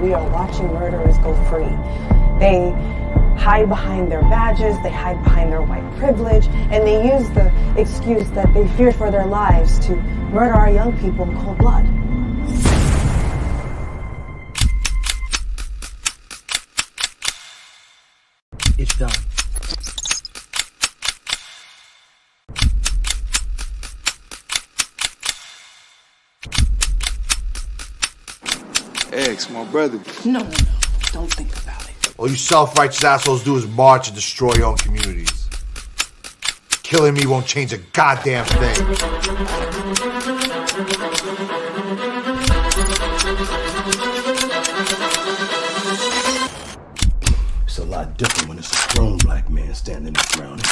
we are watching murderers go free. They hide behind their badges, they hide behind their white privilege, and they use the excuse that they fear for their lives to murder our young people in cold blood. It's done. Ex, my brother. No. Don't think about it. All you self-righteous assholes do is march and destroy your own communities. Killing me won't change a goddamn thing. It's a lot different when it's a grown black man standing there frowning.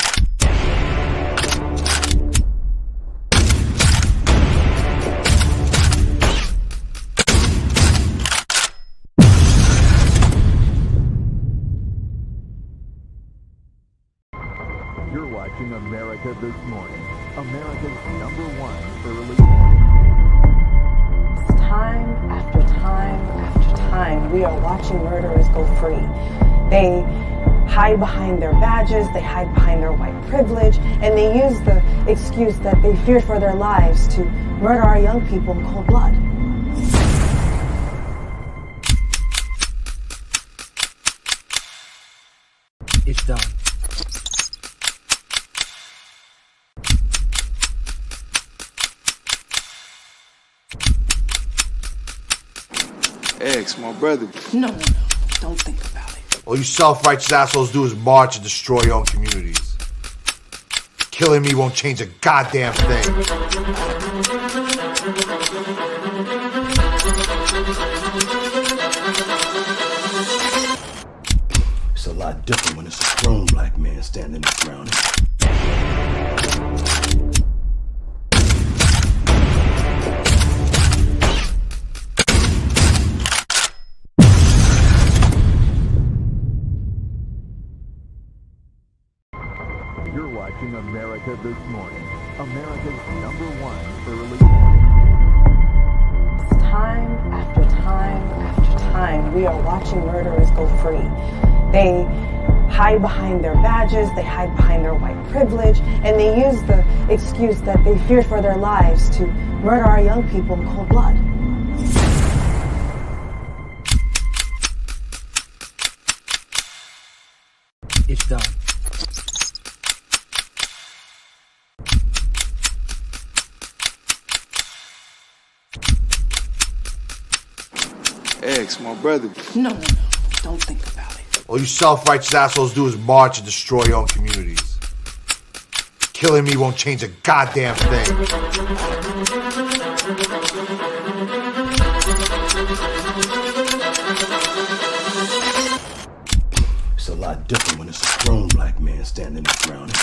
You're watching America This Morning, America's #1 early morning. Time after time after time, we are watching murderers go free. They hide behind their badges, they hide behind their white privilege, and they use the excuse that they fear for their lives to murder our young people in cold blood. It's done. Ex, my brother. No. Don't think about it. All you self-righteous assholes do is march and destroy your own communities. Killing me won't change a goddamn thing. It's a lot different when it's a grown black man standing there frowning. You're watching America This Morning, America's #1 early morning. Time after time after time, we are watching murderers go free. They hide behind their badges, they hide behind their white privilege, and they use the excuse that they fear for their lives to murder our young people in cold blood. It's done. Ex, my brother. No. Don't think about it. All you self-righteous assholes do is march and destroy your own communities. Killing me won't change a goddamn thing. It's a lot different when it's a grown black man standing there frowning.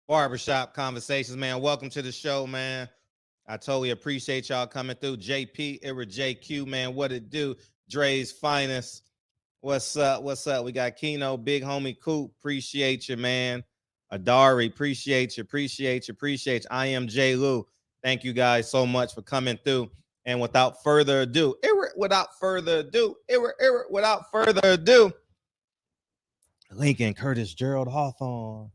Barbershop Conversations, man. Welcome to the show, man. I totally appreciate y'all coming through. JP, Ira JQ, man. What it do? Dre's finest. What's up? What's up? We got Keno, Big Homie Coop. Appreciate you, man. Adari, appreciate you. I am J. Lou. Thank you guys so much for coming through. And without further ado, Lincoln Curtis Gerald Hawthorne.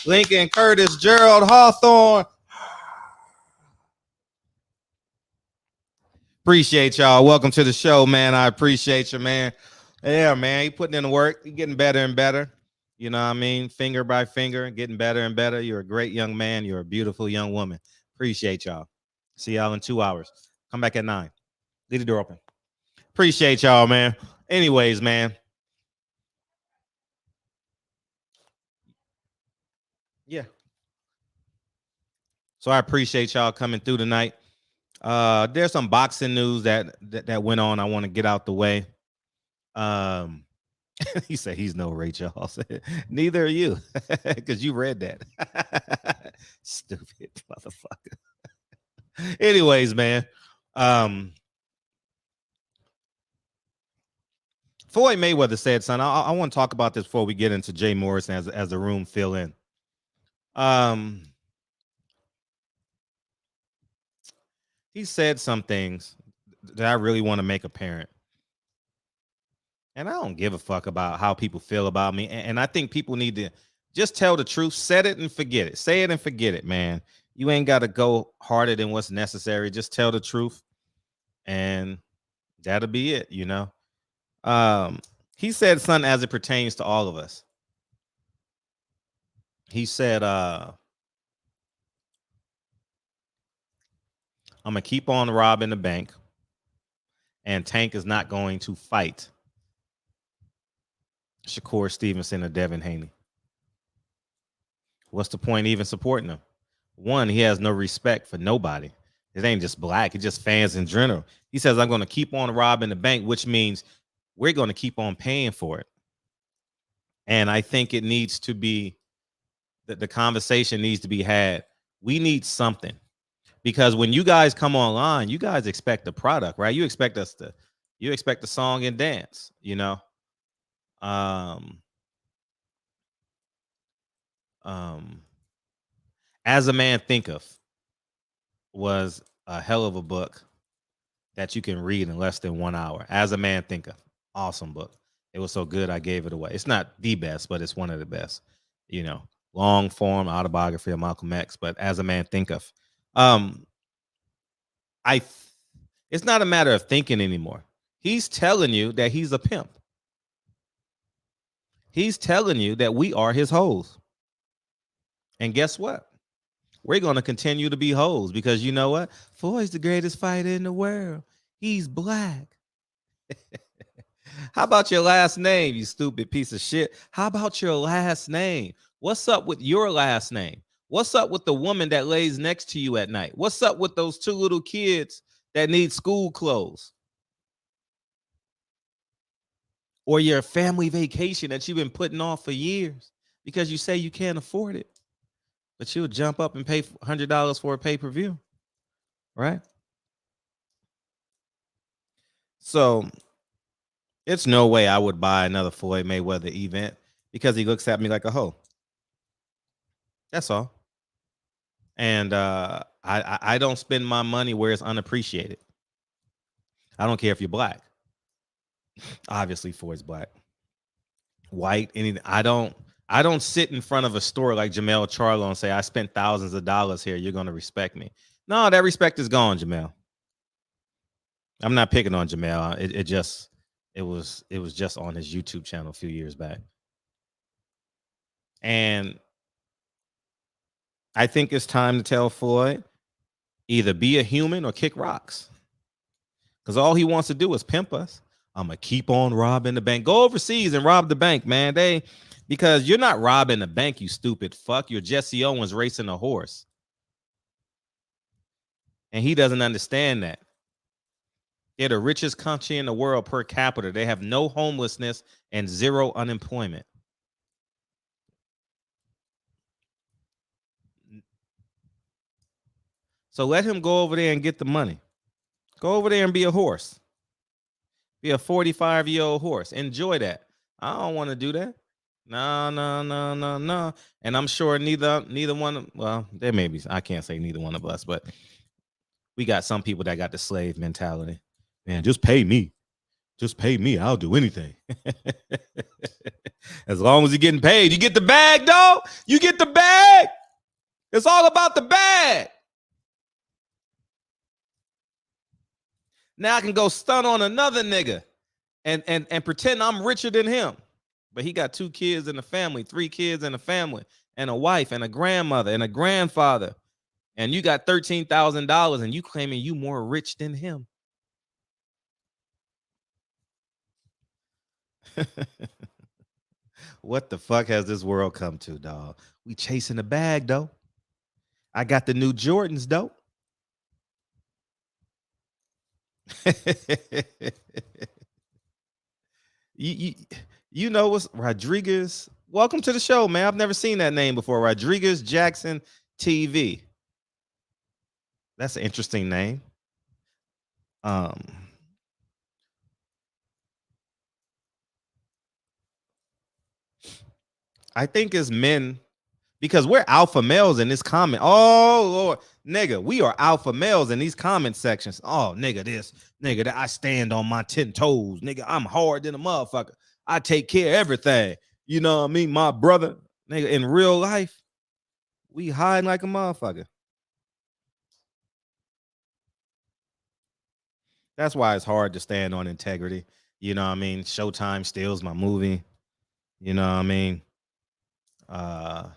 Lincoln Curtis, Gerald Hawthorne. Appreciate y'all. Welcome to the show, man. I appreciate you, man. Yeah, man. You putting in the work. You getting better and better. You know what I mean? Finger by finger, getting better and better. You're a great young man. You're a beautiful young woman. Appreciate y'all. See y'all in 2 hours. Come back at 9. Leave the door open. Appreciate y'all, man. Anyways, man. Yeah. So I appreciate y'all coming through tonight. There's some boxing news that went on. I want to get out the way. He said he's no Rachel. I said, neither are you, because you read that. Stupid motherfucker. Anyways, man. Floyd Mayweather said, son, I want to talk about this before we get into Jay Morrison as the room fill in. He said some things that I really want to make apparent. And I don't give a fuck about how people feel about me. And I think people need to just tell the truth. Set it and forget it. Say it and forget it, man. You ain't got to go harder than what's necessary. Just tell the truth. And that'll be it, you know. He said something as it pertains to all of us. He said, I'm going to keep on robbing the bank. And Tank is not going to fight Shakur Stevenson or Devin Haney. What's the point even supporting him? One, he has no respect for nobody. It ain't just black. It's just fans in general. He says, I'm going to keep on robbing the bank, which means we're going to keep on paying for it. And I think it needs to be, the conversation needs to be had. We need something. Because when you guys come online, you guys expect the product, right? You expect the song and dance, you know? As a Man Thinketh was a hell of a book that you can read in less than 1 hour. As a Man Thinketh, awesome book. It was so good I gave it away. It's not the best, but it's one of the best. You know, long form autobiography of Malcolm X. But As a Man Thinketh, it's not a matter of thinking anymore. He's telling you that he's a pimp. He's telling you that we are his hoes. And guess what? We're going to continue to be hoes because you know what? Floyd's the greatest fighter in the world. He's black. How about your last name, you stupid piece of shit? How about your last name? What's up with your last name? What's up with the woman that lays next to you at night? What's up with those 2 little kids that need school clothes? Or your family vacation that you've been putting off for years because you say you can't afford it, but you'll jump up and pay $100 for a pay-per-view, right? So it's no way I would buy another Floyd Mayweather event because he looks at me like a hoe. That's all. And I don't spend my money where it's unappreciated. I don't care if you're black. Obviously, Floyd's black, white, anything. I don't sit in front of a store like Jamel Charlo and say, I spent thousands of dollars here. You're going to respect me. No, that respect is gone, Jamel. I'm not picking on Jamel. It was just on his YouTube channel a few years back. And I think it's time to tell Floyd, either be a human or kick rocks. Because all he wants to do is pimp us. I'm going to keep on robbing the bank. Go overseas and rob the bank, man. Because you're not robbing the bank, you stupid fuck. You're Jesse Owens racing a horse. And he doesn't understand that. They're the richest country in the world per capita. They have no homelessness and zero unemployment. So let him go over there and get the money. Go over there and be a horse. Be a 45-year-old horse. Enjoy that. I don't want to do that. No. And I'm sure neither one. Well, there may be. I can't say neither one of us, but we got some people that got the slave mentality. Man, just pay me. Just pay me. I'll do anything. As long as you're getting paid, you get the bag, dog. You get the bag. It's all about the bag. Now I can go stun on another nigga and pretend I'm richer than him. But he got 2 kids in the family, 3 kids in the family, and a wife and a grandmother and a grandfather. And you got $13,000 and you claiming you more rich than him. What the fuck has this world come to, dog? We chasing the bag, though. I got the new Jordans, though. you know what's Rodriguez? Welcome to the show, man. I've never seen that name before. Rodriguez Jackson TV. That's an interesting name. I think as men, because we're alpha males in this comment. Oh, Lord, nigga, we are alpha males in these comment sections. Oh, nigga, this, nigga, that I stand on my 10 toes. Nigga, I'm hard than a motherfucker. I take care of everything. You know what I mean? My brother, nigga, in real life, we hiding like a motherfucker. That's why it's hard to stand on integrity. You know what I mean? Showtime steals my movie. You know what I mean? Al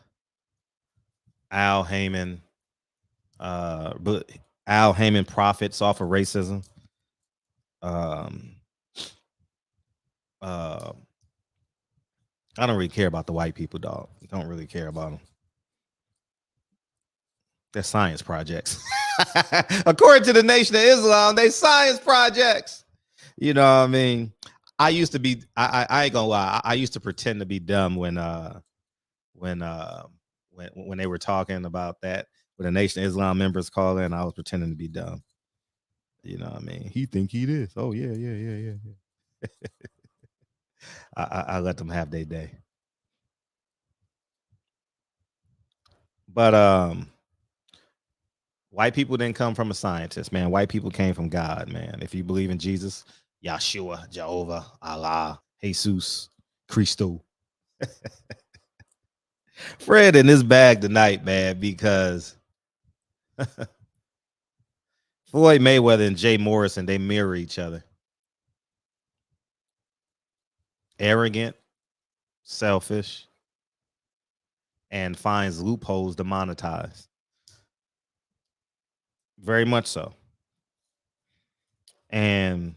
Heyman profits off of racism. I don't really care about the white people, dog. Don't really care about them. They're science projects. According to the Nation of Islam, they science projects. You know what I mean? I used to be, I ain't gonna lie, I used to pretend to be dumb when they were talking about that, when the Nation of Islam members call in, I was pretending to be dumb. You know what I mean? He think he this. Oh, yeah. I let them have their day. But white people didn't come from a scientist, man. White people came from God, man. If you believe in Jesus, Yahshua, Jehovah, Allah, Jesus, Christo. Fred in his bag tonight, man, because Floyd Mayweather and Jay Morrison, they mirror each other. Arrogant, selfish, and finds loopholes to monetize. Very much so. And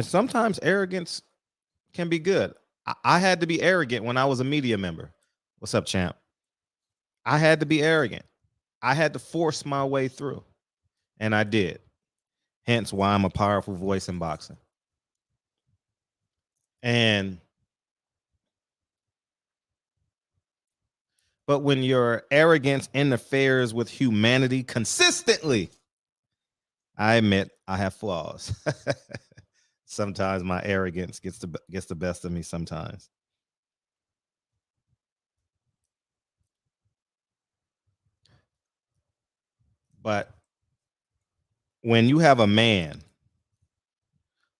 sometimes arrogance can be good. I had to be arrogant when I was a media member. What's up, champ? I had to be arrogant. I had to force my way through. And I did. Hence why I'm a powerful voice in boxing. But when your arrogance interferes with humanity consistently, I admit I have flaws. Sometimes my arrogance gets the best of me sometimes. But when you have a man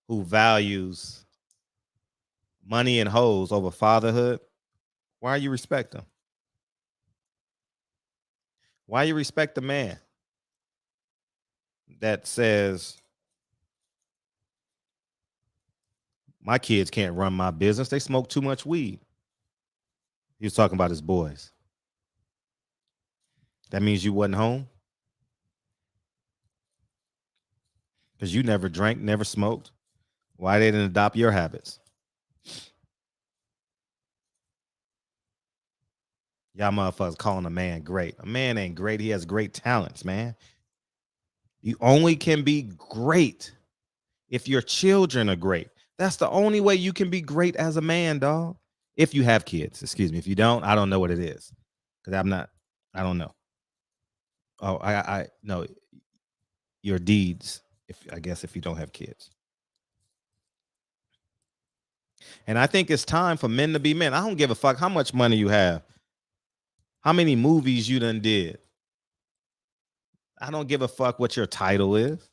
who values money and hoes over fatherhood, why you respect him? Why you respect a man that says, my kids can't run my business, they smoke too much weed? He was talking about his boys. That means you wasn't home? Because you never drank, never smoked. Why they didn't adopt your habits? Y'all motherfuckers calling a man great. A man ain't great. He has great talents, man. You only can be great if your children are great. That's the only way you can be great as a man, dog. If you have kids, excuse me. If you don't, I don't know what it is. Because I don't know. Oh, I know your deeds, if you don't have kids. And I think it's time for men to be men. I don't give a fuck how much money you have, how many movies you done did. I don't give a fuck what your title is.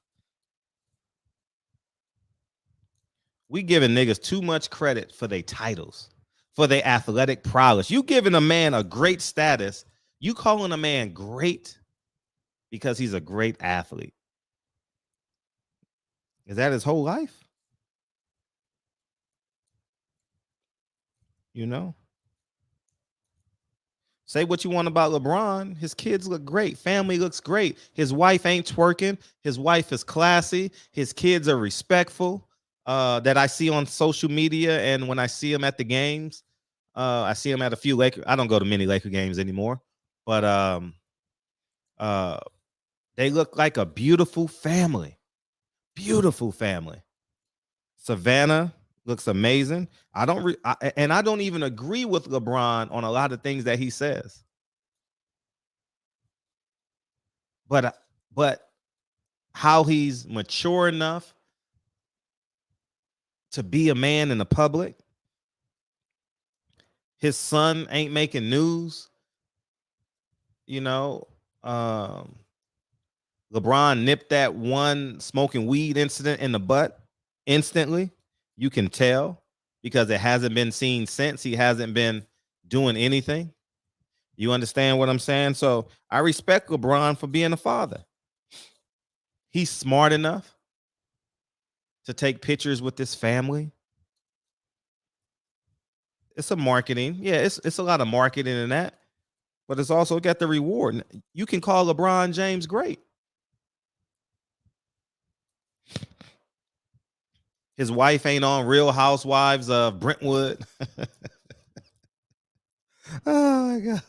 We giving niggas too much credit for their titles, for their athletic prowess. You giving a man a great status. You calling a man great because he's a great athlete. Is that his whole life? You know? Say what you want about LeBron. His kids look great. Family looks great. His wife ain't twerking. His wife is classy. His kids are respectful. That I see on social media, and when I see him at the games, I see him at a few Laker. I don't go to many Laker games anymore, but they look like a beautiful family. Beautiful family. Savannah looks amazing. I don't even agree with LeBron on a lot of things that he says. But how he's mature enough to be a man in the public. His son ain't making news. You know, LeBron nipped that one smoking weed incident in the butt instantly. You can tell because it hasn't been seen since. He hasn't been doing anything. You understand what I'm saying? So I respect LeBron for being a father. He's smart enough to take pictures with this family. It's a marketing. Yeah, it's a lot of marketing in that, but it's also got the reward. You can call LeBron James great. His wife ain't on Real Housewives of Brentwood. Oh my God.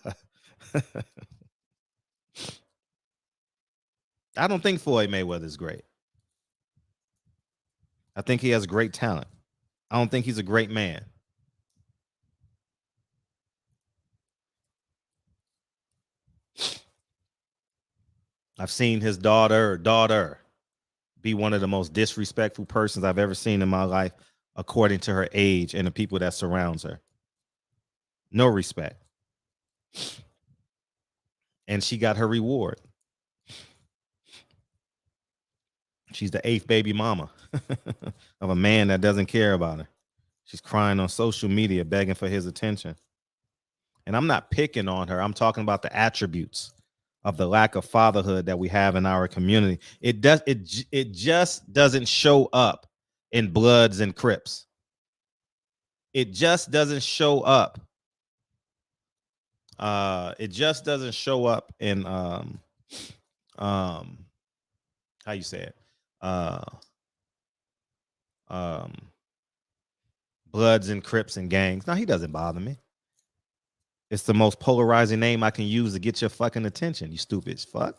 I don't think Floyd Mayweather is great. I think he has great talent. I don't think he's a great man. I've seen his daughter be one of the most disrespectful persons I've ever seen in my life, according to her age and the people that surrounds her. No respect. And she got her reward. She's the 8th baby mama of a man that doesn't care about her. She's crying on social media, begging for his attention. And I'm not picking on her. I'm talking about the attributes of the lack of fatherhood that we have in our community. It just doesn't show up in Bloods and Crips. It just doesn't show up. It just doesn't show up in how you say it? Bloods and Crips and gangs. No, he doesn't bother me. It's the most polarizing name I can use to get your fucking attention, you stupid as fuck.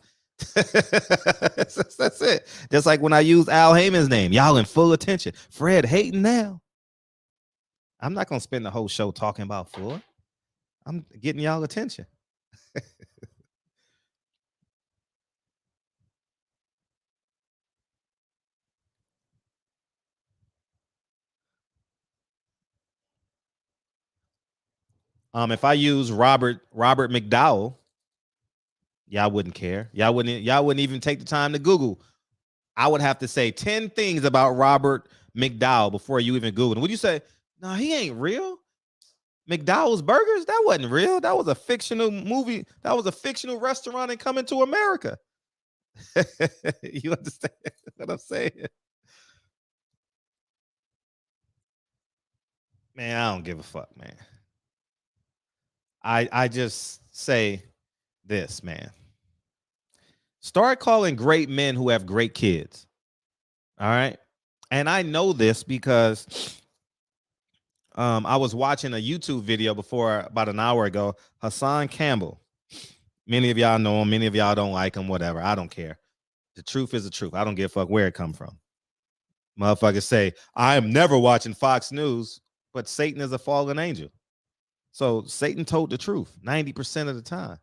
That's it. Just like when I use Al Heyman's name, y'all in full attention. Fred hating now. I'm not going to spend the whole show talking about Floyd. I'm getting y'all attention. If I use Robert McDowell, y'all wouldn't care. Y'all wouldn't even take the time to Google. I would have to say 10 things about Robert McDowell before you even Google him. Would you say, no, he ain't real? McDowell's Burgers? That wasn't real. That was a fictional movie. That was a fictional restaurant in Coming to America. You understand what I'm saying? Man, I don't give a fuck, man. I just say this, man. Start calling great men who have great kids. All right. And I know this because I was watching a YouTube video before about an hour ago. Hassan Campbell. Many of y'all know him. Many of y'all don't like him, whatever. I don't care. The truth is the truth. I don't give a fuck where it come from. Motherfuckers say, I am never watching Fox News, but Satan is a fallen angel. So Satan told the truth 90% of the time.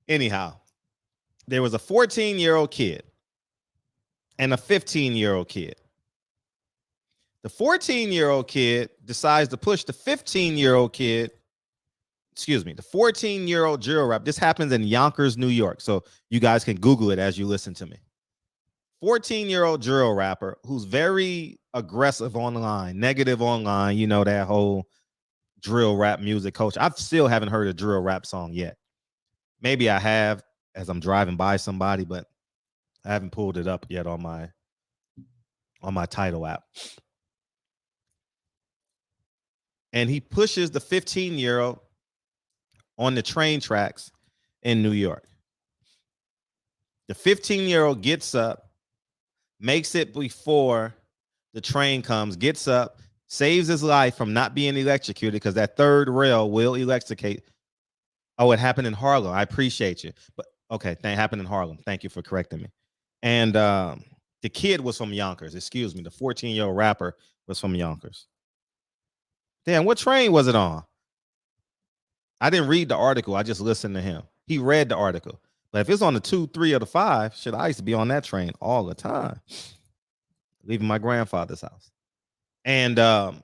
Anyhow, there was a 14-year-old kid and a 15-year-old kid. The 14-year-old kid decides to push the 15-year-old kid. Excuse me, the 14-year-old drill rap. This happens in Yonkers, New York. So you guys can Google it as you listen to me. 14-year-old drill rapper who's very aggressive online, negative online. You know, that whole drill rap music culture. I still haven't heard a drill rap song yet. Maybe I have as I'm driving by somebody, but I haven't pulled it up yet on my title app. And he pushes the 15-year-old on the train tracks in New York. The 15-year-old gets up, makes it before the train comes, gets up, saves his life from not being electrocuted because that third rail will electrocute. Oh, it happened in Harlem. I appreciate you. But okay, that happened in Harlem. Thank you for correcting me. And the kid was from Yonkers. Excuse me. The 14-year-old rapper was from Yonkers. Damn, what train was it on? I didn't read the article. I just listened to him. He read the article. But if it's on the 2, 3, or the 5, shit, I used to be on that train all the time, leaving my grandfather's house. And the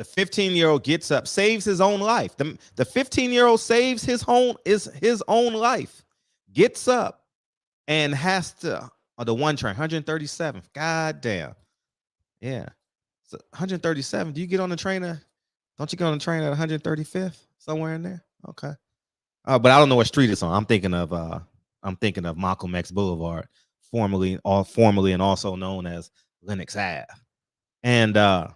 15-year-old gets up, saves his own life. The 15-year-old saves his own life, gets up, and has to the one train, 137th. God damn. Yeah. So 137. Do you get on the train? Don't you get on the train at 135th? Somewhere in there? Okay. But I don't know what street it's on. I'm thinking of Malcolm X Boulevard, formerly and also known as Lenox Ave. And the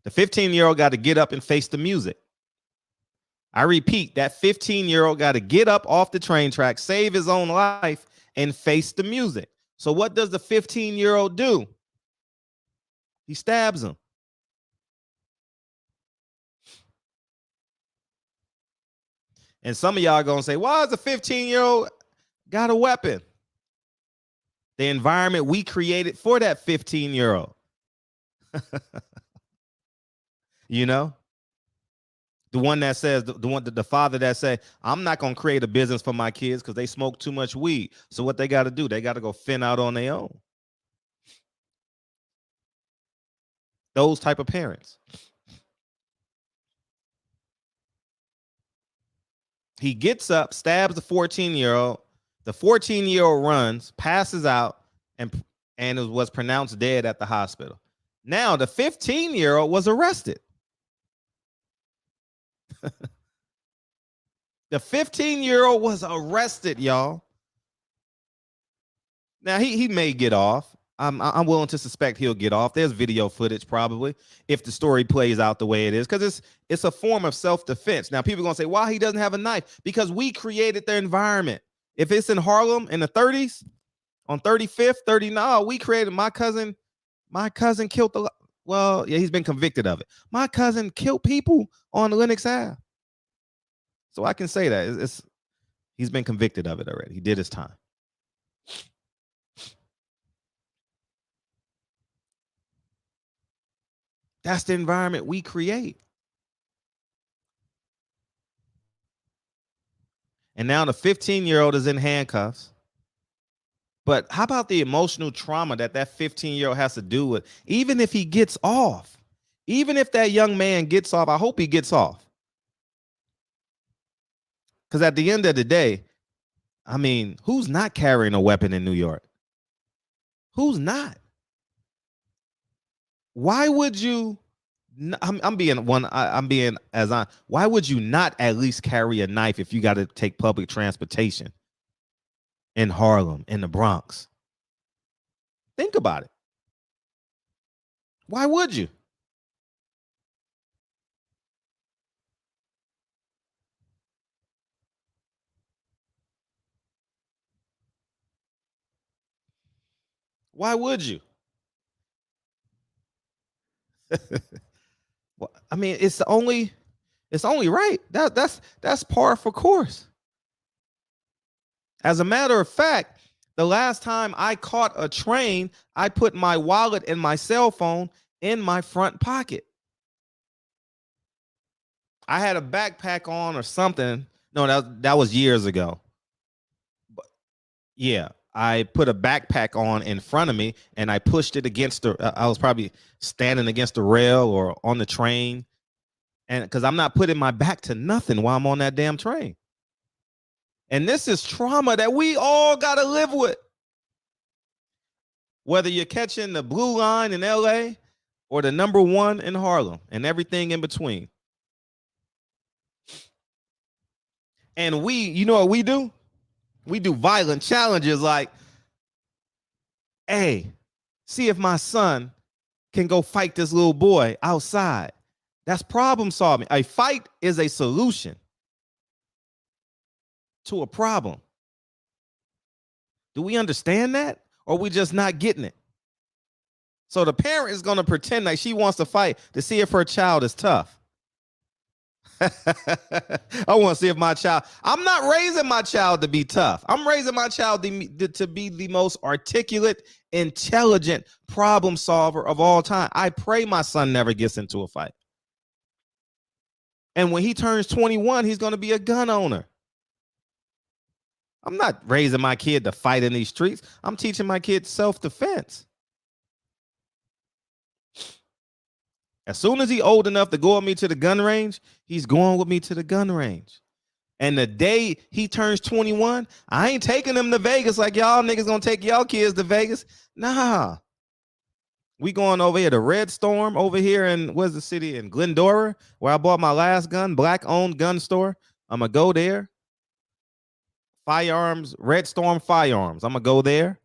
15-year-old got to get up and face the music. I repeat, that 15-year-old got to get up off the train track, save his own life, and face the music. So what does the 15-year-old do? He stabs him. And some of y'all are going to say, why is a 15-year-old got a weapon? The environment we created for that 15-year-old. You know? The one that says, the father that say, I'm not going to create a business for my kids because they smoke too much weed. So what they got to do, they got to go fend out on their own. Those type of parents. He gets up, stabs the 14-year-old. The 14-year-old runs, passes out, and was pronounced dead at the hospital. Now the 15-year-old was arrested. The 15-year-old was arrested, y'all. Now he may get off. I'm willing to suspect he'll get off. There's video footage probably if the story plays out the way it is, because it's a form of self-defense. Now people are gonna say, why he doesn't have a knife? Because we created the environment. If it's in Harlem in the 30s, on 35th, 39, we created. My cousin killed he's been convicted of it. My cousin killed people on the Lenox Ave. So I can say that he's been convicted of it already. He did his time. That's the environment we create. And now the 15-year-old is in handcuffs. But how about the emotional trauma that 15-year-old has to do with, even if he gets off, even if that young man gets off, I hope he gets off. Because at the end of the day, I mean, who's not carrying a weapon in New York? Who's not? Why would you? Why would you not at least carry a knife if you got to take public transportation in Harlem, in the Bronx? Think about it. Why would you? Why would you? Well, I mean, it's only right. That's par for course. As a matter of fact, the last time I caught a train, I put my wallet and my cell phone in my front pocket. I had a backpack on or something. No, that was years ago. But yeah, I put a backpack on in front of me and I pushed it against I was probably standing against the rail or on the train. And because I'm not putting my back to nothing while I'm on that damn train. And this is trauma that we all got to live with. Whether you're catching the blue line in LA or the number 1 in Harlem and everything in between. And you know what we do? We do violent challenges like, hey, see if my son can go fight this little boy outside. That's problem solving. A fight is a solution to a problem. Do we understand that? Or are we just not getting it? So the parent is going to pretend like she wants to fight to see if her child is tough. I want to see if my child, I'm not raising my child to be tough. I'm raising my child to be the most articulate, intelligent problem solver of all time. I pray my son never gets into a fight. And when he turns 21, he's going to be a gun owner. I'm not raising my kid to fight in these streets. I'm teaching my kid self-defense. As soon as he's old enough to go with me to the gun range, he's going with me to the gun range. And the day he turns 21, I ain't taking him to Vegas like y'all niggas gonna take y'all kids to Vegas. Nah. We going over here to Red Storm over here in, where's the city? In Glendora, where I bought my last gun, black-owned gun store. I'm going to go there. Firearms, Red Storm Firearms. I'm going to go there.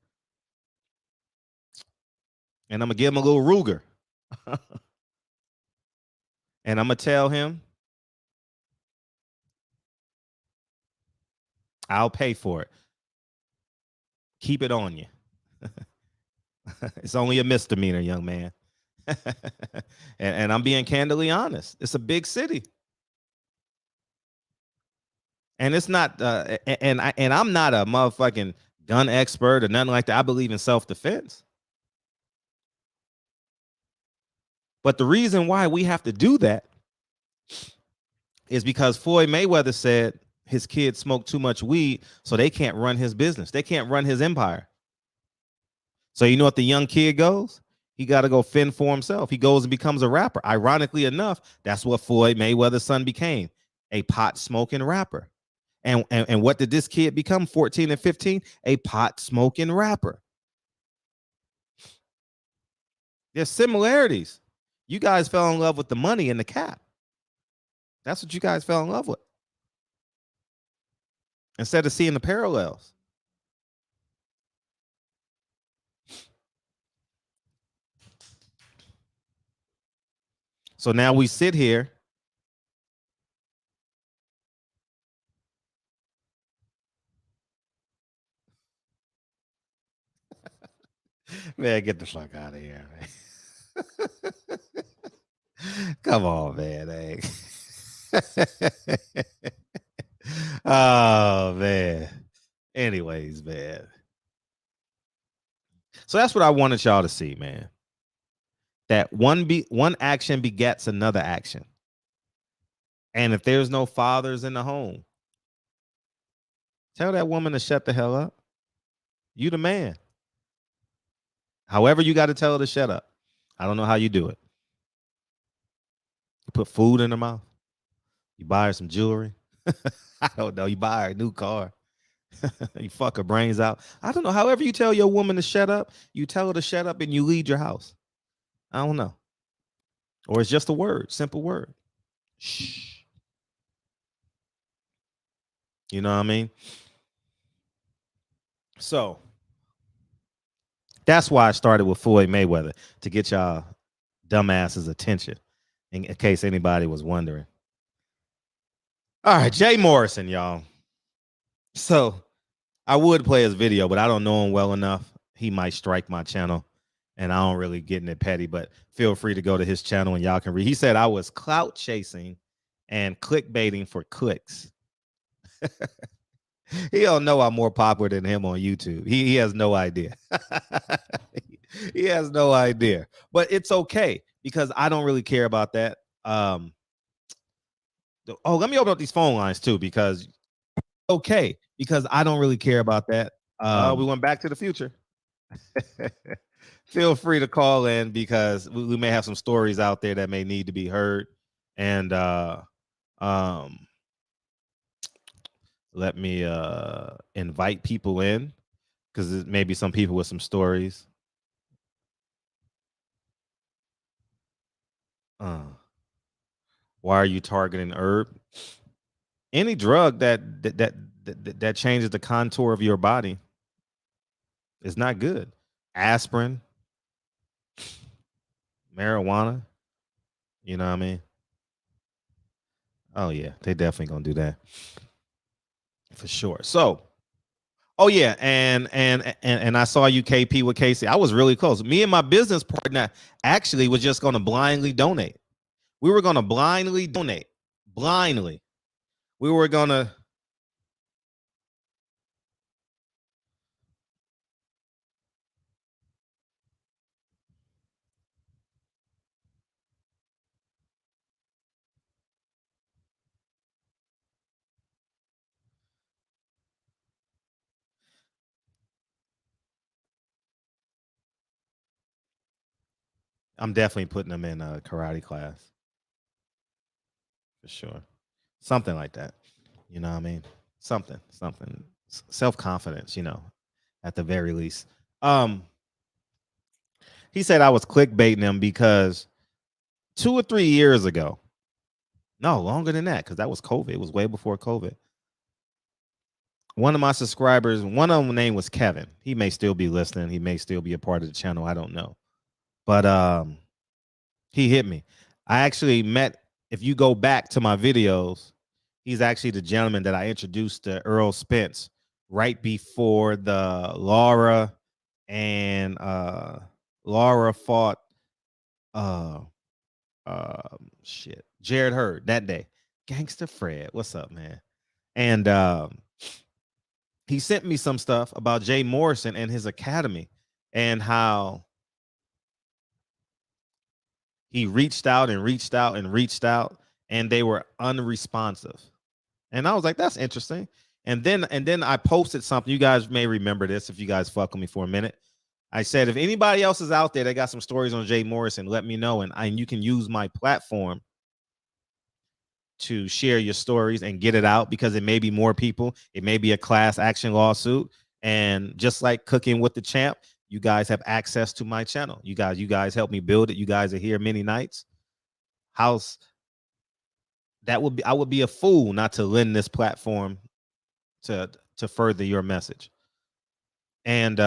And I'm going to give him a little Ruger. And I'm going to tell him, I'll pay for it. Keep it on you. It's only a misdemeanor, young man. and I'm being candidly honest. It's a big city. And it's not, and I'm not a motherfucking gun expert or nothing like that. I believe in self-defense. But the reason why we have to do that is because Floyd Mayweather said his kids smoke too much weed, so they can't run his business. They can't run his empire. So you know what the young kid goes? He got to go fend for himself. He goes and becomes a rapper. Ironically enough, that's what Floyd Mayweather's son became, a pot-smoking rapper. And what did this kid become, 14 and 15? A pot-smoking rapper. There's similarities. You guys fell in love with the money and the cap. That's what you guys fell in love with. Instead of seeing the parallels. So now we sit here. Man, get the fuck out of here, man. Come on, man. Hey. Oh, man. Anyways, man. So that's what I wanted y'all to see, man. That one action begets another action. And if there's no fathers in the home, tell that woman to shut the hell up. You the man. However, you got to tell her to shut up. I don't know how you do it. You put food in her mouth. You buy her some jewelry. I don't know. You buy her a new car. You fuck her brains out. I don't know. However you tell your woman to shut up, you tell her to shut up and you leave your house. I don't know. Or it's just a word, simple word. Shh. You know what I mean? So that's why I started with Floyd Mayweather, to get y'all dumbasses' attention, in case anybody was wondering. All right, Jay Morrison, y'all. So I would play his video, but I don't know him well enough. He might strike my channel, and I don't really get in it petty, but feel free to go to his channel and y'all can read. He said I was clout chasing and clickbaiting for clicks. He don't know I'm more popular than him on YouTube. He has no idea. He has no idea. But it's okay, because I don't really care about that. Let me open up these phone lines too, because I don't really care about that. We went back to the future. Feel free to call in, because we may have some stories out there that may need to be heard. And let me invite people in, because maybe some people with some stories. Why are you targeting herb? Any drug that changes the contour of your body is not good. Aspirin, marijuana, you know what I mean? Oh yeah, they definitely gonna do that for sure. So, oh yeah, and I saw you KP with Casey. I was really close. Me and my business partner actually was just gonna blindly donate. We were gonna blindly donate. Blindly. We were gonna. I'm definitely putting them in a karate class for sure. Something like that. You know what I mean? Something. Self-confidence, at the very least. He said I was clickbaiting him because 2 or 3 years ago. No, longer than that, because that was COVID. It was way before COVID. One of my subscribers, one of them name was Kevin. He may still be listening. He may still be a part of the channel. I don't know. But he hit me. I actually met, if you go back to my videos, he's actually the gentleman that I introduced to Earl Spence right before the Laura and Laura fought Jared Hurd that day. Gangster Fred, what's up, man? And he sent me some stuff about Jay Morrison and his academy and how he reached out and reached out and reached out and they were unresponsive. And I was like, that's interesting. And then I posted something. You guys may remember this if you guys fuck with me for a minute. I said, if anybody else is out there that got some stories on Jay Morrison, let me know. And you can use my platform to share your stories and get it out, because it may be more people. It may be a class action lawsuit. And just like Cooking with the Champ, you guys have access to my channel. You guys help me build it. You guys are here many nights. I would be a fool not to lend this platform to further your message. And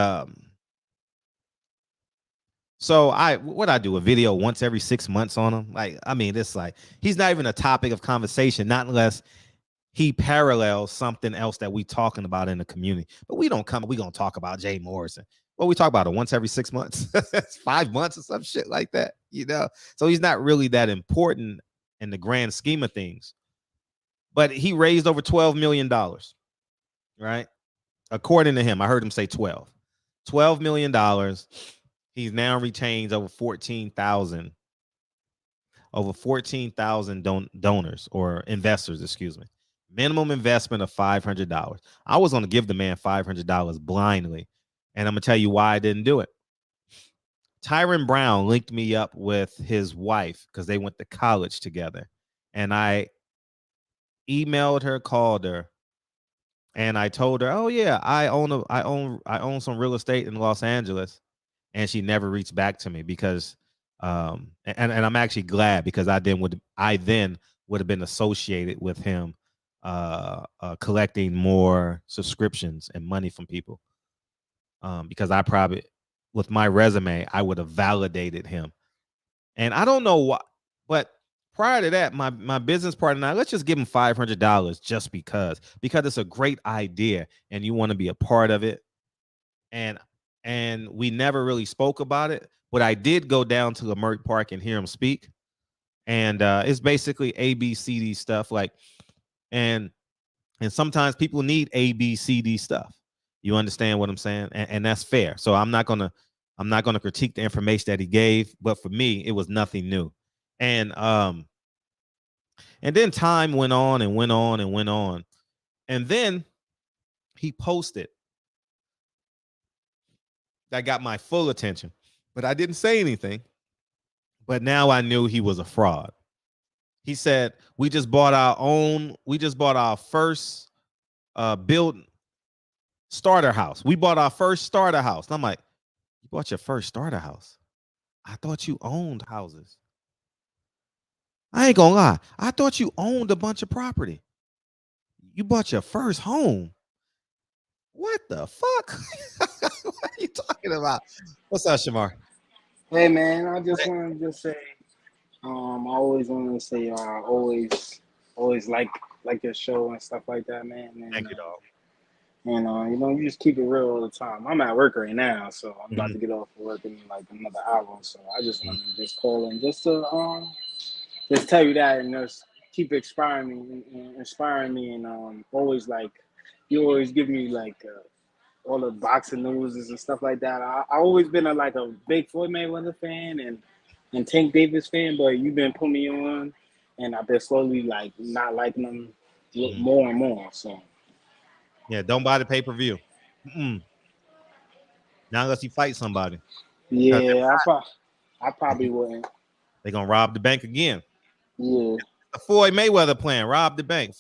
so I do a video once every 6 months on him. Like, I mean, it's like he's not even a topic of conversation, not unless he parallels something else that we talking about in the community. But we gonna talk about Jay Morrison. Well, we talk about it once every 6 months, 5 months or some shit like that, So he's not really that important in the grand scheme of things. But he raised over $12 million, right? According to him, I heard him say $12 million. He's now retains over 14,000 donors or investors, excuse me. Minimum investment of $500. I was going to give the man $500 blindly, and I'm going to tell you why I didn't do it. Tyron Brown linked me up with his wife because they went to college together, and I emailed her, called her, and I told her, "Oh yeah, I own some real estate in Los Angeles," and she never reached back to me because, and I'm actually glad, because I then would have been associated with him collecting more subscriptions and money from people, because I probably, with my resume, I would have validated him. And I don't know what, but prior to that, my business partner and I, let's just give him $500 just because it's a great idea and you want to be a part of it. And we never really spoke about it, but I did go down to Leimert Park and hear him speak. And it's basically ABCD stuff, like, and sometimes people need ABCD stuff. You understand what I'm saying? And that's fair. So I'm not gonna critique the information that he gave, but for me, it was nothing new. And then time went on and went on and went on. And then he posted that got my full attention, but I didn't say anything. But now I knew he was a fraud. He said, we just bought our first build starter house. We bought our first starter house. And I'm like, you bought your first starter house? I thought you owned houses. I ain't gonna lie. I thought you owned a bunch of property. You bought your first home. What the fuck? What are you talking about? What's up, Shamar? Hey man, I just wanted to say, I always wanted to say, I always like your show and stuff like that, man. And, Thank you, dog. And you just keep it real all the time. I'm at work right now, so I'm about to get off of work in like another hour. So I just wanted to just call in just to just tell you that and just keep inspiring me, and always like you always give me like all the boxing news and stuff like that. I always been a big Floyd Mayweather fan and Tank Davis fan, but you've been putting me on, and I've been slowly like not liking them more and more. So yeah, don't buy the pay-per-view. Not unless you fight somebody. yeah, I probably wouldn't. They're gonna rob the bank again. Yeah. The Floyd Mayweather plan, rob the bank.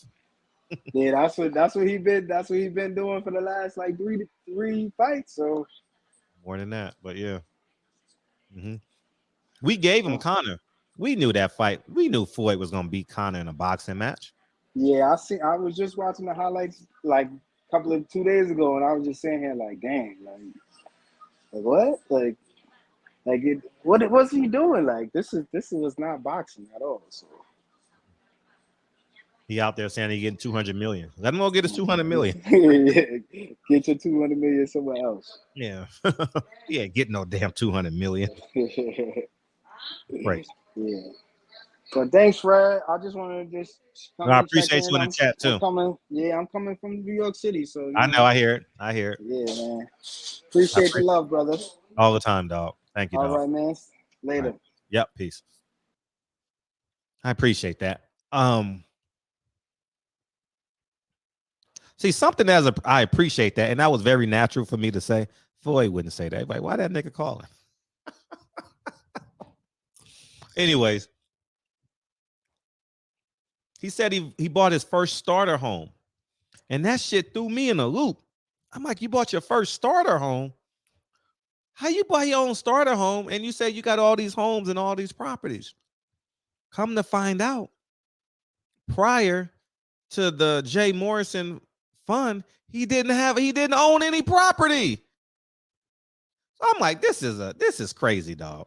Yeah, that's what he been doing for the last like three fights. So more than that, but yeah. We gave him Conor. We knew that fight. We knew Floyd was gonna beat Conor in a boxing match. Yeah, I was just watching the highlights like a couple of 2 days ago, and I was just sitting here like, dang, like what? What's he doing? Like this was not boxing at all. So He out there saying he getting 200 million. Let him go get his 200 million. Get your 200 million somewhere else. Yeah. He ain't getting no damn 200 million. Right. Yeah. But thanks, Fred. I just want to just I appreciate you in the chat too. I'm coming from New York City, so I know. I hear it. Yeah, man. Appreciate the love, brother. All the time, dog. Thank you, dog. All right, man. Later. Right. Yep. Peace. I appreciate that. See, something I appreciate that, and that was very natural for me to say. Floyd wouldn't say that. Like, why that nigga calling? Anyways, he said he bought his first starter home, and that shit threw me in a loop. I'm like, you bought your first starter home? How you buy your own starter home and you say you got all these homes and all these properties? Come to find out, prior to the J. Morrison fund, he didn't own any property. So I'm like, this is crazy, dog.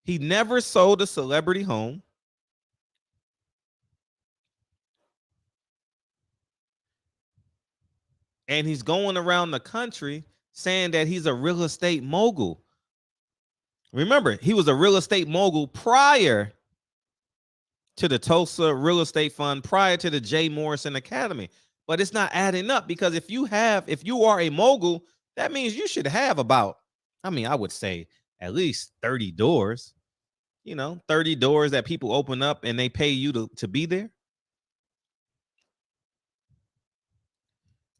He never sold a celebrity home. And he's going around the country saying that he's a real estate mogul. Remember, he was a real estate mogul prior to the Tulsa Real Estate Fund, prior to the J. Morrison Academy. But it's not adding up, because if you are a mogul, that means you should have about, I would say at least 30 doors. 30 doors that people open up and they pay you to be there.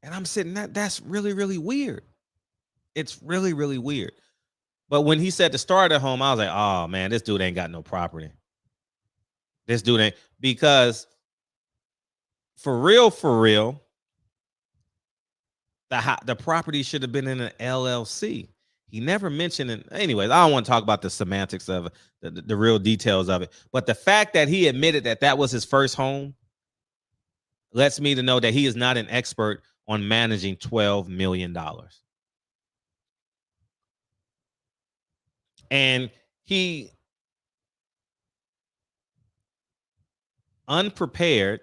And I'm sitting that's really, really weird. It's really, really weird. But when he said to start at home, I was like, oh man, this dude ain't got no property. This dude ain't, because for real, the property should have been in an LLC. He never mentioned it. Anyways, I don't want to talk about the semantics of it, the real details of it. But the fact that he admitted that was his first home lets me to know that he is not an expert on managing $12 million. And he, unprepared,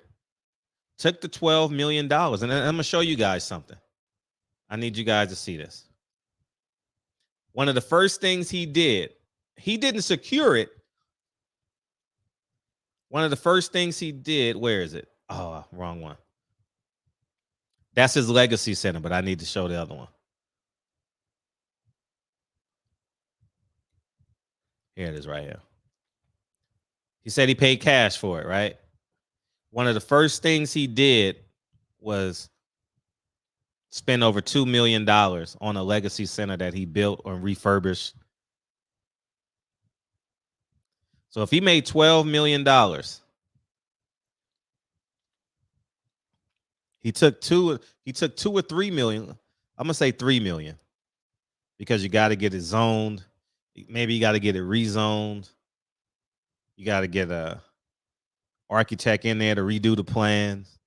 took the $12 million. And I'm going to show you guys something. I need you guys to see this. One of the first things he didn't secure it. One of the first things he did, where is it? Oh, wrong one. That's his legacy center, but I need to show the other one. Here it is right here. He said he paid cash for it, right? One of the first things he did was spend over $2 million on a legacy center that he built or refurbished. So if he made $12 million, he took two or 3 million. I'm gonna say 3 million because you got to get it zoned. Maybe you got to get it rezoned. You got to get a architect in there to redo the plans.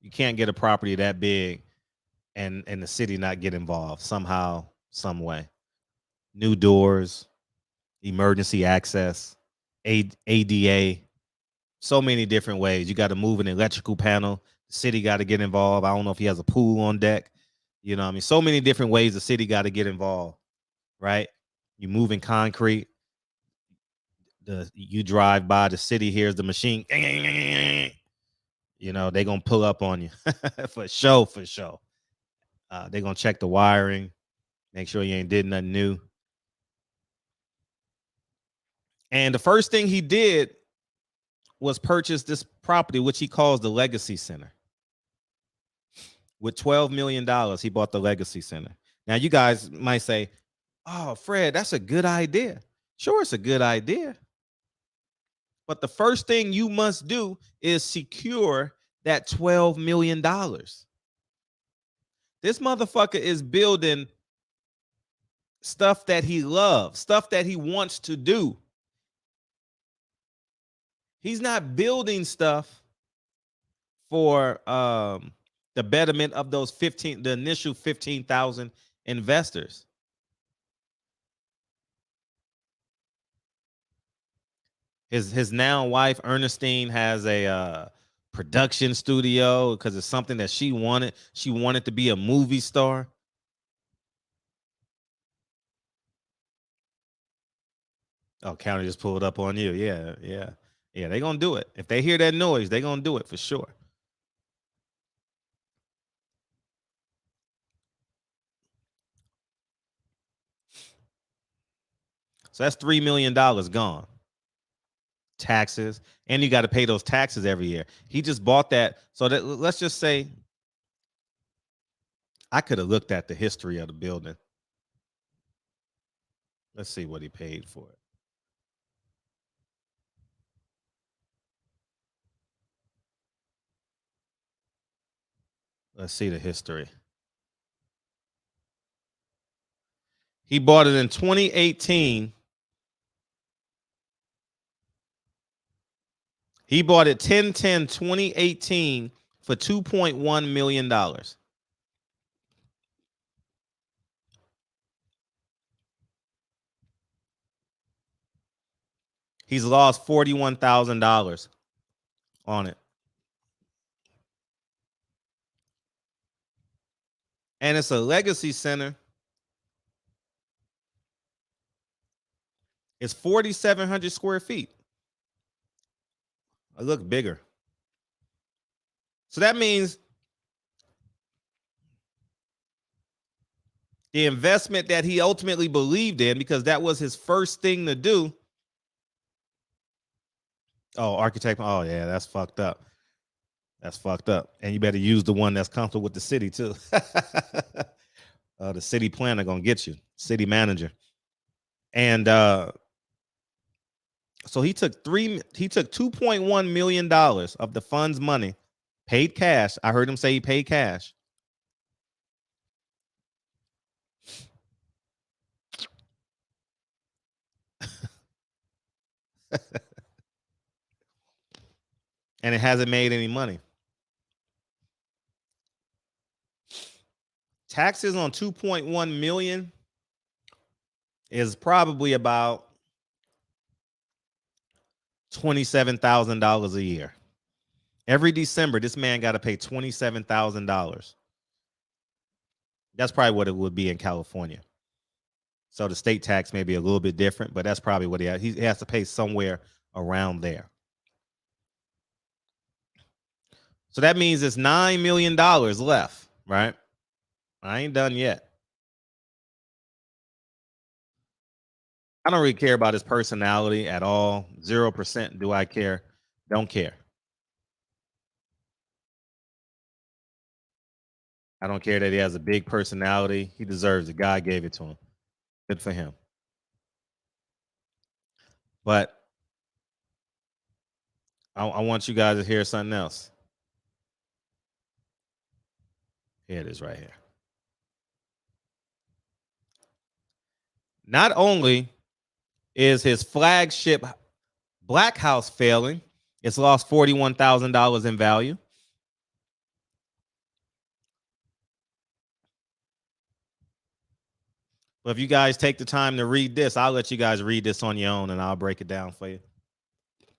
You can't get a property that big and the city not get involved somehow, some way. New doors, emergency access, ADA, so many different ways. You got to move an electrical panel. The city got to get involved. I don't know if he has a pool on deck. You know what I mean? So many different ways the city got to get involved, right? You moving concrete. You drive by the city, here's the machine. You know, they're going to pull up on you for sure. They're going to check the wiring, make sure you ain't did nothing new. And the first thing he did was purchase this property, which he calls the Legacy Center. With $12 million, he bought the Legacy Center. Now, you guys might say, oh, Fred, that's a good idea. Sure, it's a good idea. But the first thing you must do is secure that $12 million. This motherfucker is building stuff that he loves, stuff that he wants to do. He's not building stuff for the betterment of those the initial 15,000 investors. His now wife Ernestine has a production studio because it's something that she wanted. She wanted to be a movie star. Oh, county just pulled up on you. Yeah. They're gonna do it. If they hear that noise, they're gonna do it for sure. So that's $3 million gone. Taxes, and you got to pay those taxes every year. He just bought that. So that, let's just say I could have looked at the history of the building. Let's see what he paid for it. Let's see the history. He bought it in 2018. He bought it 10/10/2018 for $2.1 million. He's lost $41,000 on it. And it's a legacy center. It's 4,700 square feet. It looks bigger. So that means the investment that he ultimately believed in, because that was his first thing to do. Oh, architect. Oh, yeah, that's fucked up. That's fucked up. And you better use the one that's comfortable with the city, too. The city planner going to get you, city manager. And so he took $2.1 million of the fund's money, paid cash. I heard him say he paid cash. And it hasn't made any money. Taxes on 2.1 million is probably about $27,000 a year. Every December, this man got to pay $27,000. That's probably what it would be in California. So the state tax may be a little bit different, but that's probably what he has to pay somewhere around there. So that means it's $9 million left, right? I ain't done yet. I don't really care about his personality at all. 0% do I care. Don't care. I don't care that he has a big personality. He deserves it. God gave it to him. Good for him. But I want you guys to hear something else. Here it is right here. Not only is his flagship Black House failing, it's lost $41,000 in value. But if you guys take the time to read this, I'll let you guys read this on your own and I'll break it down for you.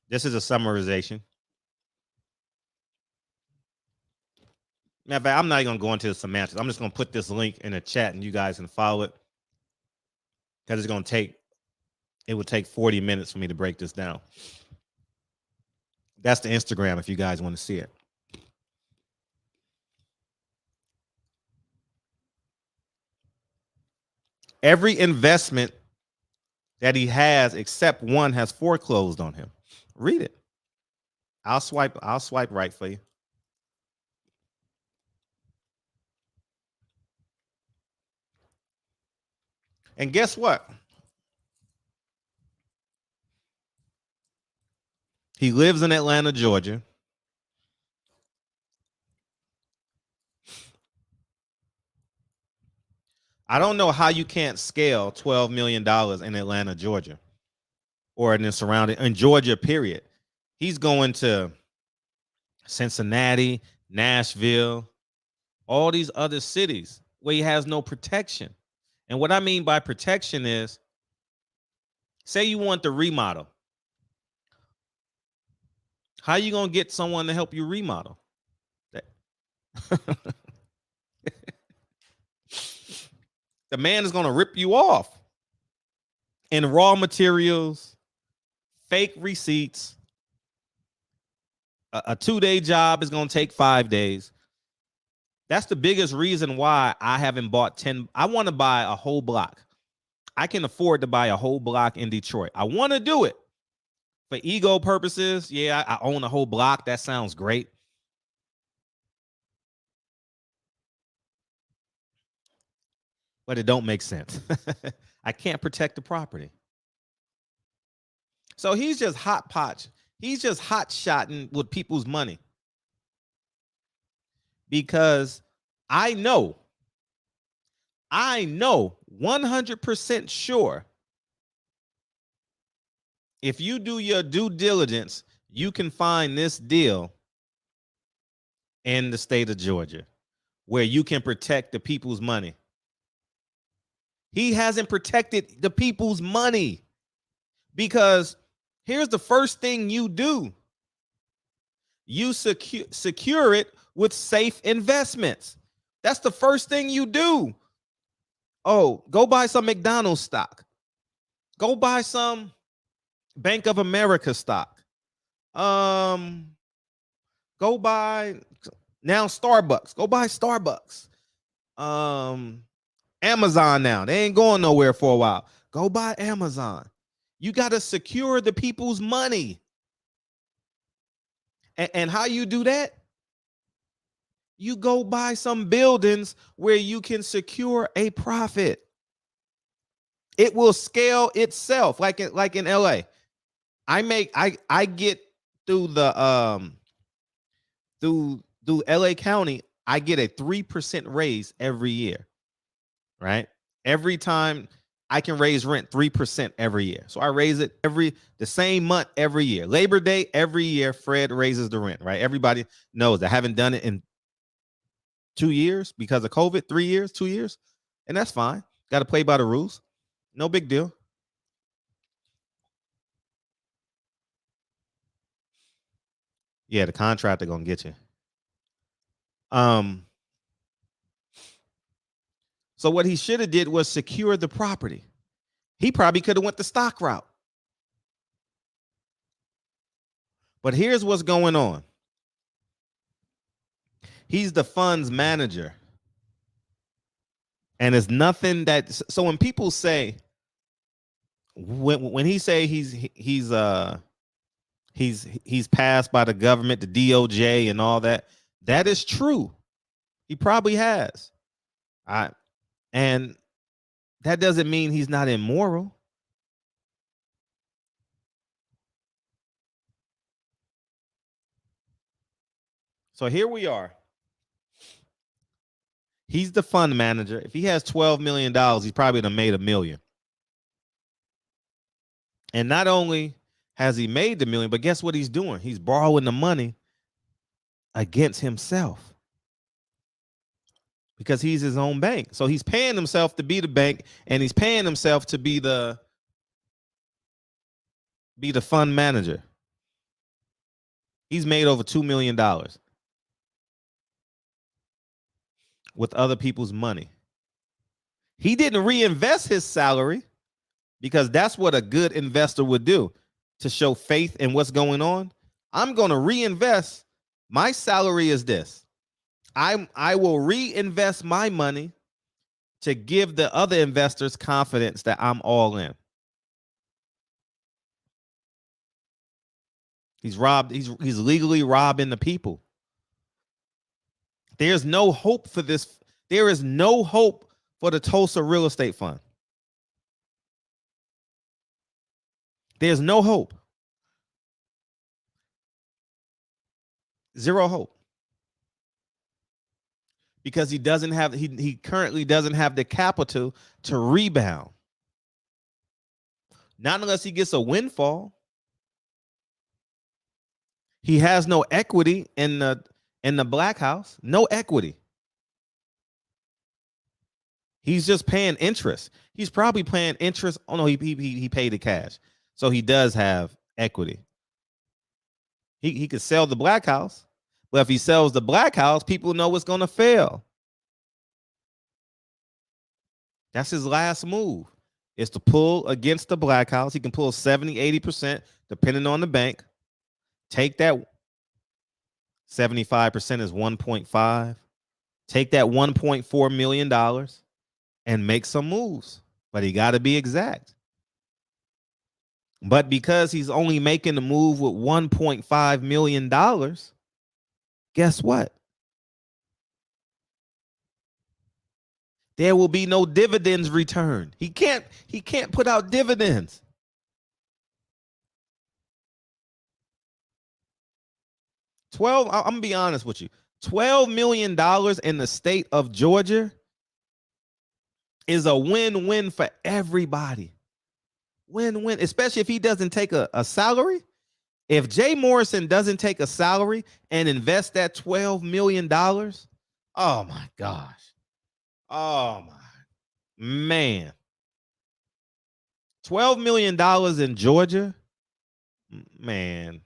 This is a summarization. Matter of fact, I'm not even going to go into the semantics. I'm just going to put this link in the chat and you guys can follow it. Because it's going to take, it would take 40 minutes for me to break this down. That's the Instagram if you guys want to see it. Every investment that he has, except one, has foreclosed on him. Read it. I'll swipe right for you. And guess what? He lives in Atlanta, Georgia. I don't know how you can't scale $12 million in Atlanta, Georgia, or in the surrounding, in Georgia, period. He's going to Cincinnati, Nashville, all these other cities where he has no protection. And what I mean by protection is, say you want to remodel. How are you going to get someone to help you remodel? The man is going to rip you off in raw materials, fake receipts. A 2-day job is going to take 5 days. That's the biggest reason why I haven't bought 10. I want to buy a whole block. I can afford to buy a whole block in Detroit. I want to do it for ego purposes. Yeah, I own a whole block. That sounds great. But it don't make sense. I can't protect the property. So he's just hot pot. He's just hot shotting with people's money. Because I know 100% sure if you do your due diligence, you can find this deal in the state of Georgia where you can protect the people's money. He hasn't protected the people's money because here's the first thing you do. You secure it with safe investments. That's the first thing you do. Oh, go buy some McDonald's stock. Go buy some Bank of America stock. Go buy now Starbucks. Go buy Starbucks. Amazon now. They ain't going nowhere for a while. Go buy Amazon. You got to secure the people's money. And how you do that? You go buy some buildings where you can secure a profit. It will scale itself like in LA. I get through the through LA County, I get a 3% raise every year. Right? Every time I can raise rent 3% every year. So I raise it the same month every year. Labor Day every year, Fred raises the rent, right? Everybody knows I haven't done it in 2 years because of COVID, 3 years, 2 years. And that's fine. Got to play by the rules. No big deal. Yeah, the contractor gonna get you. So what he should have did was secure the property. He probably could have went the stock route. But here's what's going on. He's the funds manager. And it's nothing that, so when people say, when he say he's passed by the government, the DOJ and all that, that is true. He probably has. And that doesn't mean he's not immoral. So here we are. He's the fund manager. If he has $12 million, he's probably done made $1 million. And not only has he made the $1 million, but guess what he's doing? He's borrowing the money against himself because he's his own bank. So he's paying himself to be the bank, and he's paying himself to be the fund manager. He's made over $2 million with other people's money. He didn't reinvest his salary because that's what a good investor would do to show faith in what's going on. I'm going to reinvest. My salary is this. I will reinvest my money to give the other investors confidence that I'm all in. He's legally robbing the people. There's no hope for this. There is no hope for the Tulsa real estate fund. There's no hope. Zero hope. Because he currently doesn't have the capital to rebound. Not unless he gets a windfall. He has no equity in the Black House. No equity. He's just paying interest. He's probably paying interest. Oh no, he paid the cash. So he does have equity. He could sell the Black House. But if he sells the Black House, people know it's going to fail. That's his last move, is to pull against the Black House. He can pull 70, 80%, depending on the bank. Take that 75% is 1.5. Take that $1.4 million and make some moves. But he got to be exact. But because he's only making the move with $1.5 million, guess what? There will be no dividends returned. He can't put out dividends. I'm gonna be honest with you. $12 million in the state of Georgia is a win-win for everybody. Win-win, especially if he doesn't take a salary. If Jay Morrison doesn't take a salary and invest that $12 million, oh my gosh. Oh my man. $12 million in Georgia, man.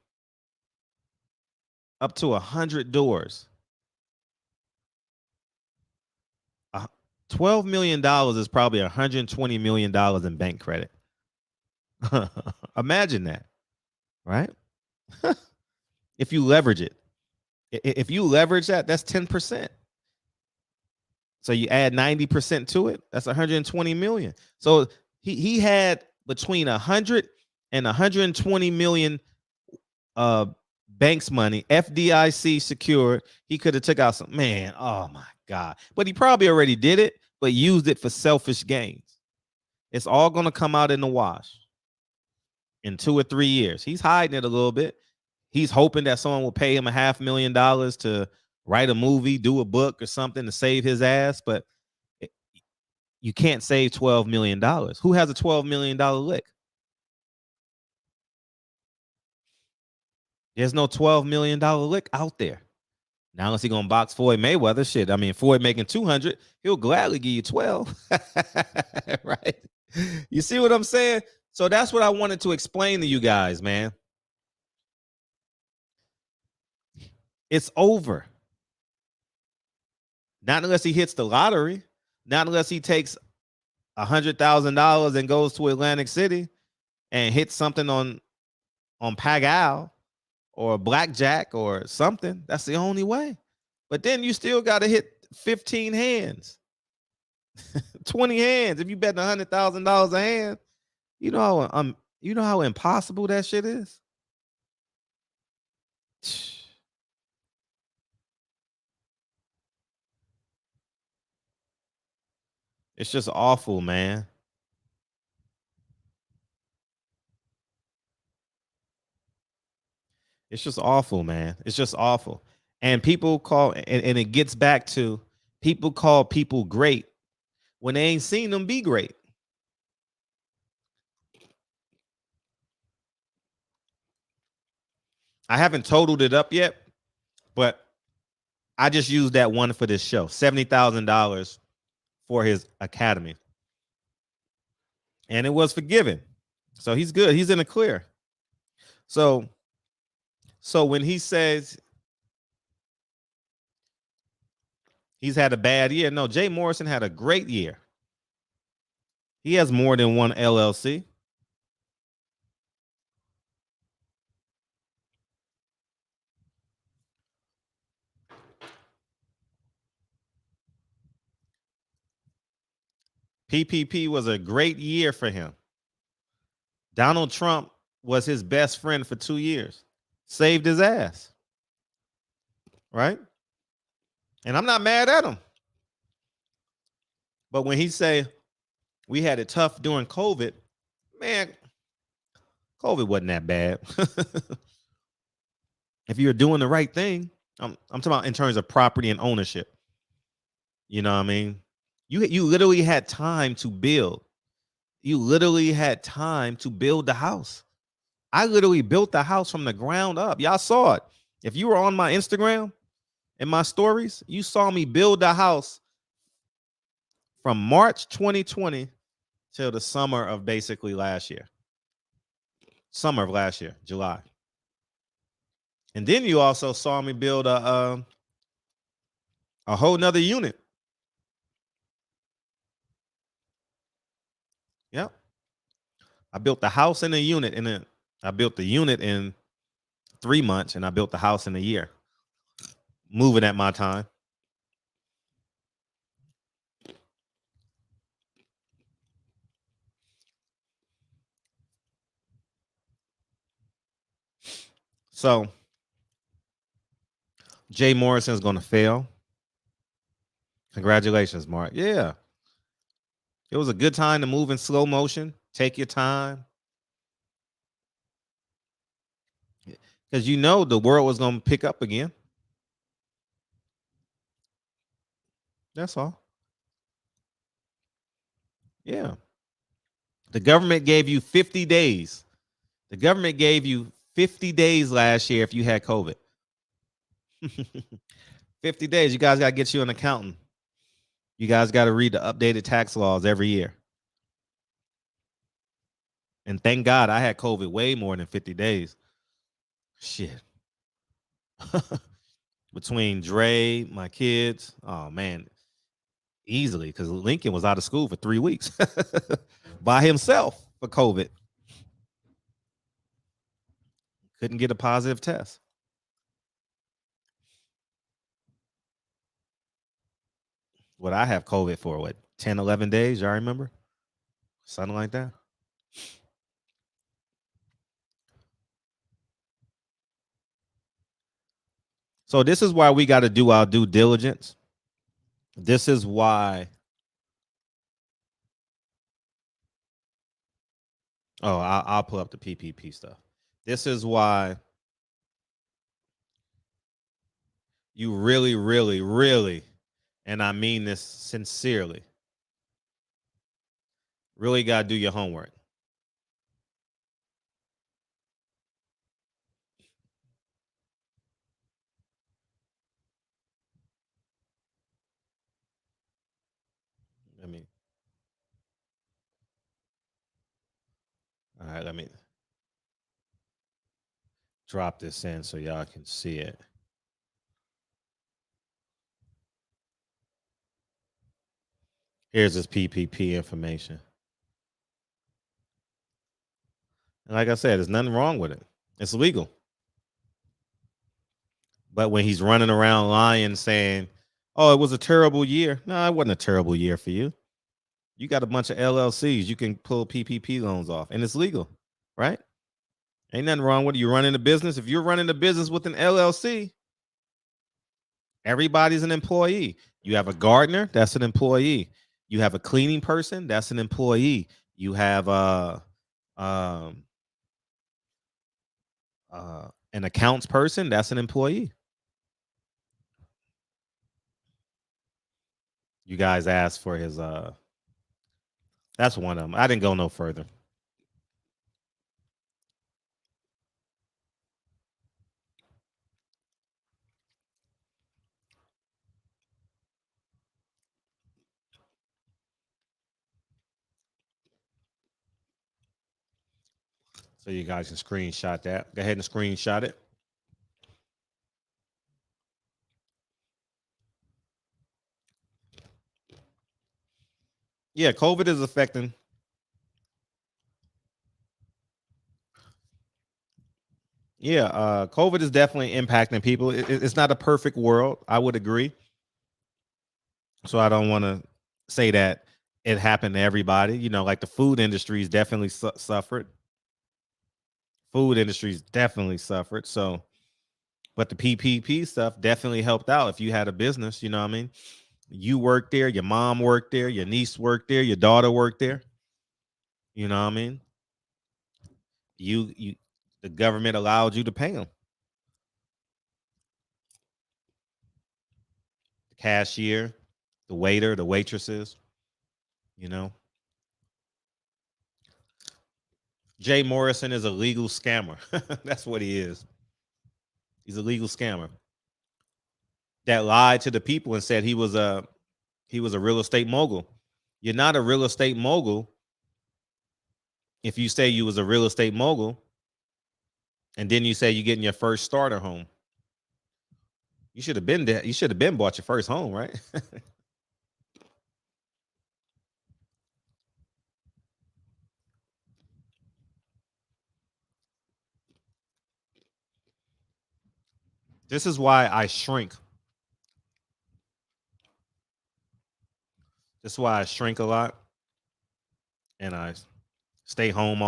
Up to 100 doors. $12 million is probably $120 million in bank credit. Imagine that, right? If you leverage it. If you leverage that, that's 10%. So you add 90% to it, that's 120 million. So he had between 100 and 120 million bank's money, FDIC secured. He could have took out some, man, oh my God. But he probably already did it, but used it for selfish gains. It's all going to come out in the wash in 2 or 3 years. He's hiding it a little bit. He's hoping that someone will pay him $500,000 to write a movie, do a book or something to save his ass. But you can't save $12 million. Who has a $12 million lick? There's no $12 million lick out there. Now, unless he's gonna box Floyd Mayweather, shit. I mean, Floyd making 200, he'll gladly give you 12. Right? You see what I'm saying? So that's what I wanted to explain to you guys, man. It's over. Not unless he hits the lottery. Not unless he takes $100,000 and goes to Atlantic City and hits something on Pag-Al or blackjack or something. That's the only way. But then you still got to hit 15 hands, 20 hands. If you bet $100,000 a hand, you know how impossible that shit is. It's just awful, man. It's just awful, man. It's just awful. And people call, and it gets back to people call people great when they ain't seen them be great. I haven't totaled it up yet, but I just used that one for this show. $70,000 for his academy. And it was forgiven. So he's good. He's in the clear. So when he says he's had a bad year, no, Jay Morrison had a great year. He has more than one LLC. PPP was a great year for him. Donald Trump was his best friend for 2 years. Saved his ass. Right? And I'm not mad at him. But when he say we had it tough during COVID, man, COVID wasn't that bad. If you're doing the right thing, I'm talking about in terms of property and ownership. You know what I mean? You literally had time to build. You literally had time to build the house. I literally built the house from the ground up. Y'all saw it. If you were on my Instagram and my stories, you saw me build the house from March 2020 till the summer of basically last year. Summer of last year, July. And then you also saw me build a whole nother unit. Yep. I built the house in a unit, and then I built the unit in 3 months, and I built the house in a year. Moving at my time. So Jay Morrison is going to fail. Congratulations, Mark. Yeah. It was a good time to move in slow motion. Take your time. Because you know the world was going to pick up again. That's all. Yeah. The government gave you 50 days. The government gave you 50 days last year if you had COVID. 50 days. You guys got to get you an accountant. You guys got to read the updated tax laws every year. And thank God I had COVID way more than 50 days. Shit. Between Dre, my kids, oh man, easily, because Lincoln was out of school for 3 weeks by himself for COVID. Couldn't get a positive test. What I have COVID for, what, 10, 11 days? Y'all remember? Something like that. So this is why we got to do our due diligence. This is why. Oh, I'll pull up the PPP stuff. This is why you really, really, really, and I mean this sincerely, really got to do your homework. All right, let me drop this in so y'all can see it. Here's this PPP information. And like I said, there's nothing wrong with it. It's legal. But when he's running around lying, saying, oh, it was a terrible year. No, it wasn't a terrible year for you. You got a bunch of LLCs. You can pull PPP loans off, and it's legal, right? Ain't nothing wrong with you running a business. If you're running a business with an LLC, everybody's an employee. You have a gardener, that's an employee. You have a cleaning person, that's an employee. You have an accounts person, that's an employee. You guys asked for his that's one of them. I didn't go no further. So you guys can screenshot that. Go ahead and screenshot it. Yeah, COVID is affecting. Yeah, COVID is definitely impacting people. It's not a perfect world. I would agree. So I don't want to say that it happened to everybody. You know, like the food industry's definitely suffered. Food industry's definitely suffered. So, but the PPP stuff definitely helped out. If you had a business, you know what I mean? You worked there, your mom worked there, your niece worked there, your daughter worked there. You know what I mean? You the government allowed you to pay them. The cashier, the waiter, the waitresses, you know. Jay Morrison is a legal scammer. That's what he is. He's a legal scammer that lied to the people and said he was a real estate mogul. You're not a real estate mogul if you say you was a real estate mogul and then you say you're getting your first starter home. You should have been there. You should have been bought your first home, right? This is why I shrink. This is why I shrink a lot. And I stay home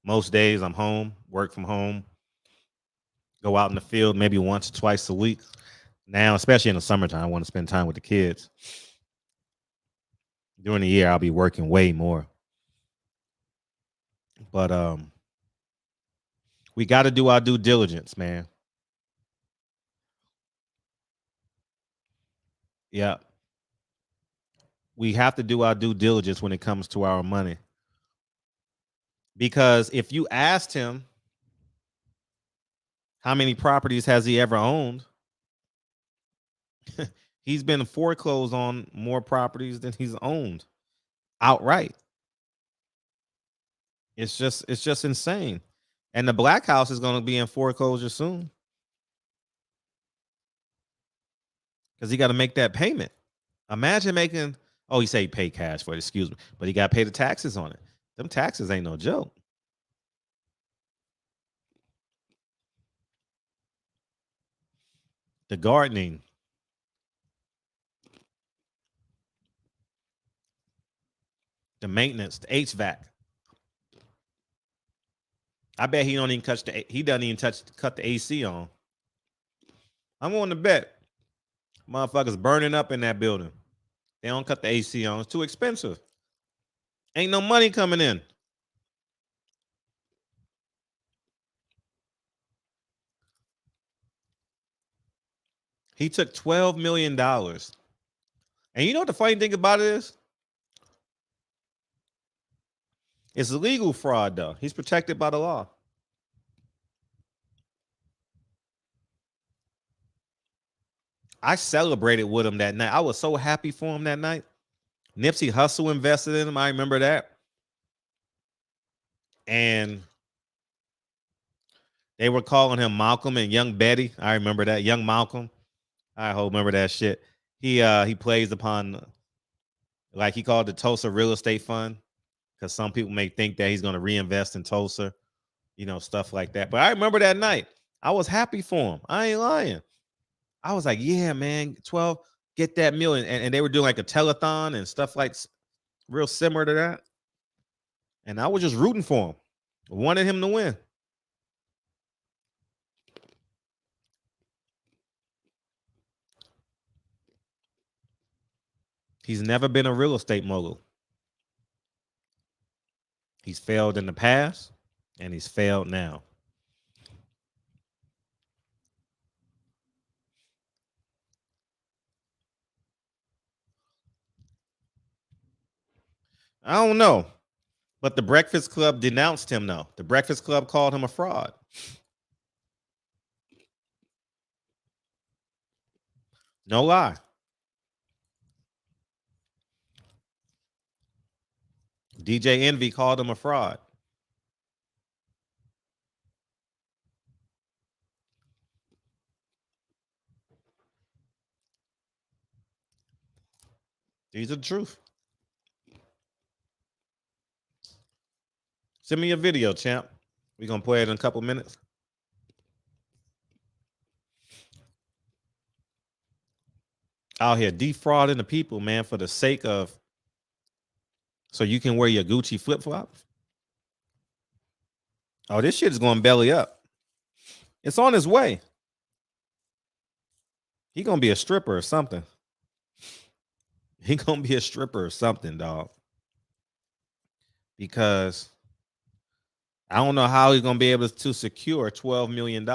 most days. I'm home, work from home, go out in the field maybe once or twice a week. Now, especially in the summertime, I want to spend time with the kids. During the year, I'll be working way more. But we got to do our due diligence, man. Yeah. We have to do our due diligence when it comes to our money. Because if you asked him how many properties has he ever owned, he's been foreclosed on more properties than he's owned outright. It's just insane. And the Black House is going to be in foreclosure soon because he got to make that payment. Imagine making, oh, he said he paid cash for it, excuse me, but he got to pay the taxes on it. Them taxes ain't no joke. The gardening, the maintenance, the HVAC. I bet he don't even cut the AC on. I'm willing to bet motherfuckers burning up in that building. They don't cut the AC on. It's too expensive. Ain't no money coming in. He took $12 million. And you know what the funny thing about it is? It's legal fraud, though. He's protected by the law. I celebrated with him that night. I was so happy for him that night. Nipsey Hussle invested in him. I remember that. And they were calling him Malcolm and Young Betty. I remember that. Young Malcolm. I remember that shit. He plays upon, like he called the Tulsa Real Estate Fund, because some people may think that he's going to reinvest in Tulsa, you know, stuff like that. But I remember that night. I was happy for him. I ain't lying. I was like, yeah, man, 12, get that million. And they were doing like a telethon and stuff like real similar to that. And I was just rooting for him. Wanted him to win. He's never been a real estate mogul. He's failed in the past and he's failed now. I don't know. But the Breakfast Club denounced him, though. The Breakfast Club called him a fraud. No lie. DJ Envy called him a fraud. These are the truth. Send me a video, champ. We're going to play it in a couple minutes. Out here defrauding the people, man, for the sake of so you can wear your Gucci flip-flops. Oh, this shit is going belly up. It's on his way. He going to be a stripper or something. He going to be a stripper or something, dog. Because I don't know how he's going to be able to secure $12 million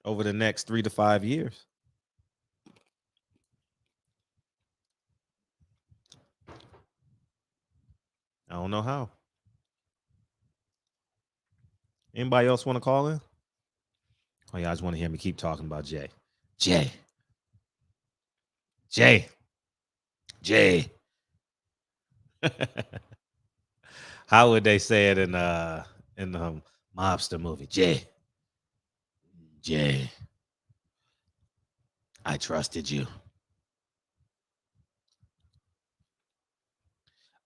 over the next 3 to 5 years. I don't know how. Anybody else want to call in? Oh, yeah, I just want to hear me keep talking about Jay. Jay. How would they say it in the mobster movie? Jay. I trusted you.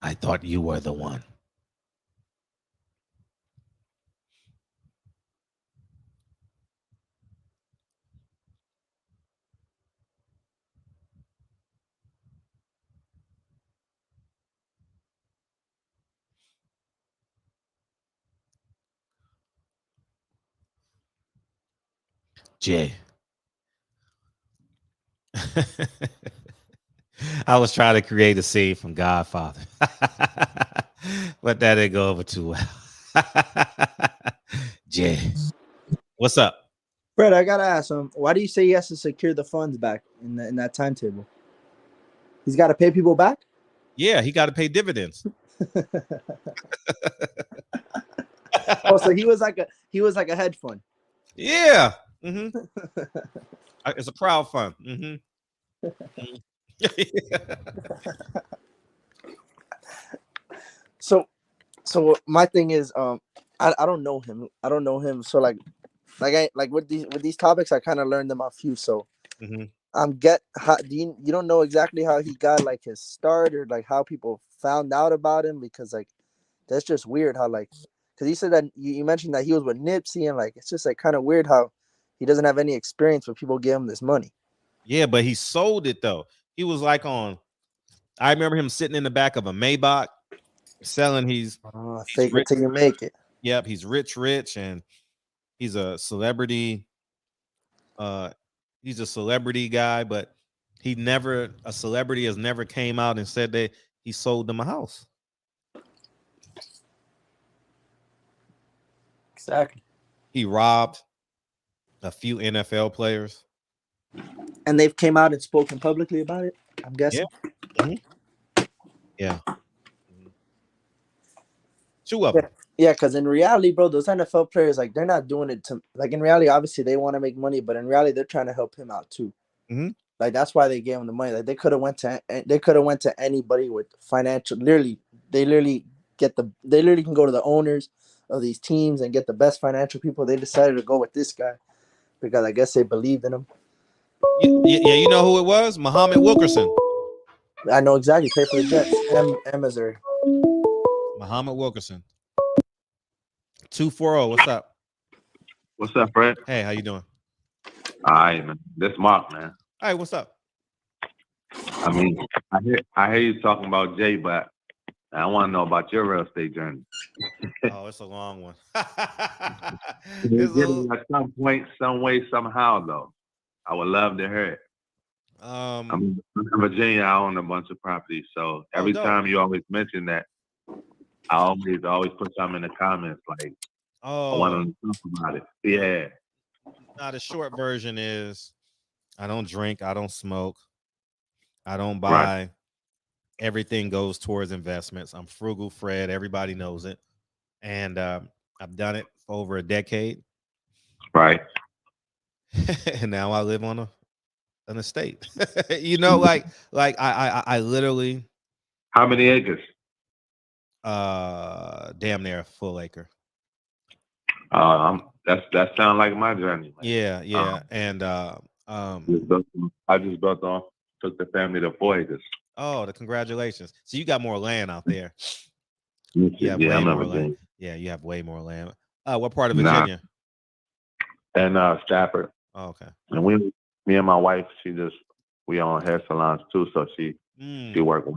I thought you were the one. Jay. I was trying to create a scene from Godfather, but that didn't go over too well. Jay, what's up? Fred, I gotta ask him. Why do you say he has to secure the funds back in that timetable? He's got to pay people back. Yeah, he got to pay dividends. Oh, so he was like a hedge fund. Yeah, mm-hmm. It's a crowd fund. Mm-hmm. So my thing is, I don't know him. So like with these topics, I kind of learned them off you. So mm-hmm. You don't know exactly how he got like his start or like how people found out about him, because like that's just weird how like, because he said that you mentioned that he was with Nipsey, and like it's just like kind of weird how he doesn't have any experience when people give him this money. Yeah, but he sold it though. He was like I remember him sitting in the back of a Maybach selling. He's fake it till you make it. Yep, he's rich, and he's a celebrity. He's a celebrity guy, but a celebrity has never came out and said that he sold them a house. Exactly. He robbed a few NFL players. And they've came out and spoken publicly about it, I'm guessing. Yeah. Mm-hmm. Yeah. Two of them. Yeah, because in reality, bro, those NFL players, like, they're not doing it to, like, in reality, obviously they want to make money, but in reality, they're trying to help him out too. Mm-hmm. Like, that's why they gave him the money. Like, they could have went to anybody with financial. They literally can go to the owners of these teams and get the best financial people. They decided to go with this guy because I guess they believed in him. Yeah, you know who it was? Muhammad Wilkerson. I know exactly. Pay for the Jets and Missouri. Muhammad Wilkerson. 240. What's up? What's up, Fred? Hey, how you doing? All right, man. This Mark, man. All right, what's up? I mean, I hear you talking about Jay, but I want to know about your real estate journey. Oh, it's a long one. At some point, some way, somehow, though. I would love to hear it. I'm in Virginia. I own a bunch of properties, so every time you always mention that, I always put something in the comments like, I want to talk about it. Yeah. Now the short version is, I don't drink, I don't smoke, I don't buy everything goes towards investments. I'm frugal Fred. Everybody knows it. And I've done it for over a decade. Right. And now I live on an estate. You know, like I literally. How many acres? Damn near a full acre. That sounds like my journey, man. Yeah. And I just built on, took the family to 4 acres. Oh, congratulations. So you got more land out there. You have way more land. Yeah, you have way more land. What part of Virginia? And Stafford. Oh, okay. And me and my wife, we own hair salons too, so she work.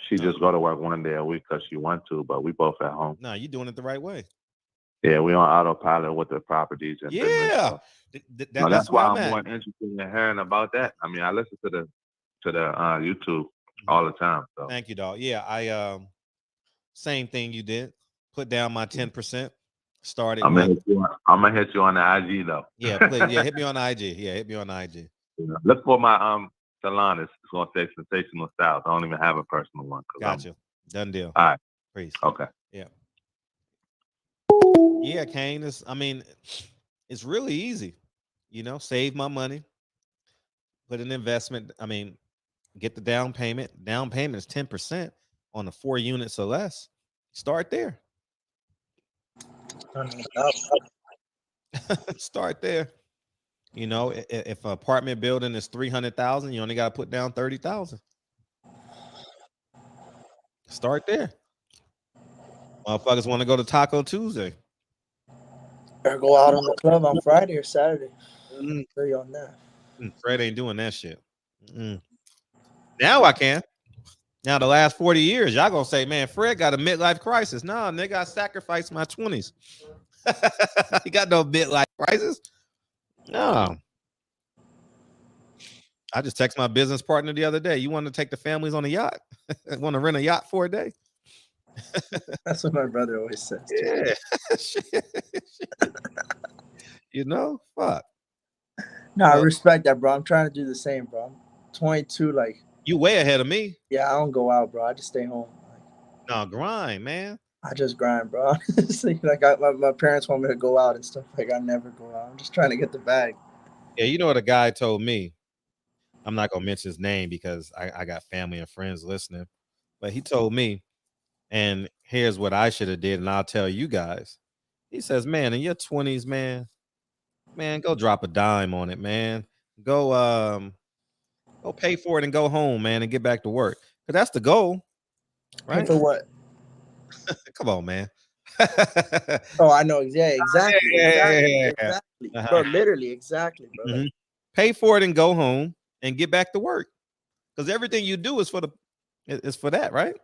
She just go to work 1 day a week because she want to, but we both at home. No, you're doing it the right way. Yeah, we on autopilot with the properties and yeah. Business, so. That's why I'm more interested in hearing about that. I mean, I listen to the YouTube all the time. So thank you, dog. Yeah, I same thing you did. Put down my 10%. Started. I'm gonna hit you on the IG though. Yeah, please. Yeah, hit me on the IG. Yeah, hit me on the IG. Yeah. Look for my salon. It's gonna say Sensational Styles. I don't even have a personal one. Gotcha. Done deal. All right. Peace. Okay. Yeah. Yeah, Kane. It's really easy. You know, save my money, put an investment. I mean, get the down payment. Down payment is 10% on the 4 units or less. Start there. Start there. You know, if an apartment building is 300,000, you only got to put down 30,000. Start there. Motherfuckers want to go to Taco Tuesday. Or go out on the club on Friday or Saturday. Tell you on that. Fred ain't doing that shit. Now I can. Now the last 40 years, y'all gonna say, man, Fred got a midlife crisis. No, nigga, I sacrificed my 20s. You got no midlife crisis. No. I just texted my business partner the other day. You want to take the families on a yacht? Want to rent a yacht for a day? That's what my brother always says. Yeah. You know, fuck. No, I respect that, bro. I'm trying to do the same, bro. I'm 22, like. You way ahead of me. Yeah, I don't go out, bro. I just stay home. No, grind, man. I just grind, bro. Like my parents want me to go out and stuff. Like I never go out. I'm just trying to get the bag. Yeah, you know what a guy told me? I'm not gonna mention his name because I got family and friends listening. But he told me, and here's what I should have did, and I'll tell you guys. He says, man, in your 20s, man, go drop a dime on it, man. Go pay for it and go home, man, and get back to work. Because that's the goal. Right? Pay for what? Come on, man. Oh, I know. Yeah, exactly. Yeah. Exactly. Bro, literally, exactly, bro. Mm-hmm. Pay for it and go home and get back to work. Because everything you do is for that, right?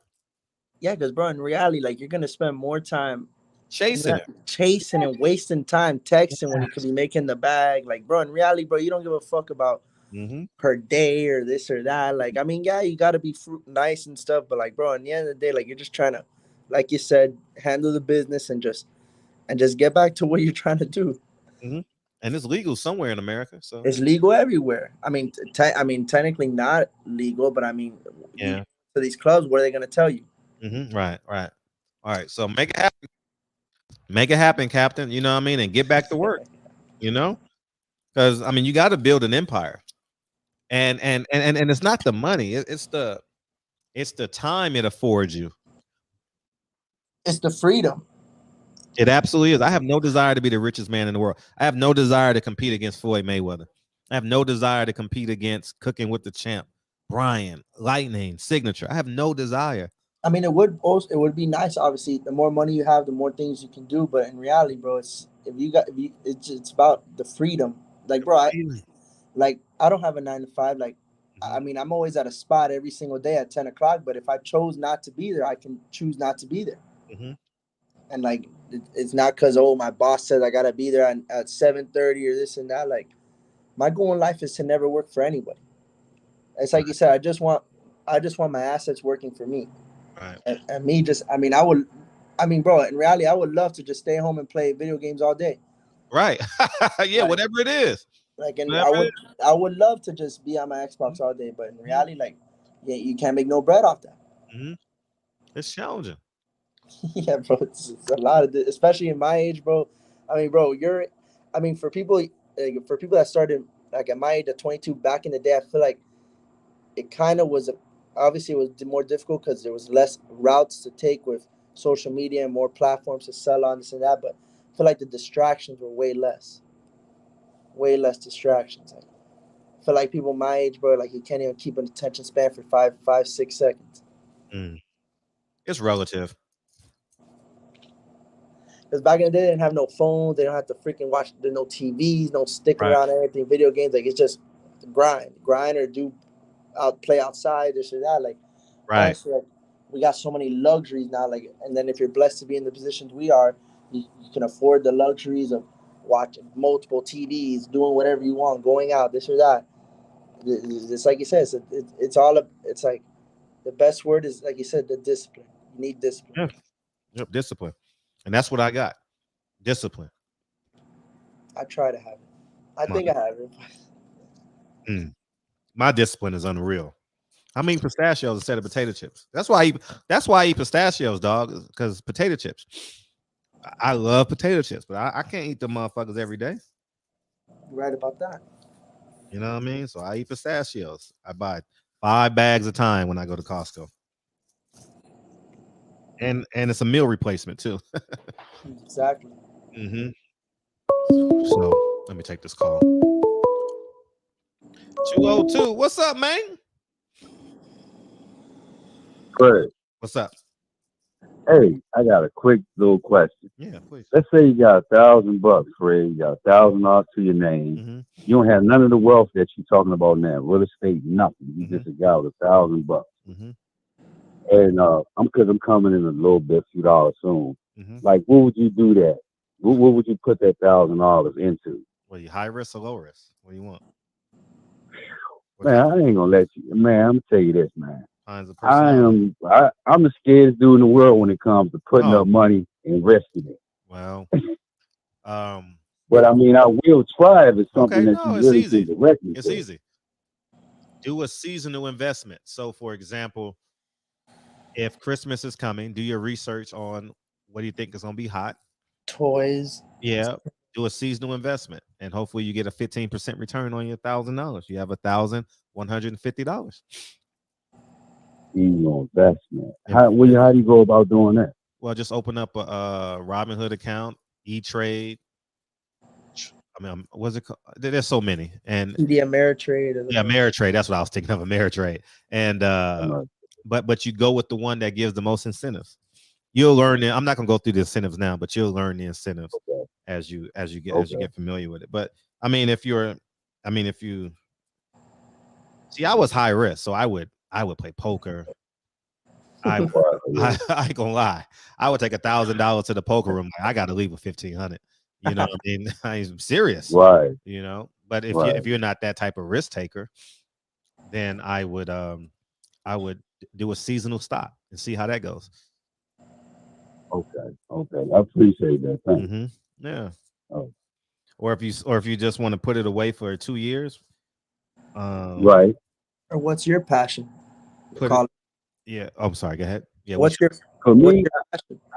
Yeah, because bro, in reality, like you're gonna spend more time chasing and wasting time texting when you could be making the bag. Like, bro, in reality, bro, you don't give a fuck about per day or this or that. Like, I mean, yeah, you gotta be nice and stuff, but like, bro, in the end of the day, like you're just trying to, like you said, handle the business and just get back to what you're trying to do. Mm-hmm. And it's legal somewhere in America, so it's legal everywhere. I mean, technically not legal, but I mean, yeah. For these clubs, what are they gonna tell you? Mm-hmm. Right. All right. So make it happen. Make it happen, Captain. You know what I mean? And get back to work. You know, because I mean, you got to build an empire, and it's not the money. It's the time it affords you. It's the freedom. It absolutely is. I have no desire to be the richest man in the world. I have no desire to compete against Floyd Mayweather. I have no desire to compete against Cooking with the Champ, Brian, Lightning, Signature. I have no desire. I mean, it would be nice. Obviously, the more money you have, the more things you can do. But in reality, bro, it's about the freedom. Like, bro, I don't have a 9 to 5. Like, I mean, I'm always at a spot every single day at 10 o'clock. But if I chose not to be there, I can choose not to be there. Mm-hmm. And like, it's not because my boss says I gotta be there at 7:30 or this and that. Like, my goal in life is to never work for anybody. It's like you said. I just want my assets working for me. Right. And me just, bro, in reality, I would love to just stay home and play video games all day. Right. Yeah, like, whatever it is. Like, and I would love to just be on my Xbox all day, but in reality, like, yeah, you can't make no bread off that. Mm-hmm. It's challenging. Yeah, bro, it's a lot of this, especially in my age, bro. I mean, bro, for people, that started like at my age at 22 back in the day, I feel like it kind of was obviously it was more difficult because there was less routes to take with social media and more platforms to sell on this and that. But I feel like the distractions were way less distractions. Like, I feel like people my age, bro, like you can't even keep an attention span for 6 seconds. It's relative. Because back in the day, they didn't have no phones. They don't have to freaking watch. There's no TVs, no sticking around anything. Video games, like it's just grind or play outside, this or that. Like, honestly, like, we got so many luxuries now. Like, and then if you're blessed to be in the positions we are, you can afford the luxuries of watching multiple TVs, doing whatever you want, going out, this or that. It's like you said. It's like the best word is like you said, the discipline. You need discipline. Yep, discipline, and that's what I got. Discipline. I try to have it. I think I have it. My discipline is unreal. I mean pistachios instead of potato chips. That's why I eat pistachios, dog, because potato chips. I love potato chips, but I can't eat them motherfuckers every day. You're right about that. You know what I mean? So I eat pistachios. I buy 5 bags a time when I go to Costco. And it's a meal replacement too. Exactly. Mm-hmm. So let me take this call. 202. What's up, man? Good. What's up? Hey, I got a quick little question. Yeah, please. Let's say you got $1,000, Fred. You got $1,000 to your name. Mm-hmm. You don't have none of the wealth that you're talking about now. Real estate, nothing. You just a guy with $1,000. Mm-hmm. And I'm coming in a little bit, few dollars soon. Mm-hmm. Like, what would you do that? What would you put that $1,000 into? Well, you high risk or low risk? What do you want? Man, I ain't gonna let you. Man, I'm gonna tell you this, man. I'm the scariest dude in the world when it comes to putting up money and risking it. Well, but I mean, I will try if it's something that you really easy. can direct me. It's easy. Do a seasonal investment. So, for example, if Christmas is coming, do your research on what do you think is going to be hot. Toys. Yeah. Do a seasonal investment, and hopefully you get a 15% return on your $1,000. You have $1,150. Investment. How do you go about doing that? Well, just open up a Robinhood account, E-Trade. I mean, what's it called? There's so many, and the Ameritrade. Yeah, Ameritrade. That's what I was thinking of, Ameritrade. And but you go with the one that gives the most incentives. You'll learn it. I'm not gonna go through the incentives now, but you'll learn the incentives as you get familiar with it. But I mean, if you see, I was high risk, so I would play poker. I ain't gonna lie. I would take $1,000 to the poker room. I got to leave with 1,500. You know what I mean? I'm serious. Right. You know, but if you're not that type of risk taker, then I would do a seasonal stock and see how that goes. Okay. I appreciate that. Thanks. Mm-hmm. Yeah. Oh. Or if you just want to put it away for 2 years. Right. Or what's your passion? Yeah. Oh, I'm sorry. Go ahead. Yeah. For me,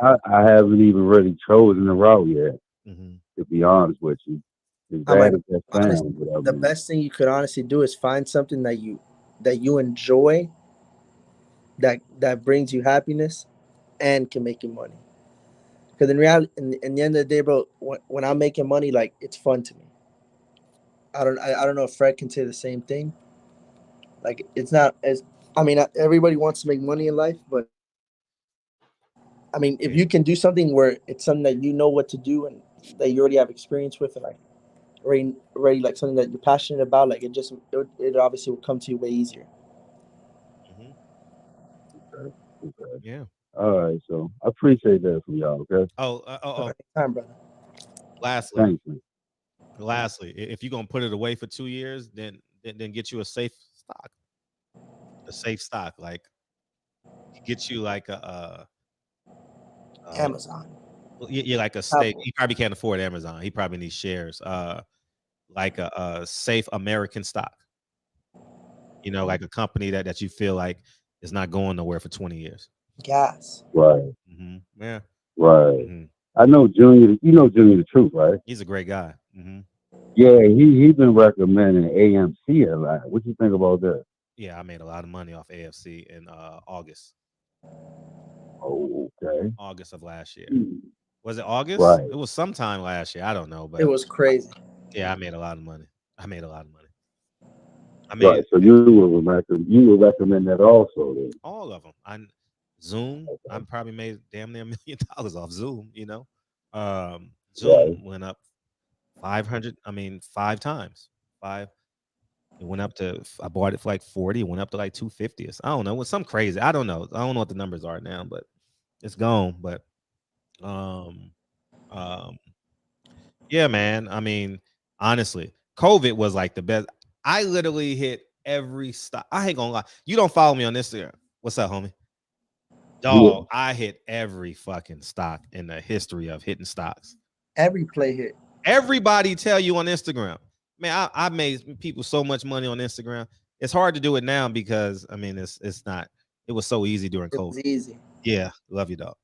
I haven't even really chosen the route yet. Mm-hmm. To be honest with you, the best thing you could honestly do is find something that you enjoy, that brings you happiness, and can make you money. Because in reality, in the end of the day, bro, when I'm making money, like it's fun to me. I don't know if Fred can say the same thing. Like it's not as. I mean, everybody wants to make money in life, but I mean, if you can do something where it's something that you know what to do and that you already have experience with, and like already like something that you're passionate about, like it obviously will come to you way easier. Mm-hmm. Okay. Yeah. All right, so I appreciate that from y'all. Okay. Time, brother. Lastly, if you're gonna put it away for 2 years, then get you a safe stock. A safe stock, like get you like a Amazon. Yeah, like a stake. He probably can't afford Amazon. He probably needs shares. Like a safe American stock. You know, like a company that you feel like it's not going nowhere for 20 years. Gas. Right. Yeah. Right. I know Junior. You know Junior the Truth, right? He's a great guy. Yeah, he's been recommending AMC a lot. What you think about that? Yeah, I made a lot of money off AFC in August. Oh, okay. August of last year. Was it August? Right. It was sometime last year. I don't know, but it was crazy. Yeah, I made a lot of money. I made Right. So you would recommend that also then? all of them. Zoom. Okay. I probably made damn near $1 million off Zoom. You know, Zoom went up 500. I mean, 5 times. 5. It went up to. I bought it for like 40. It went up to like 250. I don't know. It was some crazy. I don't know. I don't know what the numbers are now, but it's gone. But yeah, man. I mean, honestly, COVID was like the best. I literally hit every stock. I ain't gonna lie. You don't follow me on Instagram. What's up, homie? Dog, I hit every fucking stock in the history of hitting stocks. Every play hit. Everybody tell you on Instagram. Man, I made people so much money on Instagram. It's hard to do it now because I mean it's not. It was so easy during COVID. It was easy. Yeah, love you, dog.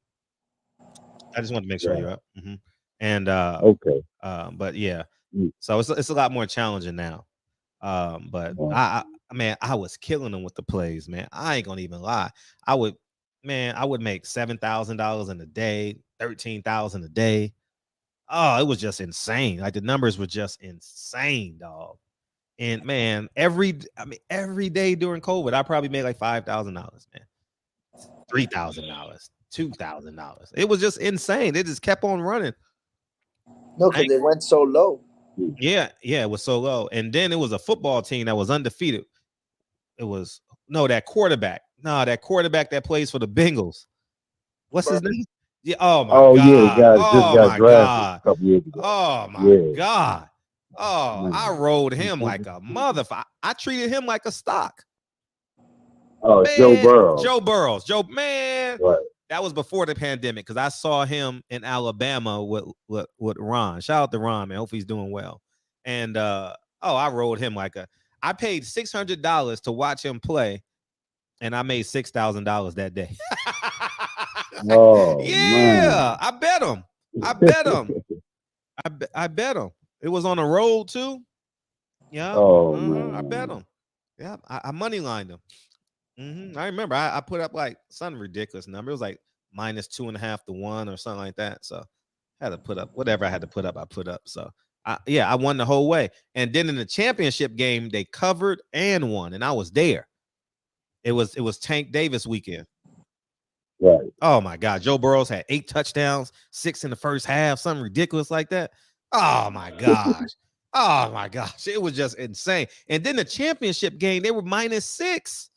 I just want to make sure you're up. And okay. But yeah, so it's a lot more challenging now. But I was killing them with the plays, man. I ain't gonna even lie. I would make $7,000 in a day, 13,000 a day. Oh, it was just insane. Like the numbers were just insane, dog. And man, every day during COVID, I probably made like $5,000, man, $3,000, $2,000. It was just insane. It just kept on running. No, because it went so low. Yeah, it was so low. And then it was a football team that was undefeated. It was that quarterback. That quarterback that plays for the Bengals. What's his name? Yeah. Oh my god. Yeah, got drafted god. A couple years ago. Oh my god. Oh, man. I rode him like a motherfucker. I treated him like a stock. Oh, man, Joe Burrows. Man. Right. That was before the pandemic because I saw him in Alabama with Ron. Shout out to Ron, man. Hope he's doing well. And I rode him I paid $600 to watch him play, and I made $6,000 that day. Oh, yeah, man. I bet him. I bet him. It was on the road too. Yeah. Oh, man. I bet him. Yeah, I money lined him. I remember I put up like some ridiculous number. It was like -2.5 to 1 or something like that. So I had to put up whatever I had to put up. I put up. So I won the whole way. And then in the championship game, they covered and won, and I was there. It was Tank Davis weekend. Right. Oh my God, Joe Burrows had 8 touchdowns, 6 in the first half, something ridiculous like that. Oh my gosh. Oh my gosh, it was just insane. And then the championship game, they were -6.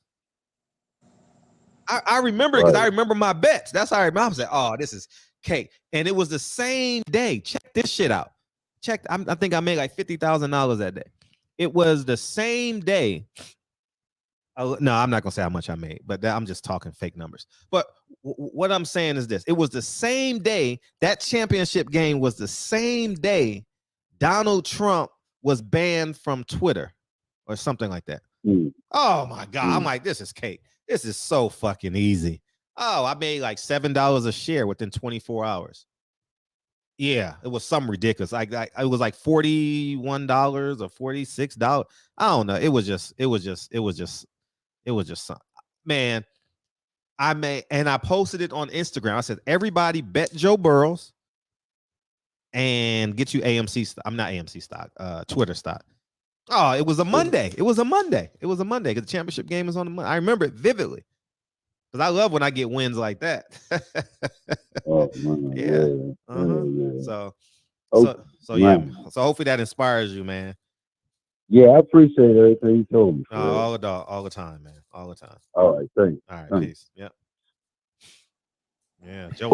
I remember because I remember my bets. That's how I remember. I was like, oh, this is cake. And it was the same day. Check this shit out. I think I made like $50,000 that day. It was the same day. No, I'm not gonna say how much I made, but I'm just talking fake numbers. But what I'm saying is this: it was the same day. That championship game was the same day Donald Trump was banned from Twitter or something like that. Oh my God. I'm like, this is cake. This is so fucking easy. Oh, I made like $7 a share within 24 hours. Yeah, it was something ridiculous. Like it was like $41 or $46. I don't know. It was just something. Man, I posted it on Instagram. I said, everybody bet Joe Burrows and get you AMC stock. I'm not AMC stock, Twitter stock. Oh, it was a Monday. It was a Monday because the championship game was on a Monday. I remember it vividly because I love when I get wins like that. Oh, man. Yeah. So hopefully that inspires you, man. Yeah, I appreciate everything you told me. All the time, man. All the time. All right, thanks. All right, peace. Yep. Yeah, Joe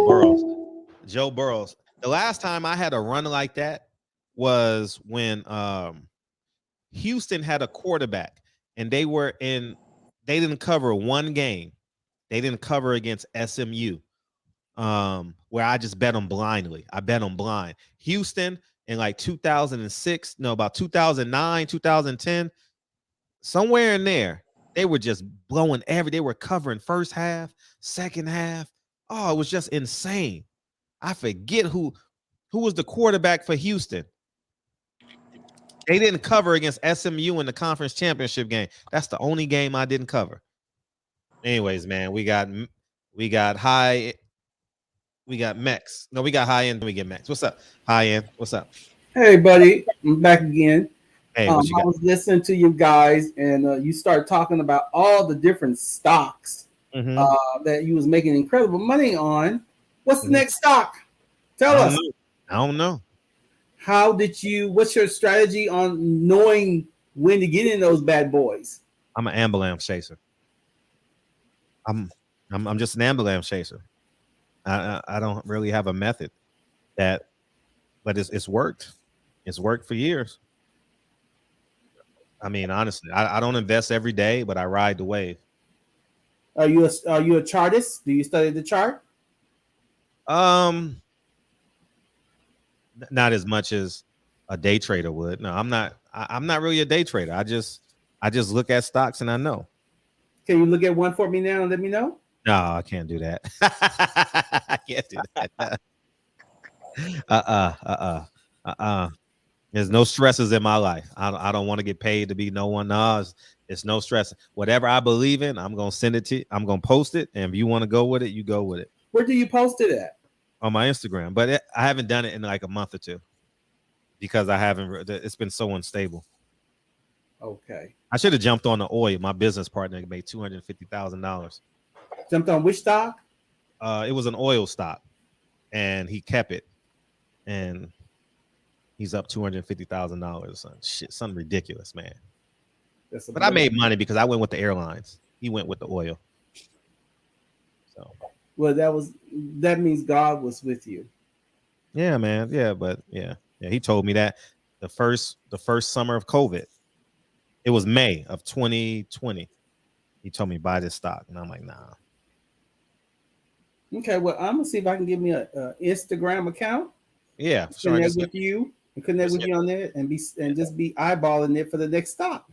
Burrows. The last time I had a run like that was when Houston had a quarterback and they didn't cover one game. They didn't cover against SMU, where I just bet them blindly. I bet them blind. Houston in like 2006, no, about 2009, 2010, somewhere in there, They were just blowing they were covering first half, second half. Oh, it was just insane. I forget who was the quarterback for Houston. They didn't cover against SMU in the conference championship game. That's the only game I didn't cover. Anyways, man, we got high. We got Mex. No, we got high end. We get Mex. What's up? High end. What's up? Hey, buddy. I'm back again. Hey, what you got? I was listening to you guys, and you started talking about all the different stocks that you was making incredible money on. What's the next stock? Tell us. I don't know. What's your strategy on knowing when to get in those bad boys? I'm an ambulance chaser. I'm just an ambulance chaser. I don't really have a method but it's worked. It's worked for years. I mean, honestly, I don't invest every day, but I ride the wave. Are you a chartist? Do you study the chart? Not as much as a day trader would. No, I'm not really a day trader. I just look at stocks and I know. Can you look at one for me now and let me know? No, I can't do that. I can't do that. There's no stresses in my life. I don't want to get paid to be no one. No, it's no stress. Whatever I believe in, I'm gonna send it to you. I'm gonna post it, and if you want to go with it, you go with it. Where do you post it at? On my Instagram, but I haven't done it in like a month or two because I haven't. It's been so unstable. Okay. I should have jumped on the oil. My business partner made $250,000. Jumped on which stock? It was an oil stock, and he kept it, and he's up $250,000. Shit, something ridiculous, man. But I made money because I went with the airlines. He went with the oil. So. Well, that means God was with you. Yeah, man. Yeah, but yeah. He told me that the first summer of COVID. It was May of 2020. He told me buy this stock, and I'm like, nah. Okay, well, I'm gonna see if I can give me a Instagram account. Yeah, connect with you and connect with you on there, and just be eyeballing it for the next stock.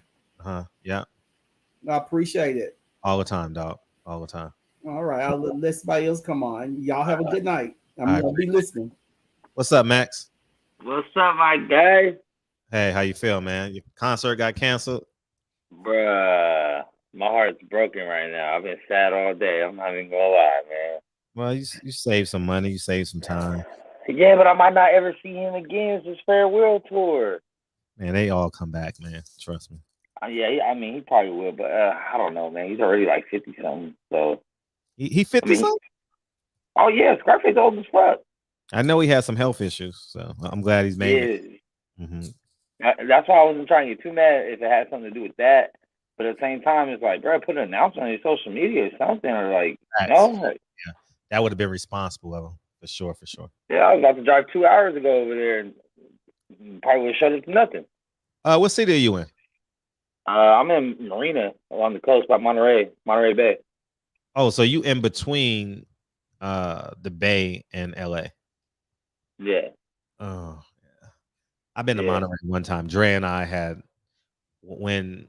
Yeah. I appreciate it. All the time, dog. All the time. All right, I'll let somebody else come on. Y'all have a good night. I'm gonna be listening. What's up, Max? What's up, my guy? Hey, how you feel, man? Your concert got canceled? Bruh, my heart's broken right now. I've been sad all day. I'm not even gonna lie, man. Well, you save some money. You save some time. Yeah, but I might not ever see him again. It's his farewell tour. Man, they all come back, man. Trust me. Yeah, I mean, he probably will, but I don't know, man. He's already like 50-something, so. He 50-something? Oh, yeah, Scarface old as fuck. I know he has some health issues, so I'm glad he's made it. That's why I wasn't trying to get too mad if it had something to do with that. But at the same time, it's like, bro, put an announcement on your social media or something, or like, yeah, that would have been responsible of him, for sure. Yeah, I was about to drive 2 hours to go over there, and probably would have shut it to nothing. What city are you in? I'm in Marina, along the coast by Monterey Bay. Oh, so you in between the Bay and LA? Yeah. Oh, yeah. I've been to Monterey one time. Dre and I had when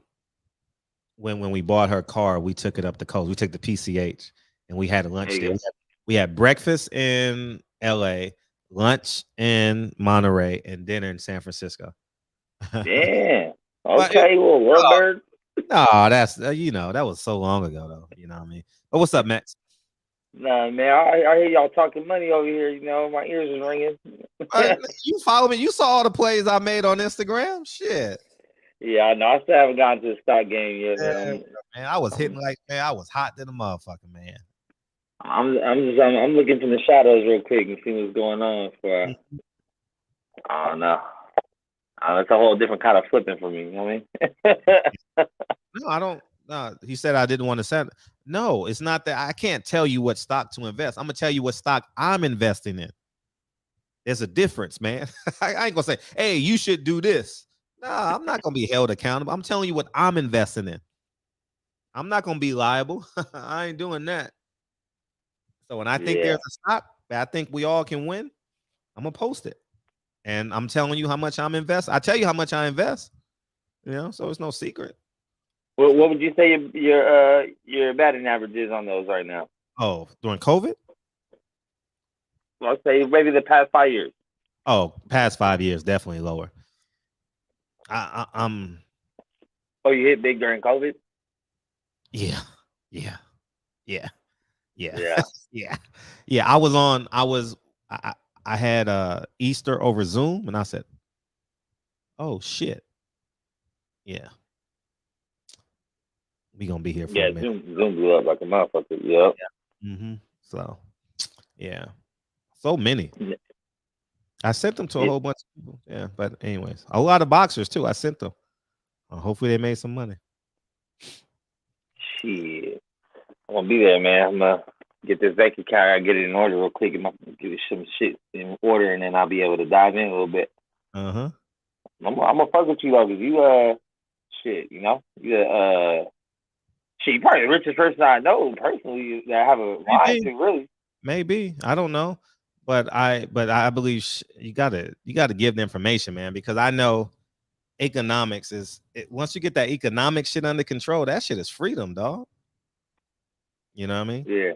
we bought her car, we took it up the coast. We took the PCH and we had a lunch there. We had breakfast in LA, lunch in Monterey, and dinner in San Francisco. Yeah. Okay, well, bird. No, that's that was so long ago though. You know what I mean? But what's up, Max? Nah, man, I hear y'all talking money over here. My ears is ringing. You follow me? You saw all the plays I made on Instagram? Shit. Yeah, I know. I still haven't gotten to the stock game yet, man. Man, I was hitting I was hot to the motherfucker, man. I'm looking from the shadows real quick and see what's going on. I don't know. It's a whole different kind of flipping for me. You know what I mean? No, I don't. He said I didn't want to send. No, it's not that. I can't tell you what stock to invest. I'm gonna tell you what stock I'm investing in. There's a difference, man. I ain't gonna say, hey, you should do this. Nah, I'm not gonna be held accountable. I'm telling you what I'm investing in. I'm not gonna be liable. I ain't doing that. So when I think there's a stock that I think we all can win, I'm gonna post it. And I'm telling you how much I'm investing. I tell you how much I invest. So it's no secret. What would you say your batting average is on those right now? Oh, during COVID? Well, I'll say maybe the past 5 years. Oh, past 5 years, definitely lower. I'm. Oh, you hit big during COVID? Yeah. Yeah. Yeah. I had Easter over Zoom, and I said, "Oh shit, yeah, we gonna be here for a minute." Zoom blew up like a motherfucker. Yep. Yeah. Mm-hmm. So, yeah, so many. I sent them to a whole bunch of people. Yeah, but anyways, a lot of boxers too. I sent them. Hopefully, they made some money. Shit, I'm gonna be there, man. I'm gonna get this bank account. I get it in order real quick. Get some shit in order, and then I'll be able to dive in a little bit. I'm gonna fuck with you though, cause you shit, you know, shit, you probably the richest person I know personally that I have a line to, really. Maybe, I don't know, but I believe you gotta give the information, man, because I know economics is once you get that economic shit under control, that shit is freedom, dog. You know what I mean? Yeah.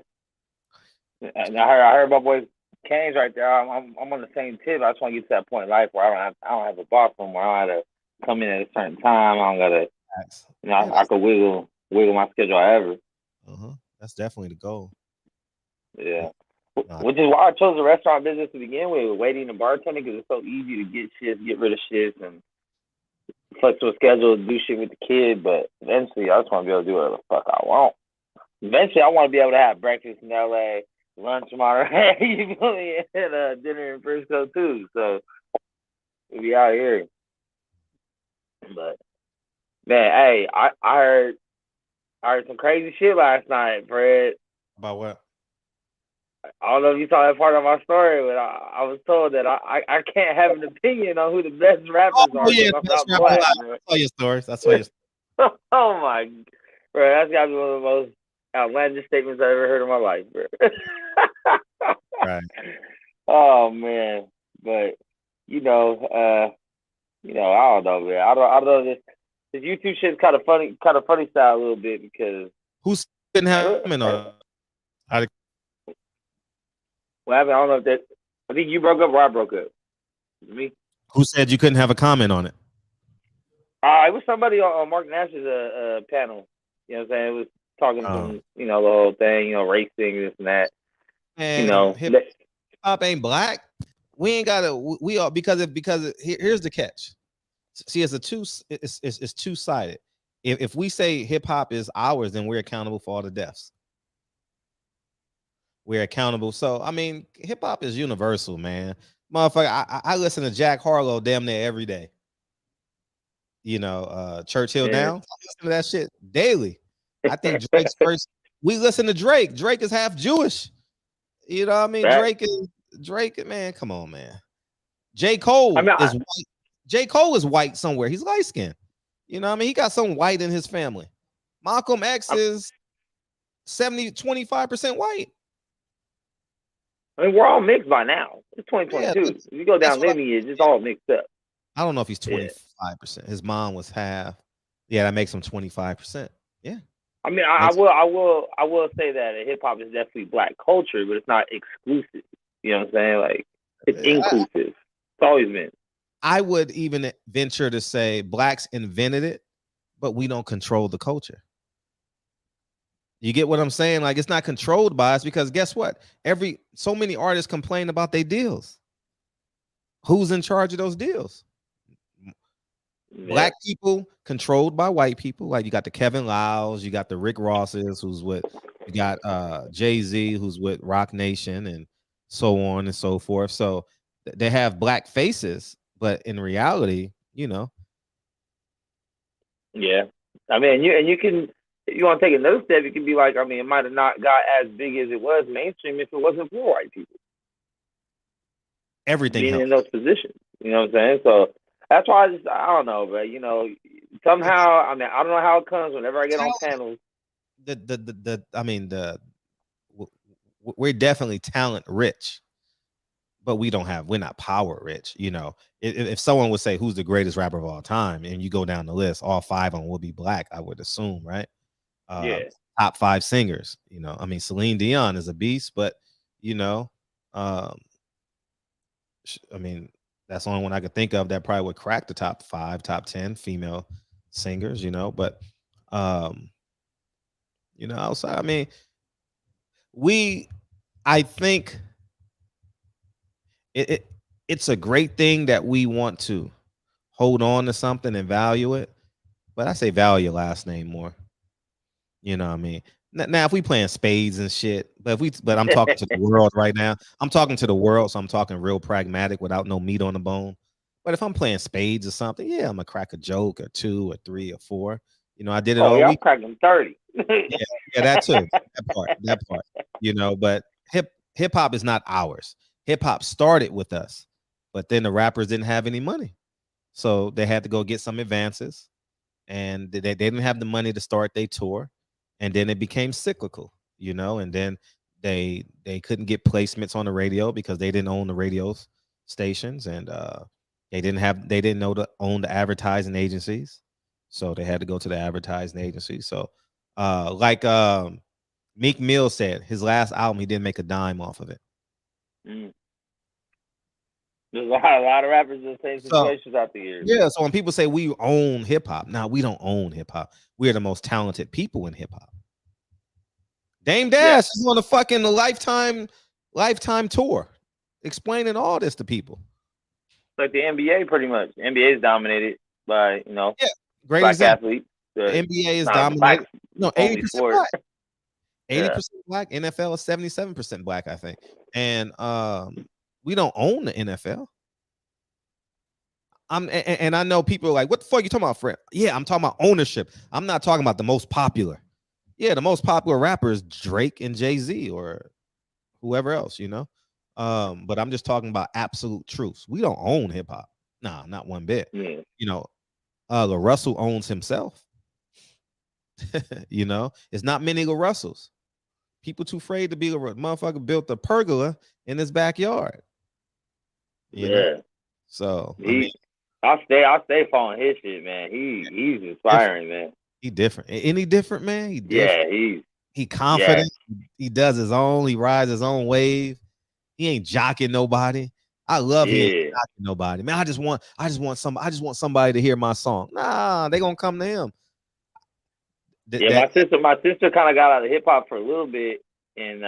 And I heard my boy Kane's right there. I'm on the same tip. I just want to get to that point in life where I don't have a boss anymore. I don't have to come in at a certain time. I don't gotta, you know, I could wiggle my schedule however. That's definitely the goal. Yeah. Which is why I chose the restaurant business to begin with waiting and bartending, because it's so easy to get shifts, get rid of shifts, and flexible schedule, do shit with the kid. But eventually, I just want to be able to do whatever the fuck I want. Eventually, I want to be able to have breakfast in LA, lunch in Monterey, you feel me, and dinner in Frisco too. So we'll be out here. But man, hey, I heard some crazy shit last night, Fred. About what? I don't know if you saw that part of my story, but I was told that I can't have an opinion on who the best rappers are. Yeah, I'm not black, I saw your stories. Oh my, bro, that's gotta be one of the most outlandish statements I've ever heard in my life, bro. Right. Oh man, but you know, I don't know, man. I don't know this YouTube shit's kind of funny style a little bit because who's didn't have him on? Well, I don't know if that. I think you broke up or I broke up. Me. Who said you couldn't have a comment on it? It was somebody on Mark Nash's panel. You know what I'm saying? It was talking some, the whole thing, racing, this and that. And hip hop ain't black. We ain't gotta. We are because here's the catch. See, it's two-sided. If we say hip hop is ours, then we're accountable for all the deaths. We're accountable. So I mean, hip hop is universal, man. Motherfucker, I listen to Jack Harlow damn near every day. Churchill Downs. I listen to that shit daily. I think Drake's first. We listen to Drake. Drake is half Jewish. You know what I mean? Right. Drake. Man, come on, man. J. Cole is white. J. Cole is white somewhere. He's light skinned. You know what I mean? He got some white in his family. Malcolm X is 25% white. I mean, we're all mixed by now. It's 2022. If you go down lineage, it's all mixed up. I don't know if he's 25%. His mom was half. Yeah, that makes him 25%. Yeah. I mean, I will say that hip hop is definitely black culture, but it's not exclusive. You know what I'm saying? Like, it's inclusive. It's always been. I would even venture to say blacks invented it, but we don't control the culture. You get what I'm saying? Like, it's not controlled by us because guess what? So many artists complain about their deals. Who's in charge of those deals? Yeah. Black people controlled by white people. Like, you got the Kevin Lyles, you got the Rick Rosses, you got Jay-Z, who's with Rock Nation, and so on and so forth. So they have black faces, but in reality, Yeah. I mean, you can. If you want to take another step, you can be like, I mean, it might have not got as big as it was mainstream if it wasn't for white people. Everything being in those positions. You know what I'm saying? So that's why I don't know, but somehow, I mean, I don't know how it comes whenever I get on panels. We're definitely talent rich, but we're not power rich. You know, if someone would say who's the greatest rapper of all time, and you go down the list, all 5 of them will be black, I would assume, right? Top 5 singers. You know, I mean, Celine Dion is a beast, but you know, I mean, that's the only one I could think of that probably would crack the top 5, top 10 female singers. You know, but you know, outside, I mean, I think it's a great thing that we want to hold on to something and value it, but I say value your last name more. You know what I mean? Now, if we playing spades and shit, but I'm talking to the world right now. I'm talking to the world, so I'm talking real pragmatic without no meat on the bone. But if I'm playing spades or something, yeah, I'm gonna crack a joke or 2 or 3 or 4. You know, I did it all I'm week. cracking 30. Yeah, that too. That part. You know, but hip hop is not ours. Hip hop started with us, but then the rappers didn't have any money, so they had to go get some advances, and they didn't have the money to start their tour, and then it became cyclical, you know, and then they couldn't get placements on the radio because they didn't own the radio stations, and they didn't know to own the advertising agencies, so they had to go to the advertising agencies. So like Meek Mill said, his last album he didn't make a dime off of it. There's a lot of rappers in the same situations out the years. Yeah, so when people say we own hip hop, now we don't own hip hop. We're the most talented people in hip hop. Dame Dash is on a fucking lifetime tour, explaining all this to people. It's like the NBA, pretty much. The NBA is dominated by great black example. athletes. The NBA is dominated. No, 80% black. 80% black. NFL is 77% black, I think. And we don't own the NFL. And I know people are like, what the fuck are you talking about, Fred? Yeah, I'm talking about ownership. I'm not talking about the most popular. Yeah, the most popular rapper is Drake and Jay-Z or whoever else, you know. But I'm just talking about absolute truths. We don't own hip hop. Nah, not one bit. Yeah. You know, Russell owns himself. You know, it's not many Russells. People too afraid to be a motherfucker built a pergola in his backyard. You know? So I'll stay following his shit, man. He's inspiring, man. He different. Any different, man? He different. Yeah, he confident. He does his own. He rides his own wave. He ain't jocking nobody. I love he ain't jocking nobody. Man, I just want somebody to hear my song. Nah, they gonna come to him. My sister kind of got out of hip hop for a little bit, and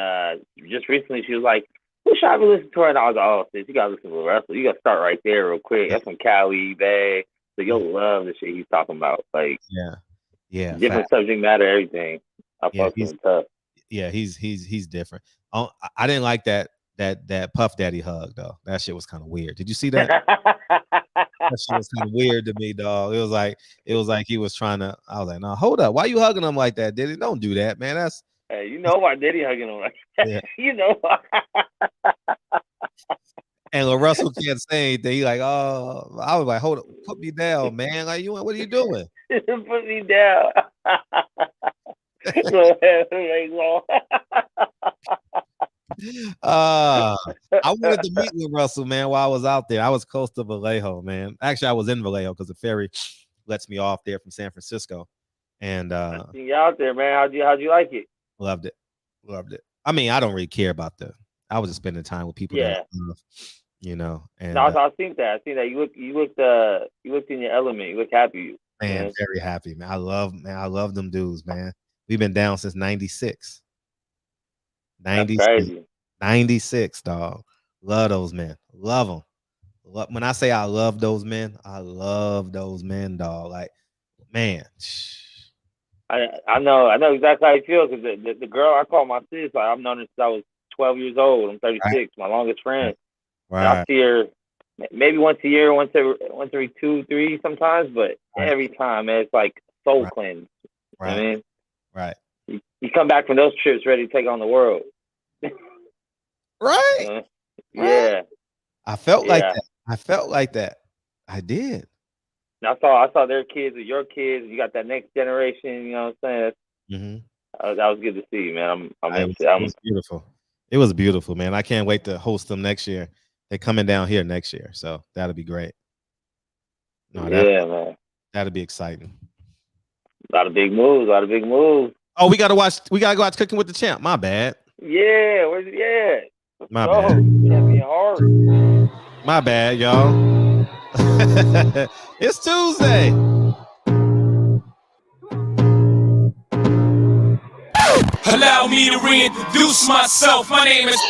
just recently she was like, "Who should I be listening to?" And I was like, "Oh, sis, you gotta listen to Russell. You gotta start right there real quick. That's from Cali, Bay. So you'll love the shit he's talking about. Like, different subject matter, everything. I fuck him tough. Yeah, he's different. I didn't like that Puff Daddy hug though. That shit was kind of weird. Did you see that? That shit was kind of weird to me, dog. It was like he was trying to. I was like, no, hold up. Why you hugging him like that, Diddy? Don't do that, man. That's you know why Diddy hugging him like that. Yeah. You know. And Russell can't say anything. He like, oh, I was like, hold up, put me down, man. Like, what are you doing? Put me down. I wanted to meet with Russell, man, while I was out there. I was close to Vallejo, man. Actually, I was in Vallejo because the ferry lets me off there from San Francisco. And you out there, man. How'd you like it? Loved it. I mean, I don't really care about I was just spending time with people that I love, you know. And no, I seen that. You looked in your element. You look happy. Man, very happy, man. I love them dudes, man. We've been down since 96. 96, dog. Love those men. Love them. When I say I love those men, dog. Like, man. I know exactly how you feel because the girl I call my sis, like, I've known her since I was 12 years old. I'm 36, right. My longest friend. Right. I see her maybe once a year, once every 2, 3 sometimes, but every time, man, it's like soul cleanse. Right. You know what I mean? Right. You come back from those trips ready to take on the world. Right. Yeah. I felt like that. I did. And I saw their kids or your kids. You got that next generation. You know what I'm saying? Mm-hmm. That was good to see, man. It was beautiful. It was beautiful, man. I can't wait to host them next year. They're coming down here next year, so that'll be great. No, man. That'll be exciting. A lot of big moves. Oh, we gotta go watch Cooking with the Champ. My bad. Yeah, where's he at? My bad. Champion Heart. My bad, y'all. It's Tuesday. Allow me to reintroduce myself. My name is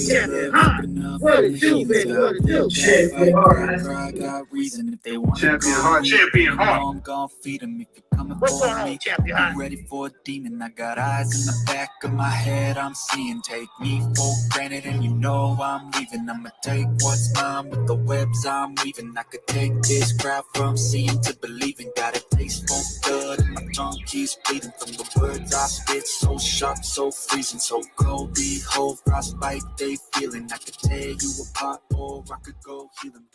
Champion Heart. What it do, baby? What it do? Champion Heart. I got reason if they want Champion Heart. Champion Heart. I'm gonna feed them if you're coming for me. Champion Heart. Ready for a demon. I got eyes in the back of my head. I'm seeing. Take me for granted, and you know I'm leaving. I'ma take what's mine with the webs I'm weaving. I could take this crowd from seeing to believing. Got a taste for blood, and my tongue keeps bleeding from the words I spit. So sharp, so freezing, so cold. Behold, frostbite they feeling. I could tear you apart, or I could go heal them.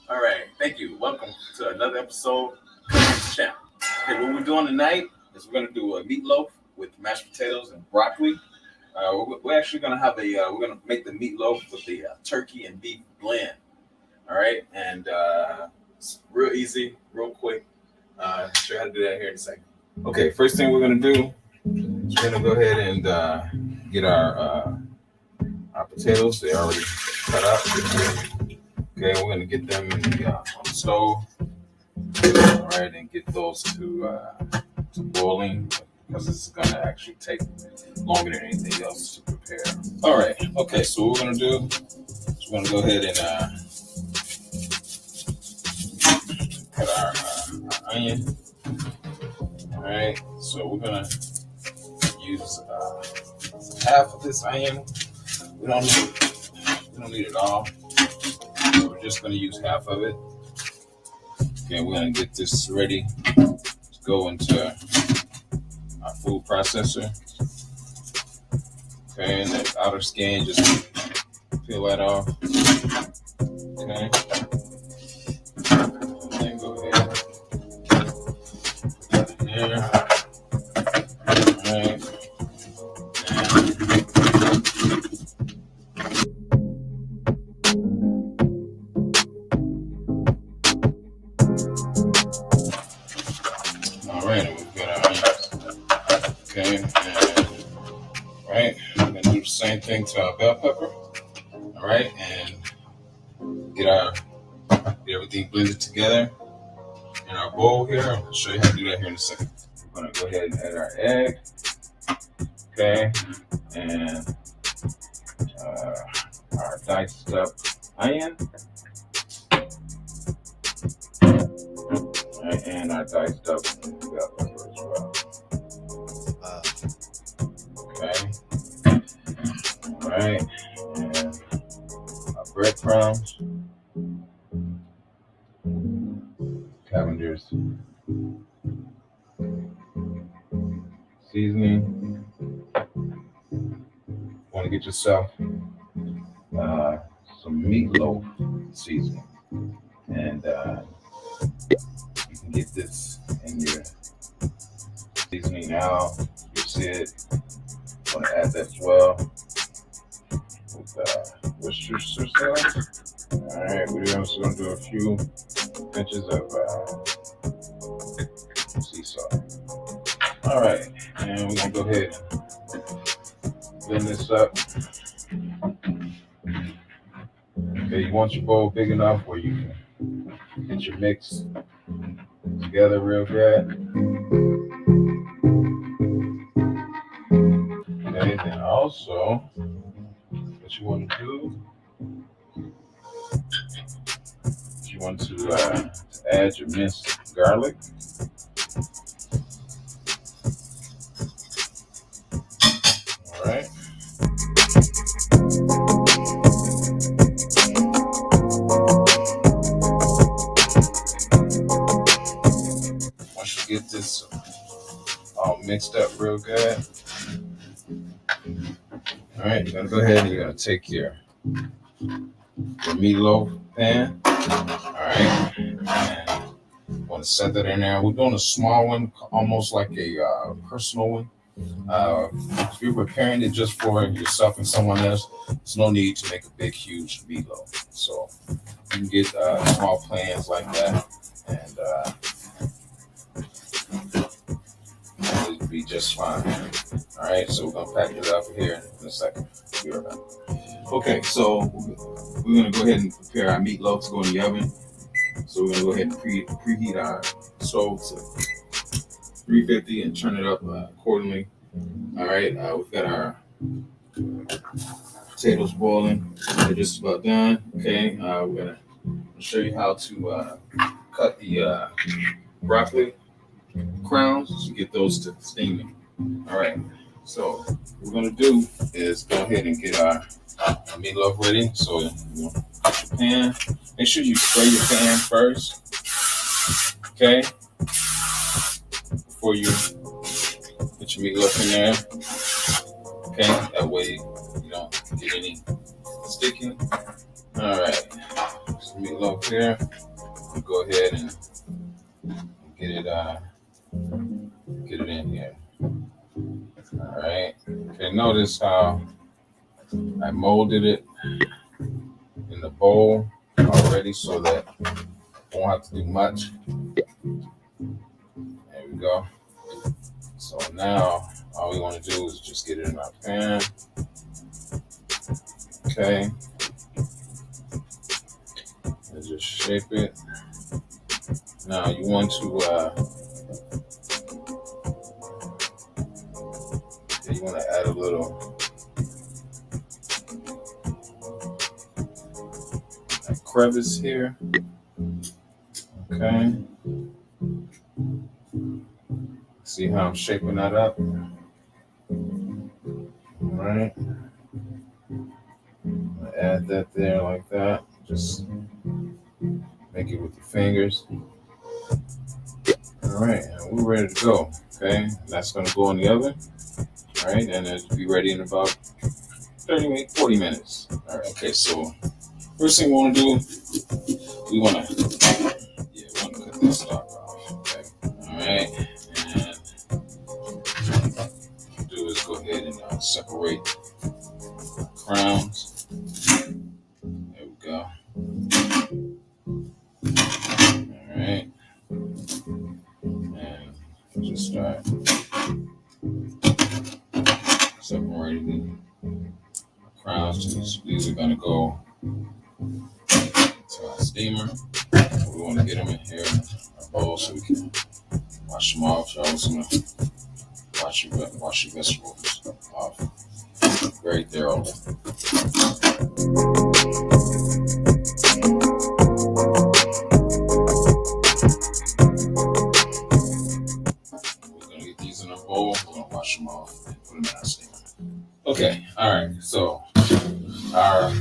All right, thank you. Welcome to another episode of the Champ. Okay, what we're doing tonight is we're gonna do a meatloaf with mashed potatoes and broccoli. We're actually gonna have we're gonna make the meatloaf with the turkey and beef blend. All right, and it's real easy, real quick. Show you how to do that here in a second. Okay, first thing we're gonna do is we're gonna go ahead and get our potatoes. They're already cut up. Okay, we're gonna get them on the stove. All right, and get those to boiling because this is gonna actually take longer than anything else to prepare. All right, okay. So what we're gonna do is we're gonna go ahead and put our onion. All right, so we're gonna use half of this onion. We don't need it all. So we're just going to use half of it. Okay, we're going to get this ready to go into our food processor. Okay, and the outer skin, just peel that off. Okay. And then go ahead. Put that in there. All right. Same thing to our bell pepper. All right, and get everything blended together in our bowl here. I'll show you how to do that here in a second. We're gonna go ahead and add our egg. Okay, and our diced up onion. All right, and our diced up bell pepper as well. Okay. All right, and our breadcrumbs, Cavender's seasoning. Want to get yourself some meatloaf seasoning, and you can get this in your seasoning now. You see it. Want to add that as well. Worcestershire sauce. All right, we're also going to do a few pinches of sea salt. All right, and we're going to go ahead and blend this up. Okay, you want your bowl big enough where you can get your mix together real good. Okay, then also, what you want to do is you want to add your minced garlic. All right. Once you get this all mixed up real good, all right, you're gonna go ahead and you're gonna take your meatloaf pan. All right, and want to set that in there. We're doing a small one, almost like a personal one. If you're preparing it just for yourself and someone else, there's no need to make a big, huge meatloaf. So you can get small plans like that, and it'll be just fine. All right, so we're gonna pack it up here in a second. Be right back. Okay, so we're gonna go ahead and prepare our meatloaf to go in the oven. So we're gonna go ahead and preheat our stove to 350 and turn it up accordingly. All right, we've got our potatoes boiling. They're just about done. Okay, we're gonna show you how to cut the broccoli crowns to get those to steaming. All right, so what we're gonna do is go ahead and get our meatloaf ready. So you put your pan. Make sure you spray your pan first. Okay, before you put your meatloaf in there. Okay, that way you don't get any sticking. All right, so meatloaf here. You go ahead and get it in here. All right. Okay, notice how I molded it in the bowl already so that I won't have to do much. There we go. So now all we want to do is just get it in our pan. Okay. And just shape it. Now you want to add a little crevice here. Okay. See how I'm shaping that up? All right. Add that there like that. Just make it with your fingers. All right, and we're ready to go. Okay, that's going to go in the oven. All right, and it'll be ready in about 40 minutes. All right, okay, so first thing we want to do, we want to cut this stock off. Okay, all right, and what we'll do is go ahead and separate the crowns. There we go. All right, and just start separating the crowns. These are going to go to our steamer. We want to get them in here in our bowl so we can wash them off. You're always going to wash your vegetables off very thoroughly. We're going to get these in our bowl. We're going to wash them off and put them in our steamer. Okay, all right, so our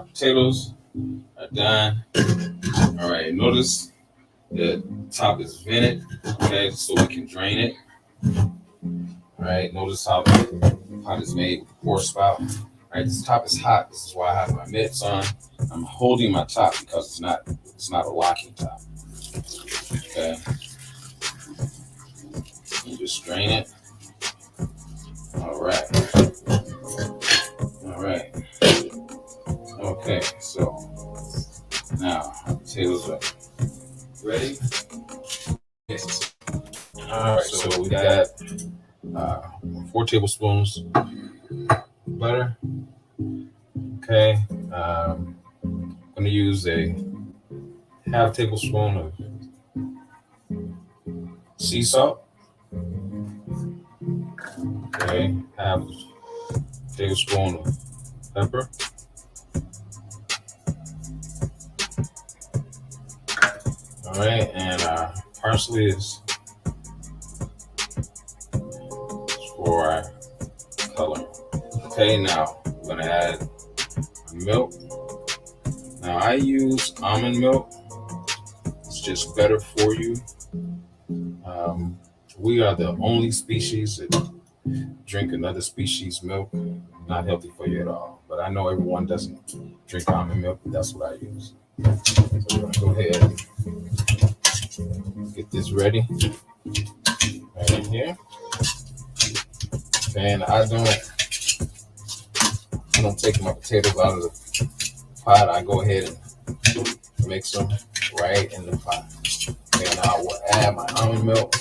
potatoes are done. All right, notice the top is vented, okay, so we can drain it. All right, notice how the pot is made with the pour spout. All right, this top is hot. This is why I have my mitts on. I'm holding my top because it's not a locking top. Okay, you just drain it. All right. All right. Okay, so now our potatoes are ready. Yes. All right, so we got 4 tablespoons butter. Okay, I'm going to use a half tablespoon of sea salt. Okay, half tablespoon of pepper. All right, and parsley is for our color. Okay, now we're gonna add milk. Now I use almond milk. It's just better for you. We are the only species that drink another species milk. Not healthy for you at all. But I know everyone doesn't drink almond milk, but that's what I use. So we're gonna go ahead and get this ready right in here. Okay, and I don't take my potatoes out of the pot. I go ahead and mix them right in the pot. Okay, now I will add my almond milk.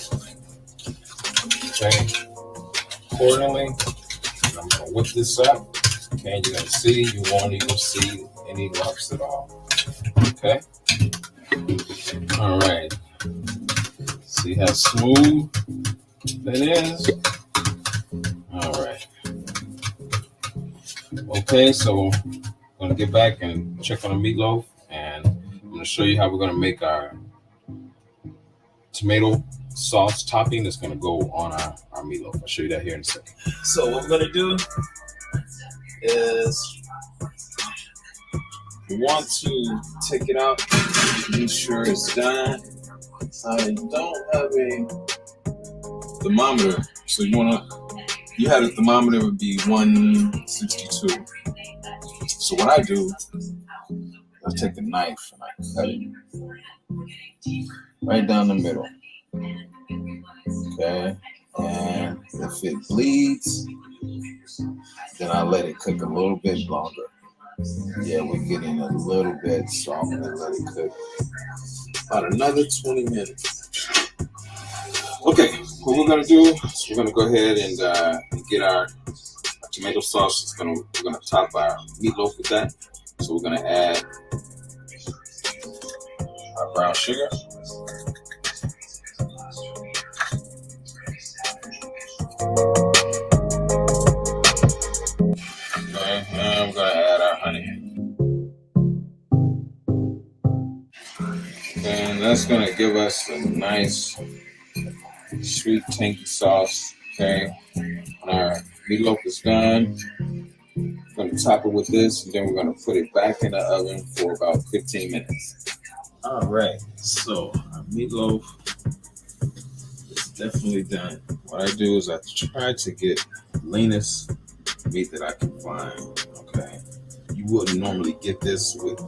Okay, accordingly. And I'm gonna whip this up. Okay, you're gonna see, you won't even see any lumps at all. Okay. All right. See how smooth that is? All right. Okay, so I'm gonna get back and check on the meatloaf, and I'm gonna show you how we're gonna make our tomato sauce topping that's gonna go on our meatloaf. I'll show you that here in a second. So what we're gonna do is we want to take it out, make sure it's done. I don't have a thermometer, so you have a thermometer, it would be 162. So what I do, I take a knife and I cut it right down the middle. Okay, and if it bleeds, then I let it cook a little bit longer. Yeah, we're getting a little bit softer. Let it cook about another 20 minutes. Okay, what we're gonna do is we're gonna go ahead and get our tomato sauce. We're gonna top our meatloaf with that. So we're gonna add our brown sugar. Okay, and we're gonna add our honey. And that's gonna give us a nice sweet tangy sauce. Okay, when our meatloaf is done, we're gonna top it with this, and then we're gonna put it back in the oven for about 15 minutes. All right, so our meatloaf is definitely done. What I do is I try to get the leanest meat that I can find. Okay, you wouldn't normally get this with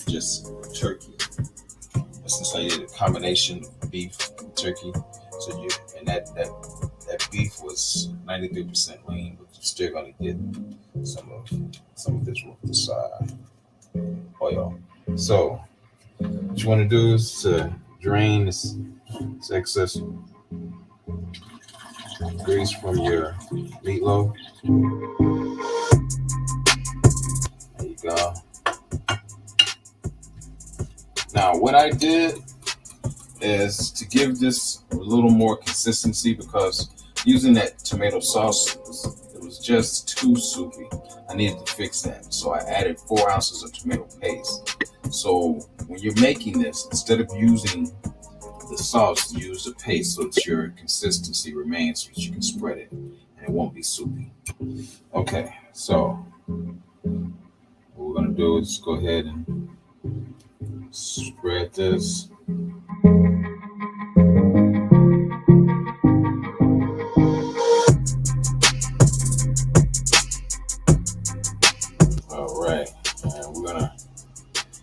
just turkey. Since I did a combination of beef and turkey, so that beef was 93% lean, but you're still gonna get some of this oil. So what you want to do is to drain this excess grease from your meatloaf. There you go. Now, what I did is to give this a little more consistency, because using that tomato sauce, it was just too soupy. I needed to fix that. So I added 4 ounces of tomato paste. So when you're making this, instead of using the sauce, use the paste so that your consistency remains, so that you can spread it and it won't be soupy. Okay, so what we're gonna do is go ahead and spread this. All right, and we're gonna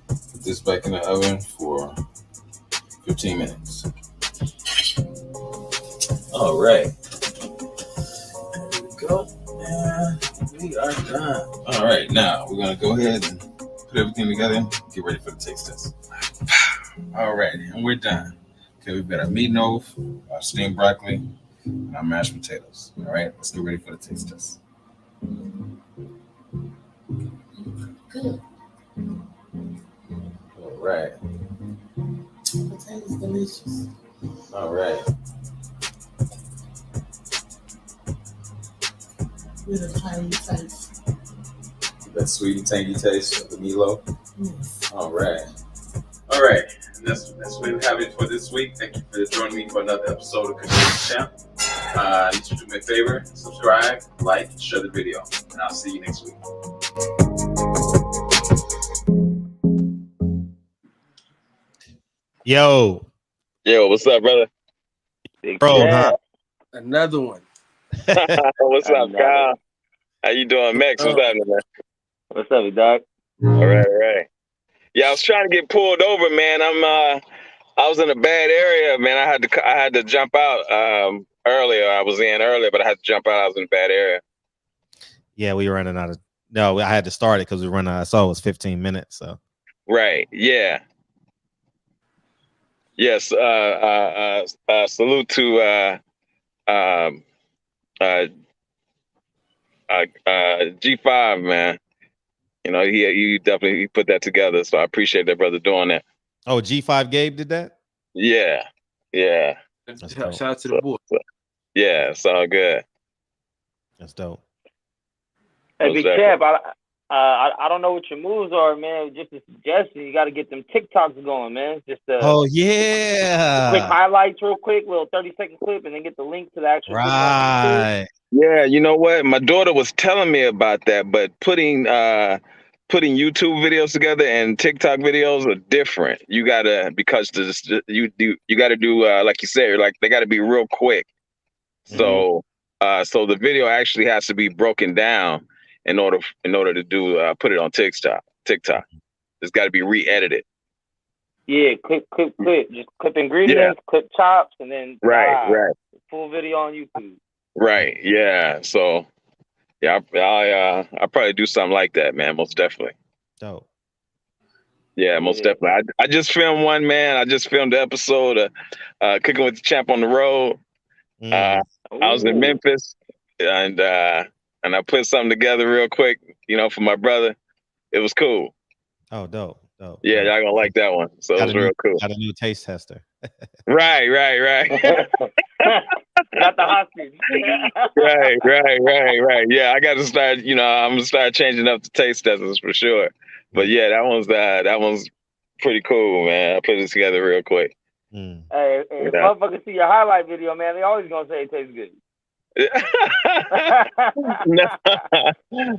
put this back in the oven for 15 minutes. All right, there we go, and we are done. All right, now we're gonna go ahead and put everything together and get ready for the taste test. All right, and we're done. Okay, we've got our meatloaf, our steamed broccoli, and our mashed potatoes. All right, let's get ready for the taste test. Good. All right. Potatoes delicious. All right. With a tangy taste. That sweet and tangy taste of the meatloaf. Yes. All right. All right. And that's what we have it for this week. Thank you for joining me for another episode of Clickbait-No Champ. I need you to do me a favor, subscribe, like, share the video, and I'll see you next week. Yo, what's up, brother? Big bro, Cat. huh? Another one. What's up, Kyle? How you doing, Max? What's happening, man? What's up, dog? All right. Yeah, I was trying to get pulled over, man. I was in a bad area, man. I had to jump out earlier. I was in earlier, but I had to jump out. I was in a bad area. Yeah, we were running out of. No, I had to start it because we run. I saw it was 15 minutes. So. Right. Yeah. Yes. Salute to G5, man. You know, he definitely put that together. So I appreciate that brother doing that. Oh, G5 Gabe did that? Yeah. Yeah. Shout out to the boy. Yeah, it's all good. That's dope. Hey, Big Champ, I don't know what your moves are, man. Just a suggestion, you got to get them TikToks going, man. Just oh yeah, quick highlights, real quick, little 30-second clip, and then get the link to the actual. Right. Yeah, you know what? My daughter was telling me about that, but putting YouTube videos together and TikTok videos are different. You gotta because you gotta do like you said, like they gotta be real quick. So so the video actually has to be broken down in order to do put it on TikTok. It's got to be re-edited. Yeah, clip. Just clip ingredients, clip chops, and then right. Full video on YouTube. Right. Yeah. So yeah, I'll probably do something like that, man. Most definitely. Dope. Yeah, most definitely. I just filmed one, man. I just filmed the episode of Cooking with the Champ on the Road. I was in Memphis, and I put something together real quick, you know, for my brother. It was cool. Oh, dope. Yeah, y'all gonna like that one. So it was real cool. Got a new taste tester. Right. Not the hostage. right. Yeah, I got to start. You know, I'm gonna start changing up the taste testers for sure. But yeah, that one's pretty cool, man. I put it together real quick. Hey, if motherfuckers see your highlight video, man, they always gonna say it tastes good.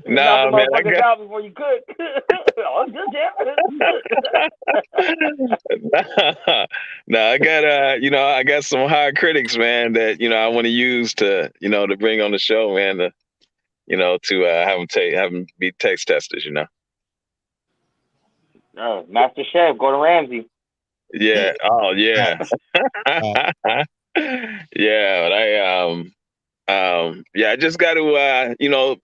Nah, man. I got out before you cook. Oh, I got you know, I got some hard critics, man, that you know I want to use to you know to bring on the show, man. To you know to have them be taste testers, you know. Master Chef Gordon Ramsay. Yeah. Oh yeah. Yeah, but I just got to you know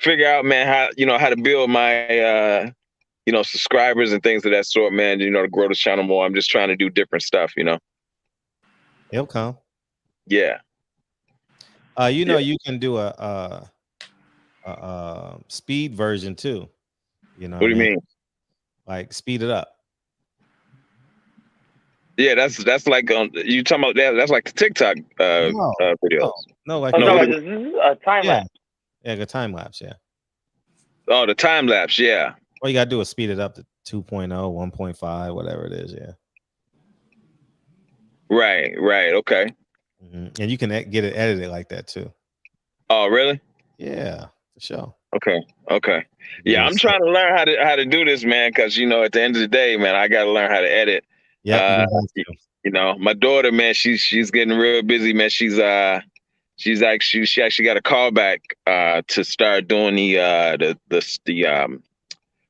figure out, man, how to build my you know subscribers and things of that sort, man. You know, to grow the channel more. I'm just trying to do different stuff, you know. It'll come. Yeah. You know, you can do a speed version too. You know. What do you mean? Like speed it up. Yeah, that's like you talking about that. That's like the TikTok videos. No, like a time lapse. Yeah, a time lapse. Yeah. Oh, the time lapse. Yeah. All you gotta do is speed it up to 2.0, 1.5, whatever it is. Yeah. Right. Okay. And you can get it edited like that too. Oh, really? Yeah, for sure. Okay. Yeah, I'm trying to learn how to do this, man, because you know, at the end of the day, man, I got to learn how to edit. Yeah. You know, my daughter, man, she's getting real busy, man. She actually got a call back to start doing the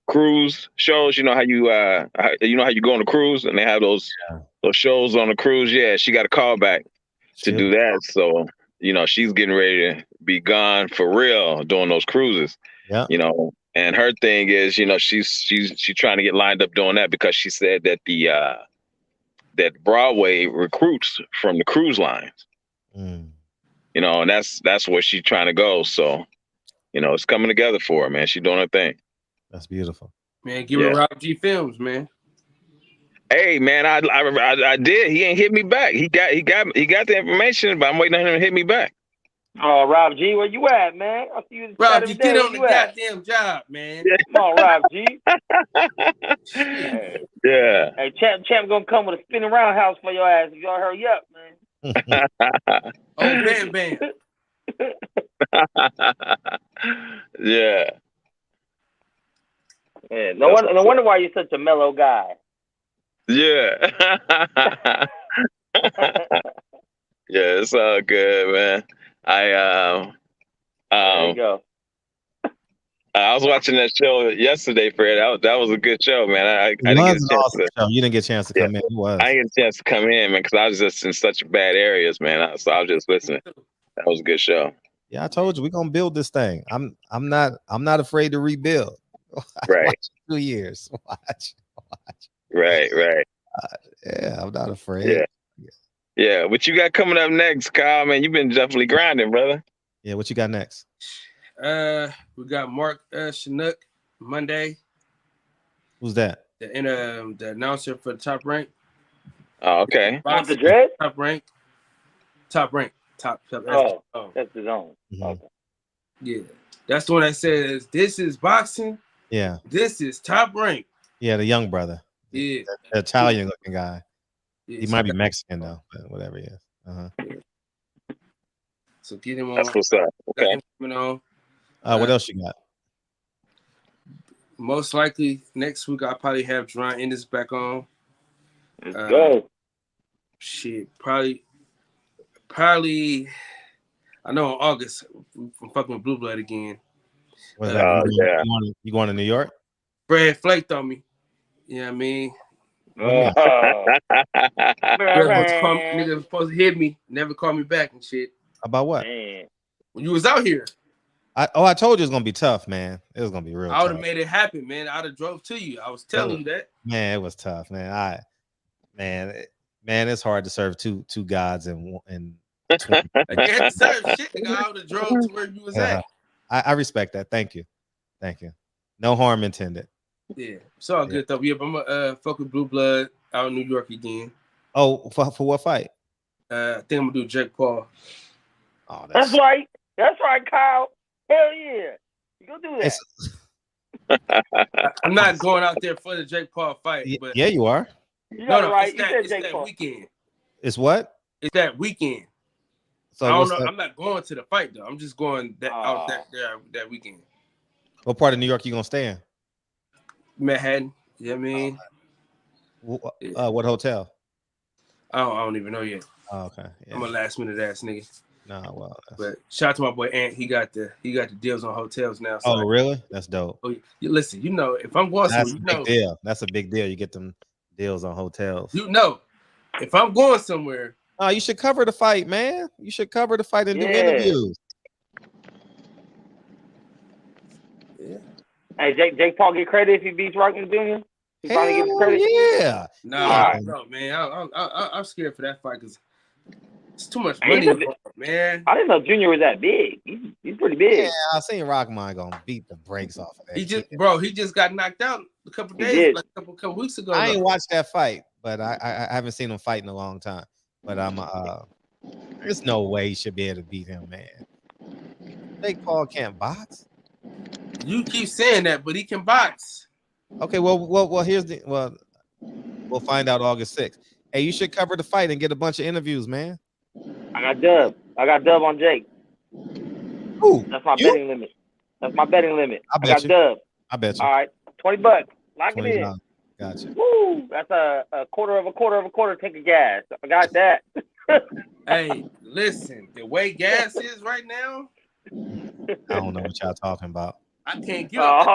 cruise shows. You know how you go on a cruise and they have those shows on the cruise. Yeah, she got a call back to do that. So you know, she's getting ready to be gone for real doing those cruises. Yeah. You know, and her thing is, you know, she's trying to get lined up doing that because she said that that Broadway recruits from the cruise lines. You know, and that's where she's trying to go. So, you know, it's coming together for her, man. She's doing her thing. That's beautiful. Man, give her Rob G Films, man. Hey, man, I did. He ain't hit me back. He got the information, but I'm waiting on him to hit me back. Oh, Rob G, where you at, man? I see you. Rob G, get on the goddamn job, man. Come on, Rob G. Yeah. Hey, Champ gonna come with a spinning roundhouse for your ass. You gotta hurry up, man. Oh, bam. Yeah. Yeah. No wonder why you're such a mellow guy. Yeah. Yeah, it's all good, man. There you go. I was watching that show yesterday, Fred. That was a good show, man. I It didn't get was a an chance awesome to. show. You didn't get a chance to come in. It was. I didn't get a chance to come in, man, because I was just in such bad areas, man. So I was just listening. That was a good show. Yeah, I told you we're gonna build this thing. I'm not afraid to rebuild. Right. Watch 2 years. Watch. Right. Yeah, I'm not afraid. Yeah. What you got coming up next, Kyle? Man, you've been definitely grinding, brother. Yeah, what you got next? We got Mark Chinook Monday. Who's that? The announcer for the Top Rank. Oh, okay. Want the dread? Top Rank. Top. That's his own. Okay. Yeah, that's the one that says this is boxing. Yeah. This is Top Rank. Yeah, the young brother. Yeah. The Italian looking guy. Yeah, He might be Mexican though, but whatever he is. So get him on. That's what's up. Okay. What else you got? Most likely next week I'll probably have Jerome Ennis back on. Let's go. Shit, probably. I know in August I'm fucking with Blue Blood again. What's that? You going to New York? Fred flaked on me. You know what I mean? Nigga was supposed to hit me, never call me back and shit. About what? Man. When you was out here. I told you it was gonna be tough, man. It was gonna be real. I would have made it happen, man. I'd have drove to you. I was telling you that. Man, it was tough, man. It's hard to serve two gods and I can't serve shit, nigga. I would have drove to where you was at. I respect that. Thank you. No harm intended. Yeah, it's all good though. Yeah, but I'm gonna fuck with Blue Blood out in New York again. Oh, for what fight? I think I'm gonna do Jake Paul. Oh, that's right. That's right, Kyle. Hell yeah, you go do that. I'm not going out there for the Jake Paul fight. But yeah, you are. No, right. It's that weekend. It's what? It's that weekend. So I don't know. I'm not going to the fight though. I'm just going out that weekend. What part of New York you gonna stay in? Manhattan. You know what I mean? What hotel? I don't even know yet. Oh, okay. Yeah. I'm a last minute ass nigga. No, well. But shout out to my boy Ant. He got the deals on hotels now. So really? That's dope. Listen, if I'm going somewhere, deal. That's a big deal. You get them deals on hotels. If I'm going somewhere. Oh, you should cover the fight, man. You should cover the fight and do interviews. Yeah. Hey, Jake Paul get credit if he beats Rockman Jr.? He finally gets credit? Yeah. No, man. I'm scared for that fight because it's too much money involved, man. I didn't know Junior was that big. He's pretty big. Yeah, I seen Rockman gonna beat the brakes off of that. He just got knocked out a couple days, like a couple weeks ago. I ain't watched that fight, but I haven't seen him fight in a long time. But there's no way he should be able to beat him, man. Jake Paul can't box. You keep saying that, but he can box. Okay, well, we'll find out August 6th. Hey, you should cover the fight and get a bunch of interviews, man. I got Dub on Jake. Ooh, that's my betting limit. I got Dub. I bet you. All right, $20. Lock it in. Gotcha. Woo! That's a quarter of a tank of gas. I got that. Hey, listen, the way gas is right now. I don't know what y'all talking about. I can't get up.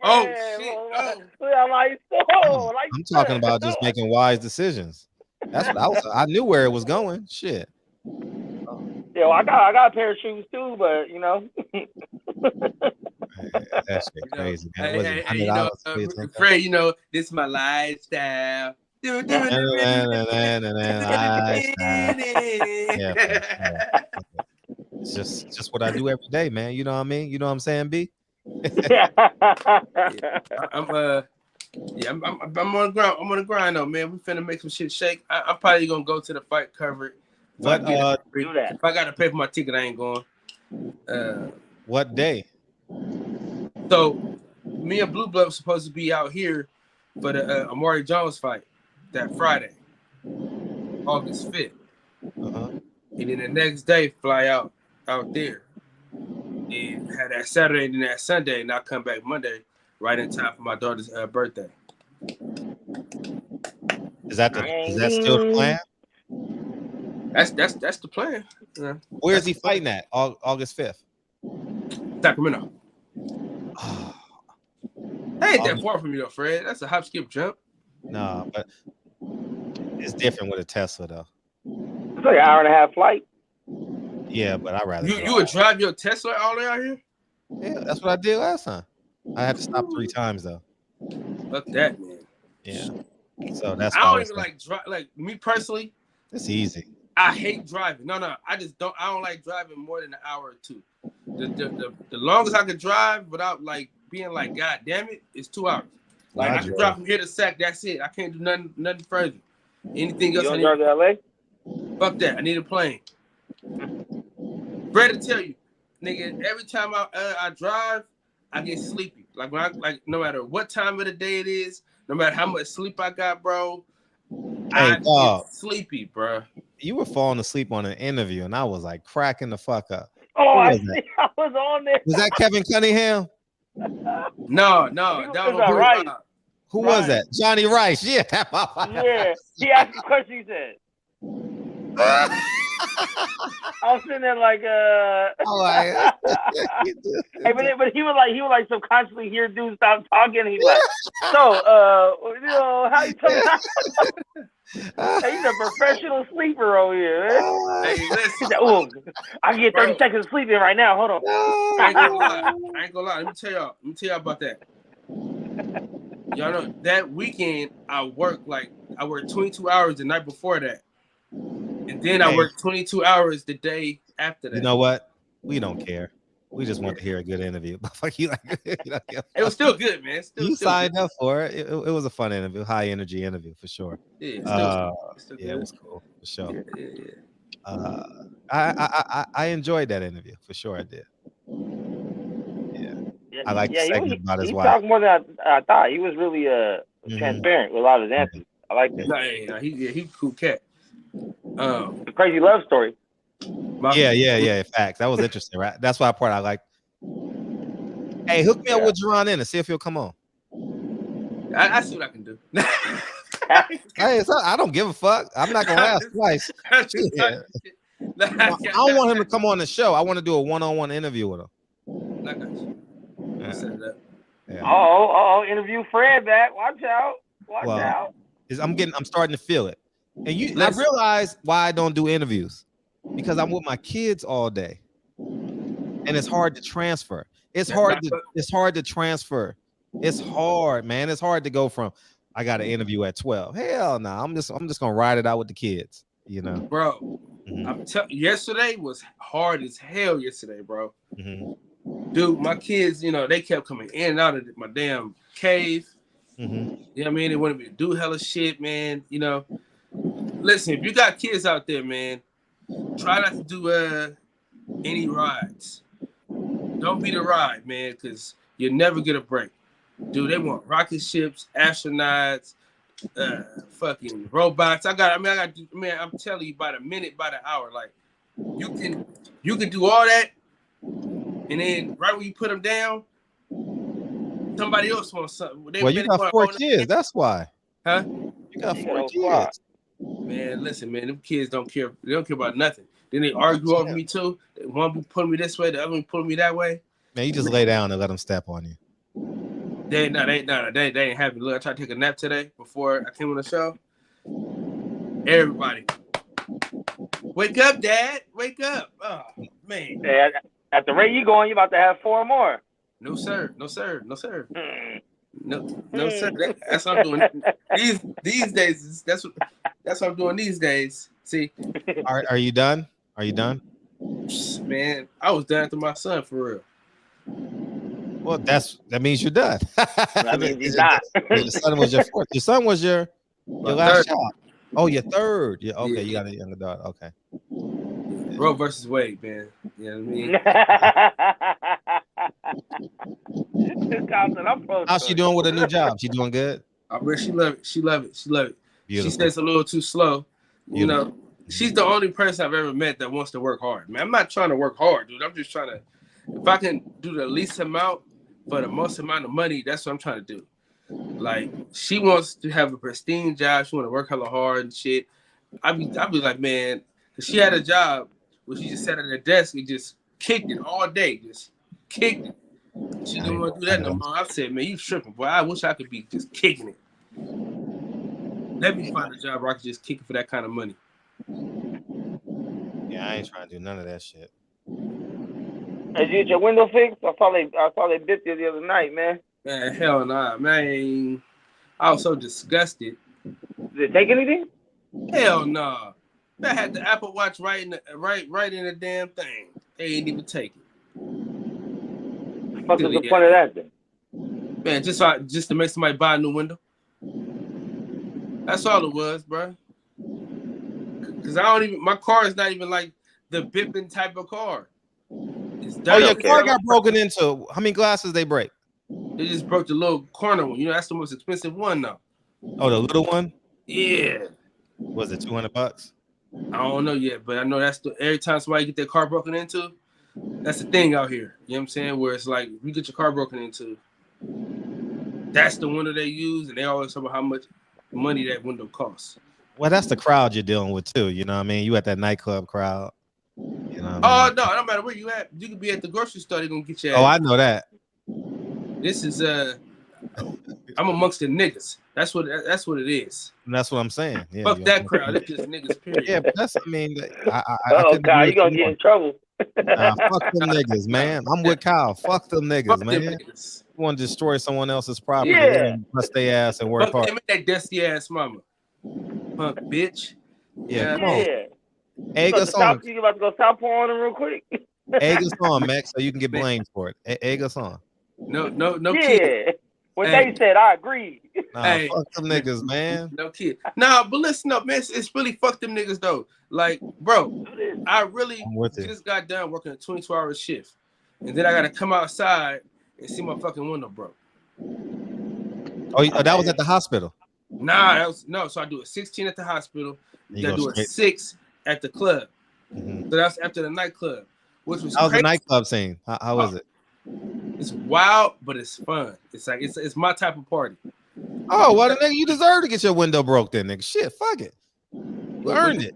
I'm talking about just making wise decisions. That's what I knew where it was going. Shit. Yeah, well, I got a pair of shoes too, but That's crazy, man. Fred, this is my lifestyle. It's just what I do every day, man. You know what I mean? You know what I'm saying, B? I'm on the grind. I'm on the grind though, man. We finna make some shit shake. I'm probably gonna go to the fight cover. What? Do that. If I gotta pay for my ticket, I ain't going. What day? So, me and Blue Blood was supposed to be out here for the Amari Jones fight that Friday, August 5th. And then the next day, fly out there and have that Saturday and then that Sunday, and I'll come back Monday, right in time for my daughter's birthday. Is that still the plan? That's the plan. Yeah. Where is he fighting at? August 5th. Sacramento. That ain't that far from you, though, Fred. That's a hop, skip, jump. No, but it's different with a Tesla, though. It's like an hour and a half flight. Yeah, but I'd rather you would drive your Tesla all the way out here? Yeah, that's what I did last time. I had to stop 3 times though. Fuck that, man. Yeah. So that's I don't even like drive. Like me personally, it's easy. I hate driving. No, I just don't. I don't like driving more than an hour or 2. The longest I could drive without like being like, God damn it, is 2 hours. Like I can drive from here to Sac. That's it. I can't do nothing further. Anything else? You don't drive to LA? Fuck that. I need a plane. Brad to tell you, nigga. Every time I drive, I get sleepy. Like when no matter what time of the day it is, no matter how much sleep I got, bro, I get sleepy, bro. You were falling asleep on an interview, and I was like cracking the fuck up. Oh, I was on there. Was that Kevin Cunningham? No, that was right. Who was that? Johnny Rice. Yeah. Yeah. He asked the question. He said. I was sitting there like, hey, but he would like subconsciously hear dudes stop talking. And he's like, so, how you tell me? Hey, he's a professional sleeper over here. Man. Hey, listen. Oh, I can get 30 seconds of sleeping right now. Hold on. I ain't gonna lie. Let me tell y'all about that. Y'all know that weekend I worked 22 hours the night before that. And then I worked 22 hours the day after that. You know what? We don't care. We just want to hear a good interview. It was still good, man. You signed up for it. It was a fun interview, high energy interview for sure. Yeah, it was cool for sure. Yeah. I enjoyed that interview for sure. I did. Yeah, I like the segment about his wife. He talked more than I thought. He was really transparent with a lot of his answers. I like that. No, he cool cat. The crazy love story. Yeah. Facts. That was interesting, right? That's why part I like. Hey, hook me up with Jerome in and see if he'll come on. I see what I can do. Hey, I don't give a fuck. I'm not gonna ask twice. I don't want him to come on the show. I want to do a one-on-one interview with him. I got you. Yeah. Oh, interview Fred back. Watch out. Watch out. I'm starting to feel it. And I realize why I don't do interviews, because I'm with my kids all day, and it's hard to transfer. It's hard to transfer. It's hard, man. It's hard to go from I got an interview at 12. Hell no, I'm just gonna ride it out with the kids, you know. Bro, yesterday was hard as hell. Yesterday, bro. Mm-hmm. Dude, my kids, they kept coming in and out of my damn cave. Mm-hmm. You know what I mean? They wanted me to do hella shit, man. Listen, if you got kids out there, man, try not to do any rides. Don't be the ride, man, because you'll never get a break. Dude, they want rocket ships, astronauts, fucking robots. I'm telling you, by the minute, by the hour, like you can do all that, and then right when you put them down, somebody else wants something. You got 4 kids. That's why. Huh? You got 4 kids. Man, listen, man. Them kids don't care. They don't care about nothing. Then they argue over me too. One be pulling me this way, the other one pulling me that way. Man, you just lay down and let them step on you. They ain't happy. Look, I tried to take a nap today before I came on the show. Everybody, wake up, Dad. Wake up. Oh man. Hey, at the rate you going, you about to have 4 more. No, sir. No, sir. Sir. That's what I'm doing these days. That's what I'm doing these days. See, are you done? Are you done? Man, I was done after my son for real. Well, that means you're done. That means he's not. Your son was your fourth. Your son was your last child. Oh, your third. Yeah, okay. You got a younger daughter. Okay. Roe versus Wade, man. You know what I mean? How's she doing with a new job? She doing good? I bet she love it. She love it. Beautiful. She says a little too slow. Beautiful. She's the only person I've ever met that wants to work hard. Man, I'm not trying to work hard, dude. I'm just trying to, if I can do the least amount for the most amount of money, that's what I'm trying to do. Like, she wants to have a pristine job. She want to work hella hard and shit. I'd be like, man, because she had a job where she just sat at her desk and just kicked it all day. Just kicked it. She didn't want to do that no more. I said, man, you tripping, boy. I wish I could be just kicking it. Let me find a job where I can just kick it for that kind of money. Yeah, I ain't trying to do none of that shit. Did you get your window fixed? I saw they dipped you the other night, man. Man, hell nah, man. I was so disgusted. Did it take anything? Hell nah. I had the Apple Watch right in the damn thing. They ain't even take it. What's the point of that then? Man, just to make somebody buy a new window. That's all it was, bro. Cause my car is not even like the bipping type of car. Oh, your car got broken into. How many glasses they break? They just broke the little corner one. You know, that's the most expensive one though. Oh, the little one? Yeah. Was it $200? I don't know yet, but I know that's every time somebody get their car broken into, that's the thing out here. You know what I'm saying? Where it's like, if you get your car broken into, that's the window they use, and they always talk about how much money that window costs. Well, that's the crowd you're dealing with too. You know what I mean? You at that niclub crowd. You know what I mean? No, it don't matter where you at. You could be at the grocery store, they're gonna get you. Oh, I know that. This is I'm amongst the niggas. That's what it is. And that's what I'm saying. Yeah, fuck that crowd. It's just niggas, period. Yeah, but that's, I mean, oh God, you gonna get in trouble. Fuck them niggas, man. I'm with Kyle. Fuck them niggas, fuck man. You want to destroy someone else's property? Yeah. Bust their ass and work hard. That dusty ass mama, punk bitch. Yeah, come on. Egg us on. You about to go southpaw on them real quick? Egg us on, Max, so you can get blamed for it. Egg us on. No. Yeah. Kid. When they said, I agree. Nah, fuck them niggas, man. No kid. Nah, but listen up, man. It's really fuck them niggas though. Like, bro, I really just got done working a 22-hour shift, and then I gotta come outside and see my fucking window broke. Oh, that was at the hospital. Nah, so I do a 16 at the hospital. Then I do a 6 at the club. Mm-hmm. So that's after the nightclub, which was the nightclub scene. How was it? It's wild, but it's fun. It's like it's my type of party. Oh, well, nigga, you deserve to get your window broke then, nigga. Shit, fuck it. You earned it.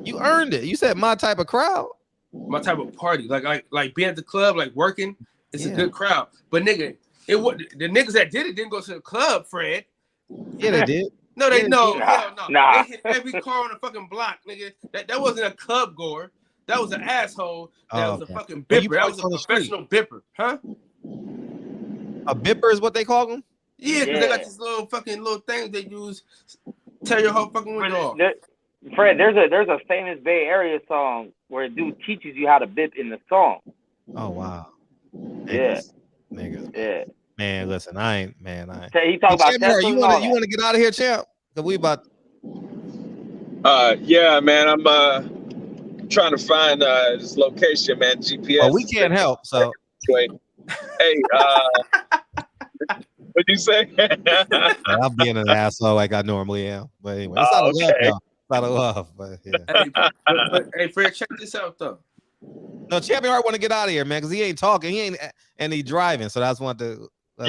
You earned it. You said my type of crowd. My type of party. Like being at the club, like working, it's a good crowd. But nigga, the niggas that did it didn't go to the club, Fred. Yeah, they did. No, they no. Nah. They hit every car on the fucking block, nigga. That wasn't a club goer. That was an asshole. That was a fucking bipper. That was a professional bipper, huh? A bipper is what they call them? Yeah, because they got these little things they use tear your whole fucking window off. Fred, there's a famous Bay Area song where a dude teaches you how to bip in the song. Oh wow. Niggas. Yeah. Man, listen, I ain't. He talk about that. You want to get out of here, champ? Cause we about. Yeah, man. I'm trying to find this location, man. GPS. Oh, we can't help. So. Hey, what'd you say? I'm being an asshole like I normally am, but anyway, it's out of love, y'all. It's out of love, but yeah. Hey, Fred, check this out though. No, Champion Heart want to get out of here, man, because he ain't talking, and he driving, so that's what the. I'm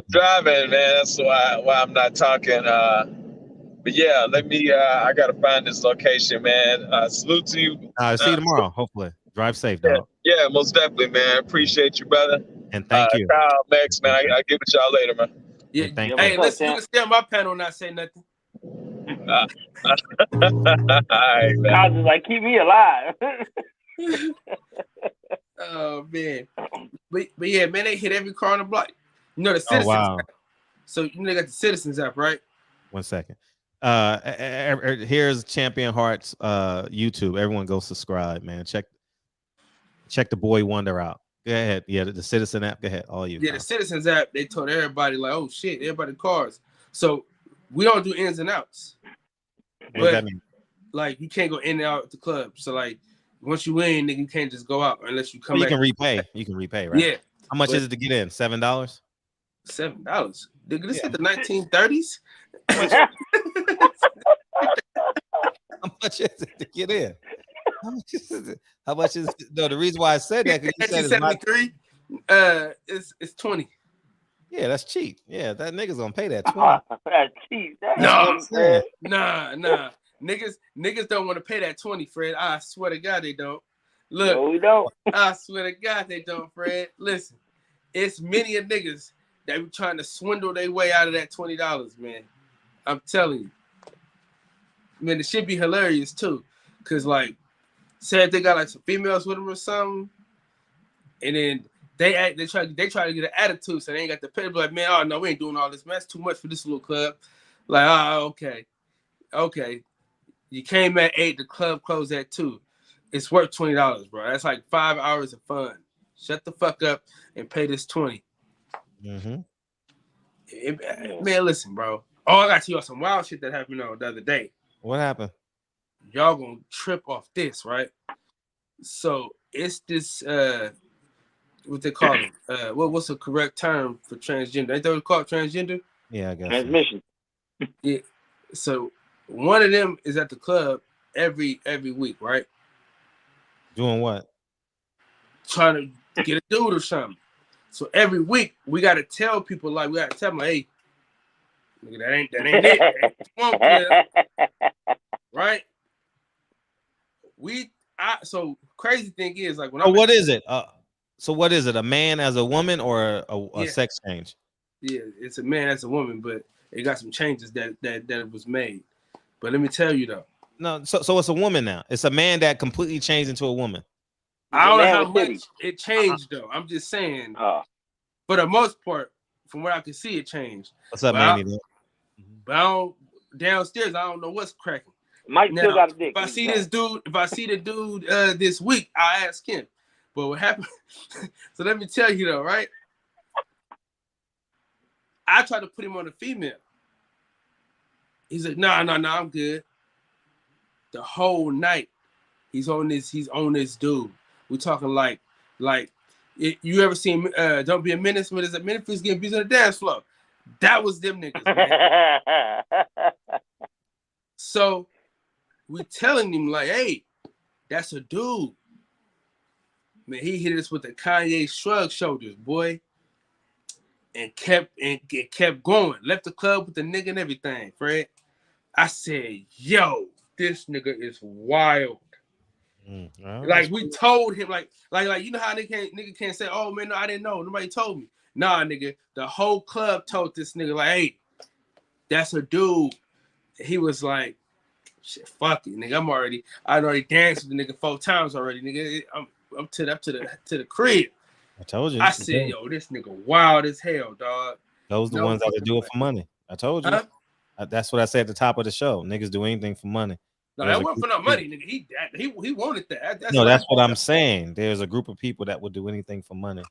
driving, man. That's why I'm not talking. But yeah, let me. I gotta find this location, man. Salute to you. See you tomorrow. Hopefully, drive safe, dog. Yeah, most definitely, man. Appreciate you, brother. And thank you. Kyle, Max, man. I give it to y'all later, man. Yeah, thank you. Hey, listen, you can stay on my panel and not say nothing. All right, man. I was just like, keep me alive. Oh man, but yeah, man, they hit every car on the block. You know the Citizens. Oh, wow. App. So you know they got the Citizens app, right? 1 second. Here's Champion Heart's YouTube. Everyone go subscribe, man. Check the Boy Wonder out. Go ahead. Yeah, the Citizen app. Go ahead. All you. Yeah, the Citizens app. They told everybody like, oh shit, everybody cars. So we don't do ins and outs. What does that mean? Like you can't go in and out at the club. So like once you win, nigga, you can't just go out unless you come. You back. can repay. You can repay, right? Yeah. How much is it to get in? $7? $7. Nigga, this is the 1930s. How much is it to get in? How much is it? No, the reason why I said that because you said it's 20. Yeah, that's cheap. Yeah, that nigga's gonna pay that 20. That's cheap. Nah. Niggas don't want to pay that 20, Fred. I swear to God they don't. Look, no, we don't. I swear to God they don't, Fred. Listen, it's many of niggas that be trying to swindle their way out of that $20, man. I'm telling you. Man, it should be hilarious too. Cause like, say if they got like some females with them or something, and then they try to get an attitude, so they ain't got the pay. Like, man, oh no, we ain't doing all this, man. That's too much for this little club. Like, okay. You came at 8, the club closed at 2. It's worth $20, bro. That's like 5 hours of fun. Shut the fuck up and pay this 20. Mm-hmm. Man, listen, bro. Oh, I got to tell you some wild shit that happened the other day. What happened? Y'all gonna trip off this, right? So it's this what they call it? What's the correct term for transgender? Ain't that called transgender? Yeah, I guess. Transmission. Yeah. So one of them is at the club every week, right? Doing what? Trying to get a dude or something. So every week we gotta tell people, like, we gotta tell them, like, hey, nigga, that ain't it. Come on, club. Right? So crazy thing is, like, when what is it? So what is it? A man as a woman or a sex change? Yeah, it's a man as a woman, but it got some changes that was made. But let me tell you though. No, so it's a woman now. It's a man that completely changed into a woman. I don't know how much it changed though. I'm just saying. For the most part, from what I can see, it changed. What's up, Manny? But downstairs, I don't know what's cracking. Mike still got a dick. If I see the dude this week, I'll ask him. But what happened? So let me tell you though, right? I tried to put him on a female. He's like, nah, I'm good. The whole night, he's on this dude. We're talking like you ever seen Don't Be a Menace when there's a Memphis getting abused on the dance floor? That was them niggas, man. So we telling him like, hey, that's a dude. Man, he hit us with the Kanye shrug shoulders, boy. And kept going. Left the club with the nigga and everything, Fred. I said, yo, this nigga is wild. Like we told him, like you know how nigga can't say, oh man, no, I didn't know. Nobody told me. Nah, nigga, the whole club told this nigga, like, hey, that's a dude. He was like, shit, fuck it, nigga. I already danced with the nigga 4 times already, nigga. I'm to the crib. I told you. I said, yo, this nigga wild as hell, dog. Those the ones that do it for money. I told you. That's what I said at the top of the show. Niggas do anything for money. No, that wasn't for no money, nigga. He wanted that. That's what I'm saying. There's a group of people that would do anything for money.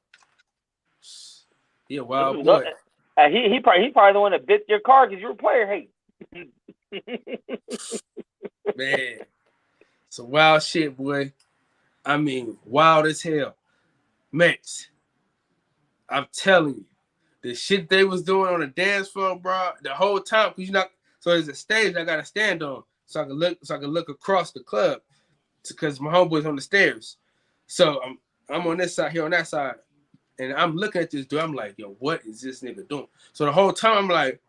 Yeah, wild boy. He probably the one that bit your car because you were player hate. Man, some wild shit, boy. I mean, wild as hell. Max, I'm telling you, the shit they was doing on the dance floor, bro, the whole time, so there's a stage I gotta stand on so I can look across the club because my homeboy's on the stairs. So I'm on this side, here on that side, and I'm looking at this dude. I'm like, yo, what is this nigga doing? So the whole time I'm like,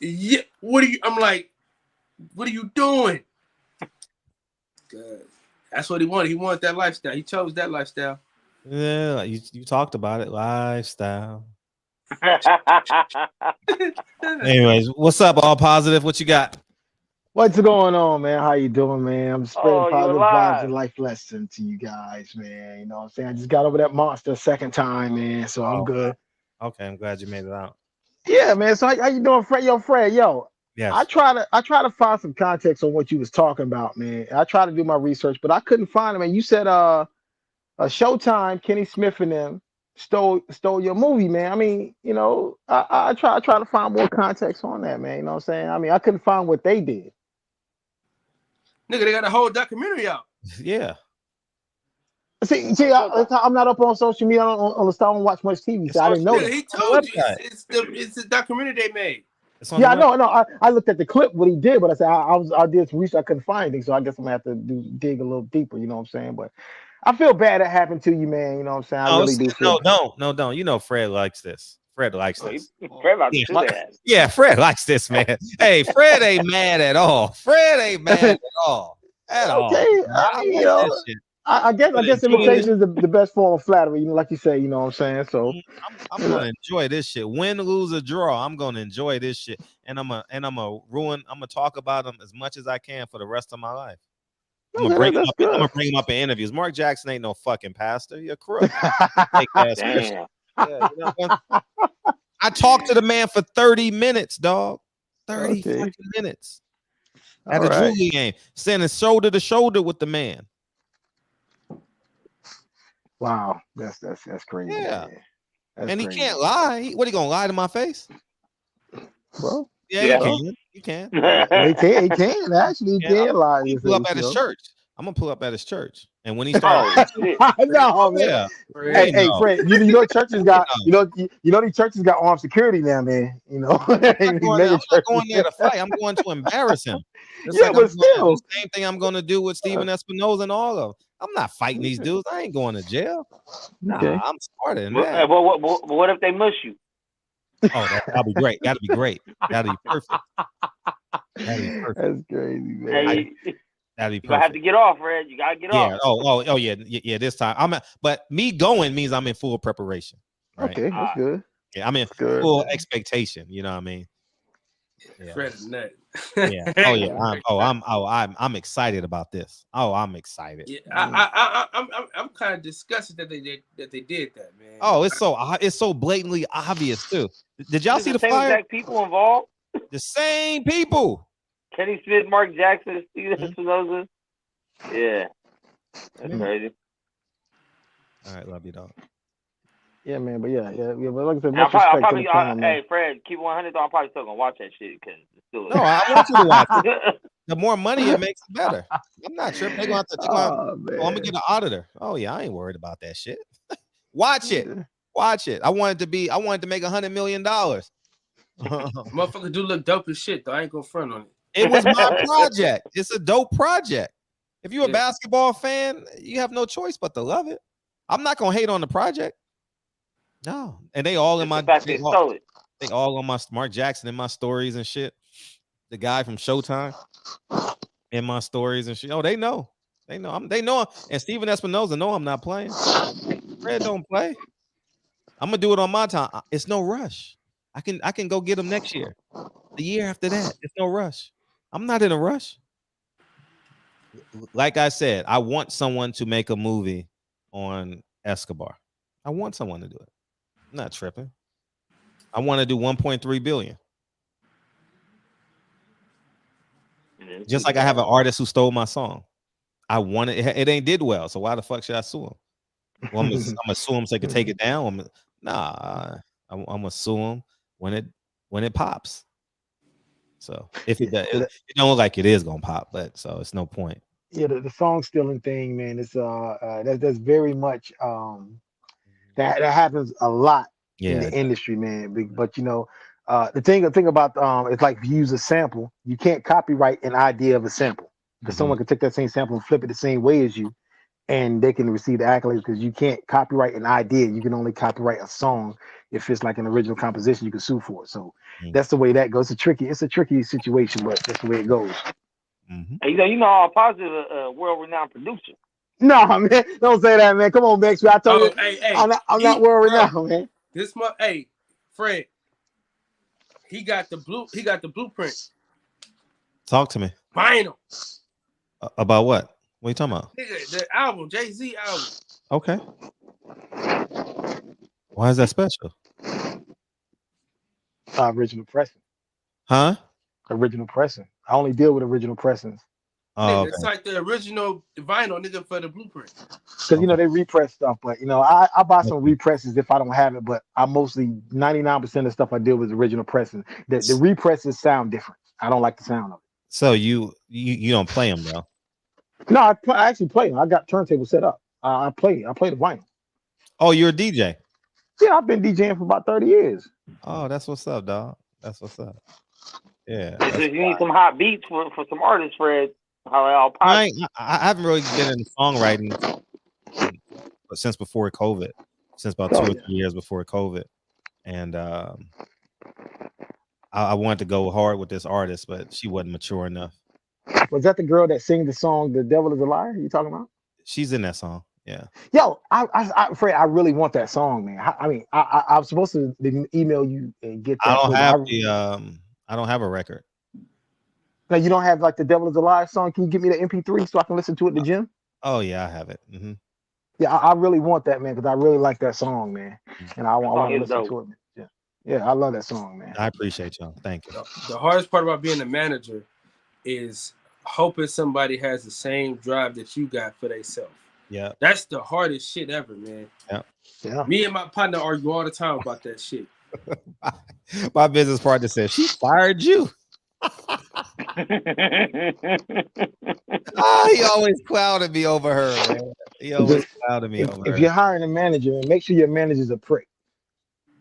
yeah, what are you doing? God. That's what he wanted. He wanted that lifestyle. He chose that lifestyle. Yeah, you talked about it. Lifestyle. Anyways, what's up? All positive. What you got? What's going on, man? How you doing, man? I'm spreading positive vibes and life lessons to you guys, man. You know what I'm saying? I just got over that monster second time, man. So I'm good. Okay, I'm glad you made it out. Yeah, man. So how you doing, Fred? Fred, yes. I try to find some context on what you was talking about, man. I try to do my research, but I couldn't find it, man. You said Showtime, Kenny Smith and them stole your movie, man. I mean, you know, I try to find more context on that, man. You know what I'm saying? I mean, I couldn't find what they did. Nigga, they got a whole documentary out. Yeah. See, I'm not up on social media. I don't watch much TV, so I didn't know that. He told you it's the documentary they made. Yeah, I know. I looked at the clip what he did, but I said I did some research. I couldn't find anything, so I guess I'm gonna have to dig a little deeper. You know what I'm saying? But I feel bad that happened to you, man. You know what I'm saying? I really do. No. You know, Fred likes this. Fred likes this. Fred likes that. Yeah, Fred likes this, man. Hey, Fred ain't mad at all. Fred ain't mad at all. Okay, I guess imitation is the best form of flattery. Like you say, you know what I'm saying. So I'm gonna enjoy this shit. Win, lose, or draw, I'm gonna enjoy this shit, and I'm gonna talk about them as much as I can for the rest of my life. I'm gonna bring him up in interviews. Mark Jackson ain't no fucking pastor. You're a crook. Damn. Yeah, you know, I talked to the man for 30 minutes, dog. 30 fucking minutes at the Julie game, standing shoulder to shoulder with the man. Wow, that's crazy. Yeah, that's and crazy. He can't lie. What, he gonna lie to my face? Well, yeah, he can. He can actually. He can lie. He pull up at his church. I'm gonna pull up at his church, and when he Oh, starts, no, man. yeah. Hey, Fred, you know churches got you know these churches got armed security now, man. You know, I'm not going there to fight. I'm going to embarrass him. Yeah, but still, the same thing I'm gonna do with Stephen Espinosa and all of them. I'm not fighting these dudes. I ain't going to jail. Nah, I'm smarter than that. What if they mush you? Oh, that'll be great. That'll be great. That'll be perfect. That'll be perfect. That's crazy, man. That'd be perfect. You have to get off, Fred. You gotta get off. Oh, yeah. This time, but me going means I'm in full preparation. Right? Okay, that's good. Yeah, I'm in full expectation. You know what I mean? Yeah. Fred is nut. Yeah. Oh yeah. I'm excited about this. Oh, I'm excited. Yeah, I'm kind of disgusted that they did that, man. Oh, it's so blatantly obvious too. Did y'all see the same flyer? exact people involved? The same people. Kenny Smith, Mark Jackson, Stephen Espinosa. Yeah, that's crazy. All right, love you, dog. Yeah, man, but yeah. But like I said, I'll probably hey, Fred, keep 100. I'm probably still gonna watch that shit because it's still. No, I want you to watch it. The more money it makes, the better. I'm not tripping. They're gonna have to. I'm gonna get an auditor. Oh yeah, I ain't worried about that shit. Watch it. I wanted to make $100 million. Motherfucker do look dope as shit though. I ain't gonna front on it. It was my project. It's a dope project. If you're a basketball fan, you have no choice but to love it. I'm not gonna hate on the project. No, and they all in my. They all on my Mark Jackson in my stories and shit. The guy from Showtime in my stories and shit. Oh, they know. They know. They know. And Stephen Espinosa know I'm not playing. Fred don't play. I'm gonna do it on my time. It's no rush. I can go get him next year. The year after that, it's no rush. I'm not in a rush. Like I said, I want someone to make a movie on Escobar. I want someone to do it. I'm not tripping. I want to do 1.3 billion. Just like I have an artist who stole my song. I want it ain't did well, so why the fuck should I sue him? Well, I'm gonna sue him so they can take it down. I'm gonna sue him when it pops. So if it does, it don't look like it is gonna pop, but so it's no point. Yeah, the song stealing thing, man. It's that's very much that happens a lot in the industry, man. But you know, the thing about it's like if you use a sample, you can't copyright an idea of a sample because someone can take that same sample and flip it the same way as you, and they can receive the accolades because you can't copyright an idea. You can only copyright a song if it's like an original composition you can sue for. So that's the way that goes. It's a tricky situation, but that's the way it goes. Hey, you know, all positive, world-renowned producer. No, man, don't say that, man. Come on, Max. I told you, hey, I'm not world-renowned, man. Fred, he got the blueprint. Talk to me. Vinyl. About what? What are you talking about? Nigga, the album, Jay-Z album. Okay. Why is that special? Original pressing. Huh? Original pressing. I only deal with original pressings. Nigga, it's like the original vinyl, nigga, for the blueprint. Because, you know, they repress stuff, but, you know, I buy some represses if I don't have it, but I mostly, 99% of stuff I deal with original pressing. The represses sound different. I don't like the sound of it. So you don't play them, though? No, I actually play them. I got turntables set up. I play the vinyl. Oh, you're a DJ? Yeah, I've been DJing for about 30 years. Oh, that's what's up, dog. That's what's up. Yeah. You need some hot beats for some artists, Fred. I haven't really been in songwriting since before COVID, since about 2 or 3 years before COVID. And I wanted to go hard with this artist, but she wasn't mature enough. Was that the girl that sang the song "The Devil Is a Liar"? You talking about? She's in that song. Yeah. Yo, Fred, I really want that song, man. I'm supposed to email you and get that. I don't have I don't have a record. Now you don't have like the Devil Is Alive song. Can you give me the MP3 so I can listen to it in the gym? Oh yeah, I have it. Yeah, I really want that, man, because I really like that song, man, and I want to listen to it. Yeah, I love that song, man. I appreciate y'all. Thank you. The hardest part about being a manager is hoping somebody has the same drive that you got for themselves. Yeah, that's the hardest shit ever, man. Yeah. Me and my partner argue all the time about that shit. My business partner said she fired you. He always clouded me over her, man. He always clouded me over her. If you're hiring a manager, man, make sure your manager's a prick.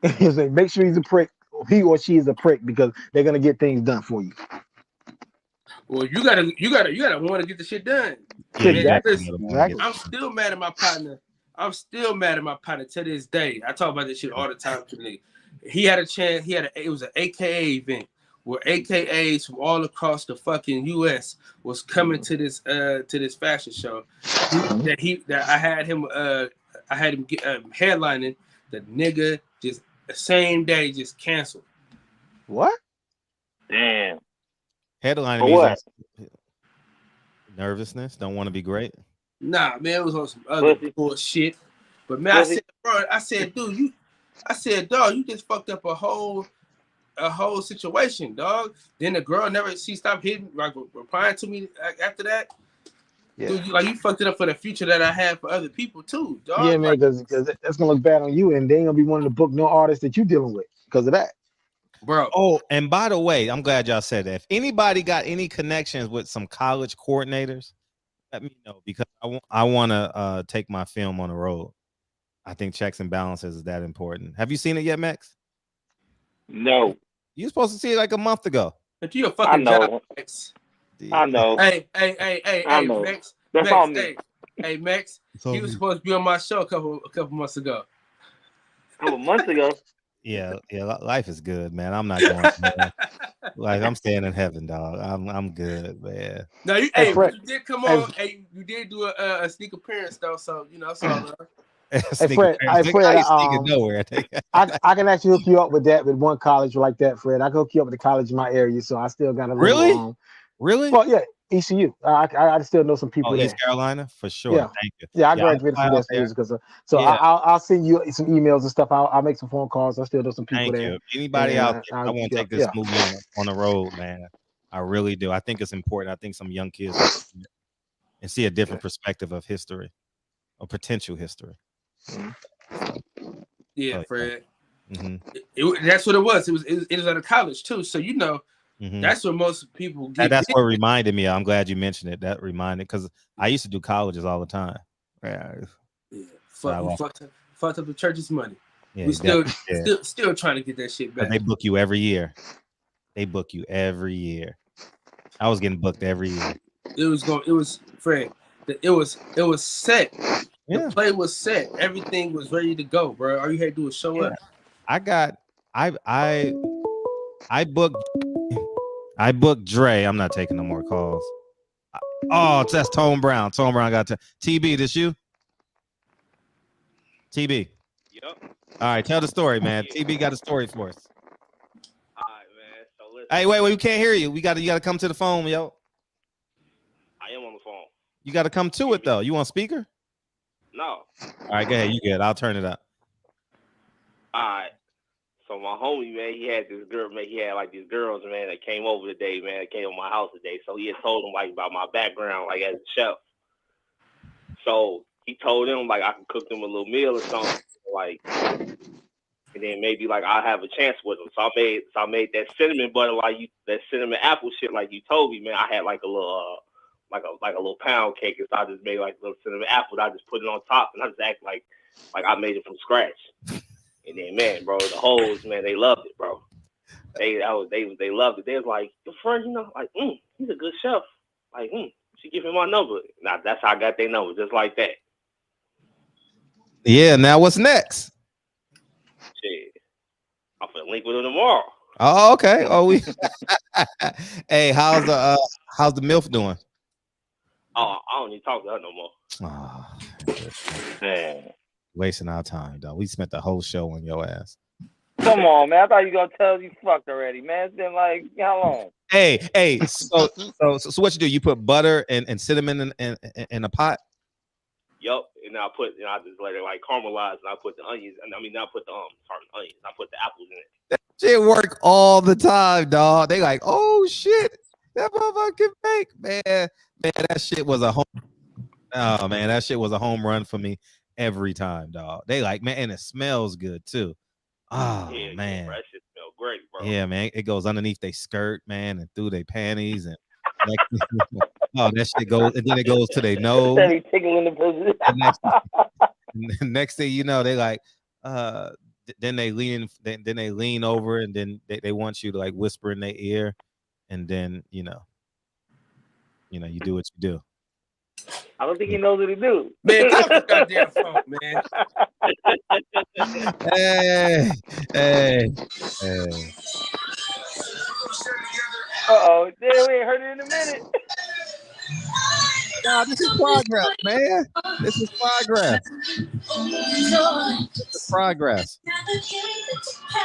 Make sure he's a prick. He or she is a prick because they're gonna get things done for you. Well, you gotta want to get the shit done. Yeah, exactly. I'm still mad at my partner. To this day. I talk about this shit all the time to me. He had a chance. It was an AKA event where AKAs from all across the fucking US was coming to this fashion show. That I had him headlining. The nigga just the same day just canceled. What? Damn. Headlining For what? Nervousness. Don't want to be great. Nah, man, it was on some other bullshit. But man, I said, dude, dog, you just fucked up a whole situation, dog. Then the girl she stopped hitting, like replying to me after that. Yeah. Dude, you fucked it up for the future that I had for other people too, dog. Yeah, man, because that's gonna look bad on you, and they ain't gonna be wanting to book no artists that you dealing with because of that. Bro. Oh, and by the way, I'm glad y'all said that. If anybody got any connections with some college coordinators, let me know because I want to take my film on the road. I think checks and balances is that important. Have you seen it yet, Max? No. You were supposed to see it like a month ago. But you a fucking job, Max. I know. Hey, know. Max. That's on me. Hey, Max. He was supposed to be on my show a couple months ago. A couple months ago. Yeah, life is good, man. I'm not going to like I'm staying in heaven, dog. I'm good, man. No, you did come on. Hey, you did do a sneak appearance though, so you know it's all love. Hey, Fred, nowhere. I can actually hook you up with that with one college like that, Fred. I can hook you up with the college in my area, so I still got a little, Really? Well, yeah, ECU. I still know some people there. East Carolina for sure. Yeah. Thank you. Yeah, I graduated from this music, so I'll send you some emails and stuff. I'll make some phone calls. I still know some people there. You. Anybody out there? I want to take this movie on the road, man. I really do. I think it's important. I think some young kids and see a different perspective of history or potential history. Yeah, Fred. That's what it was. It was at a college too. So you know, that's what most people get. That's what reminded me. I'm glad you mentioned it. That reminded because I used to do colleges all the time. Fucked up the church's money. Yeah, we still trying to get that shit back. But they book you every year. I was getting booked every year. It was Fred. It was set. Yeah. The play was set. Everything was ready to go, bro. All you had to do was show up. I booked Dre. I'm not taking no more calls. Oh, that's Tone Brown. Tone Brown got to TB. This you? TB. Yep. All right, tell the story, man. TB got a story for us. All right, man. So listen. Hey, wait, we can't hear you. You gotta come to the phone, yo. I am on the phone. You gotta come to it though. You on speaker? No. All right, go ahead. You good. I'll turn it up. All right. So my homie, man, he had this girl, man. He had like these girls, man, that came over today, man. That came to my house today. So he had told them like about my background, like as a chef. So he told them like I could cook them a little meal or something, like, and then maybe like I'll have a chance with them. So I made that cinnamon butter, that cinnamon apple shit, like you told me, man. I had like a little. Like a little pound cake, and so I just made like a little cinnamon apple. I just put it on top, and I just act like I made it from scratch. And then, man, bro, the hoes, man, they loved it, bro. They loved it. They was like, your friend, you know, like, he's a good chef. Like, she give him my number. Now that's how I got their number, just like that. Yeah. Now what's next? Shit, I'm gonna link with him tomorrow. Oh, okay. Oh, we. Hey, how's the MILF doing? Oh, I don't even talk to her no more. Oh, Man. wasting our time, though. We spent the whole show on your ass. Come on, man. I thought you were gonna tell us you fucked already, man. It's been like how long? Hey, so what you do? You put butter and cinnamon in a pot? Yup, and I just let it like caramelize, and I put the onions, and I put the onions, I put the apples in it. That shit work all the time, dog. They like, oh shit, that motherfucker can bake, man. That shit was a home. Oh man, that shit was a home run for me every time, dog. They like, man, and it smells good too. Oh Yeah, man, bro, that shit smell great, bro. yeah, man. It goes underneath their skirt, man, and through their panties, and oh, that shit goes, and then it goes to their nose. Tickling the pussy. Next thing you know, they like, then they lean over, and then they want you to like whisper in their ear, and then you do what you do. I don't think he knows what to do. Man, cut the goddamn phone, man. Hey. Uh-oh. We ain't heard it in a minute. Nah, this is progress, man. This is progress. This is progress.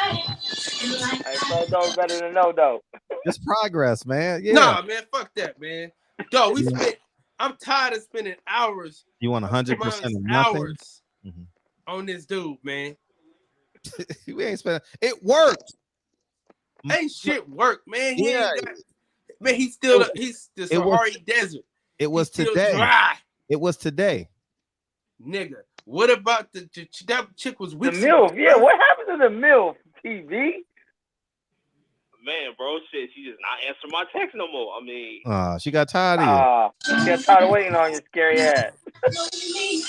Hey, bro, know better than no, though. It's progress, man. Yeah. Nah, man, fuck that, man. Dog, I'm tired of spending hours. You want 100% of nothing? Hours on this dude, man. We ain't spending. It worked. Ain't shit work, man. Yeah. He's the Sahara Desert. It was today. Dry. It was today. Nigga, what about that chick was weak? The MILF, yeah. What happened to the MILF, TV? Man, bro, shit, she just not answering my text no more. I mean, she got tired of you. She got tired of waiting on you, scary ass. She's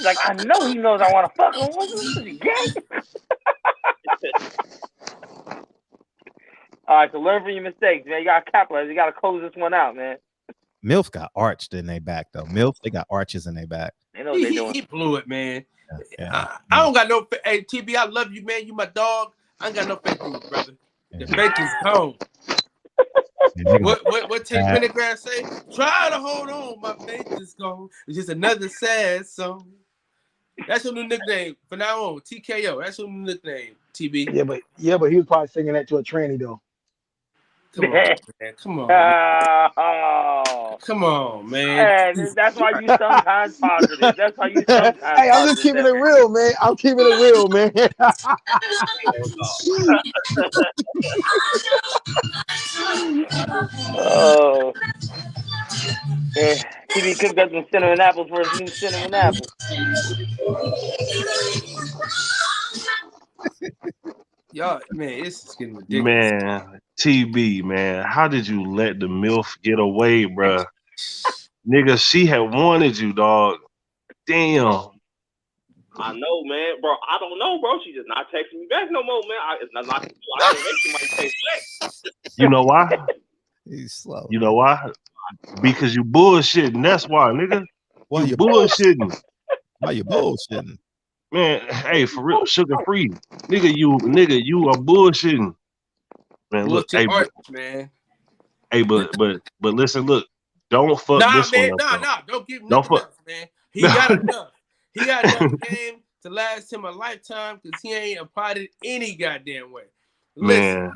like, I know he knows I want to fuck him. What's he gay? All right, so learn from your mistakes, man. You got to capitalize. You got to close this one out, man. MILF got arched in their back, though. MILF, they got arches in their back. They know what they're doing. He blew it, man. Yeah. I don't got no. Hey, TB, I love you, man. You my dog. I ain't got no faith in you, brother. The faith is gone. What Take Pendergrass say? Try to hold on, my faith is gone. It's just another sad song. That's your new nickname from now on. TKO. That's your new nickname. TB. Yeah, but he was probably singing that to a tranny though. Come on, man. Come on, man. Come on, man. Hey, that's why you sometimes positive. That's why you sometimes Hey, I'm just keeping it real, man. I'm keeping it real, man. Oh. Yeah, TV cooked up some cinnamon apples for his new cinnamon apple. Y'all, man, this is getting ridiculous. Man, TB, man, how did you let the MILF get away, bruh? Nigga, she had wanted you, dog. Damn. I know, man, bro. I don't know, bro. She just not texting me back no more, man. It's not I can't make somebody text back. You know why? He's slow. You know why? Because you bullshitting. That's why, nigga. Why you bullshitting? Why you bullshitting? Man, hey, for real, sugar free. Nigga, you are bullshitting. Man, look, hey, man. Hey, but listen, look, don't fuck this man, one up. Nah, don't give him nothing else, man. He got enough. He got enough game to last him a lifetime because he ain't applied it any goddamn way. Listen, Man.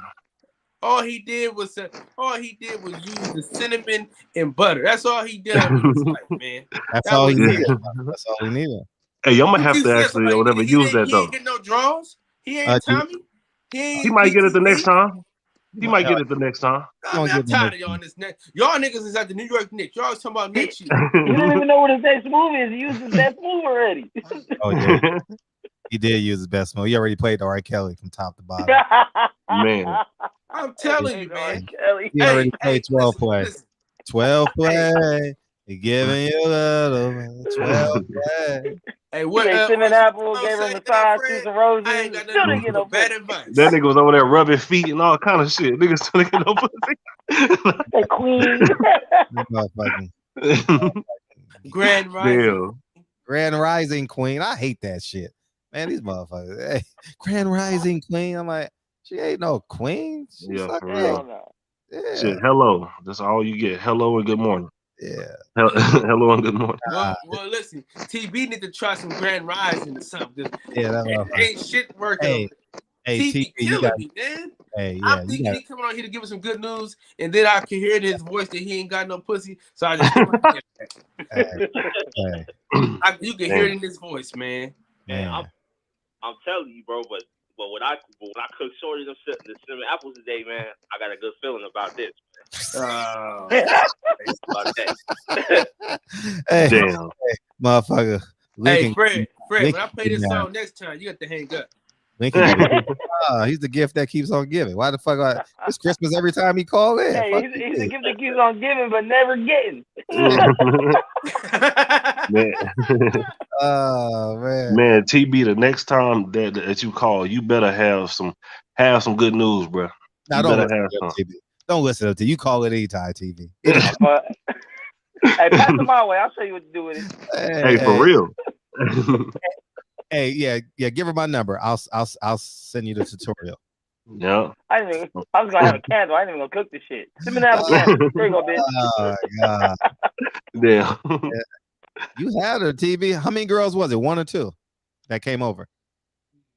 all he did was use the cinnamon and butter. That's all he did in his life, man. That's all he needed. That's all he needed. Hey, I'm gonna have to actually or whatever use that He though. ain't get no draws. He ain't Tommy. He might get it the next time. He might get it the next time. I'm tired of y'all in this next. Y'all niggas is at the New York Knicks. Y'all always talking about next year. You don't even know what his next move is. He used his best move already. Oh yeah, he did use his best move. He already played the R. Kelly from top to bottom. Man, I'm telling you, man. He already played 12 play. 12 play. He giving you a little 12 play. Hey, what? Cinnamon apple gave him a massage, threw some roses. I ain't got Still didn't nothing get no bad advice. That nigga was over there rubbing feet and all kind of shit. Niggas still get no pussy. Hey, queen. Grand Rising. Damn. Grand Rising Queen. I hate that shit. Man, these motherfuckers. Hey, Grand Rising Queen. I'm like, she ain't no queen. She's Yeah, like, for real. yeah. Shit, hello. That's all you get. Hello and good morning. Yeah. Hello and good morning. Well, listen, TB need to try some Grand Rising or something. Yeah, that ain't shit working over there. Hey, TB killing me, man. Hey, yeah, I'm thinking he coming on here to give us some good news, and then I can hear in his voice that he ain't got no pussy, so I just put my hand back. You can hear it in his voice, man. Man, I'm telling you, bro. But when I cook shorty the cinnamon apples today, man, I got a good feeling about this. Hey, damn, motherfucker. Hey, Fred, when I play this song next time, you got to hang up. He's the gift that keeps on giving. Why the fuck? It's Christmas every time he call in. Hey, he's the gift that keeps on giving but never getting. Man. Oh man, man, TB, the next time that you call, you better have some good news, bro. Now, don't listen to you. Call it anytime, TV. Hey, pass it my way. I'll show you what to do with it. Hey, for real. Hey, yeah, give her my number. I'll send you the tutorial. Yeah. I was gonna have a candle. I ain't even gonna cook this shit. Send me that candle. There you go, bitch. Oh my god. Damn. Yeah. You had her, TV. How many girls was it? 1 or 2 that came over?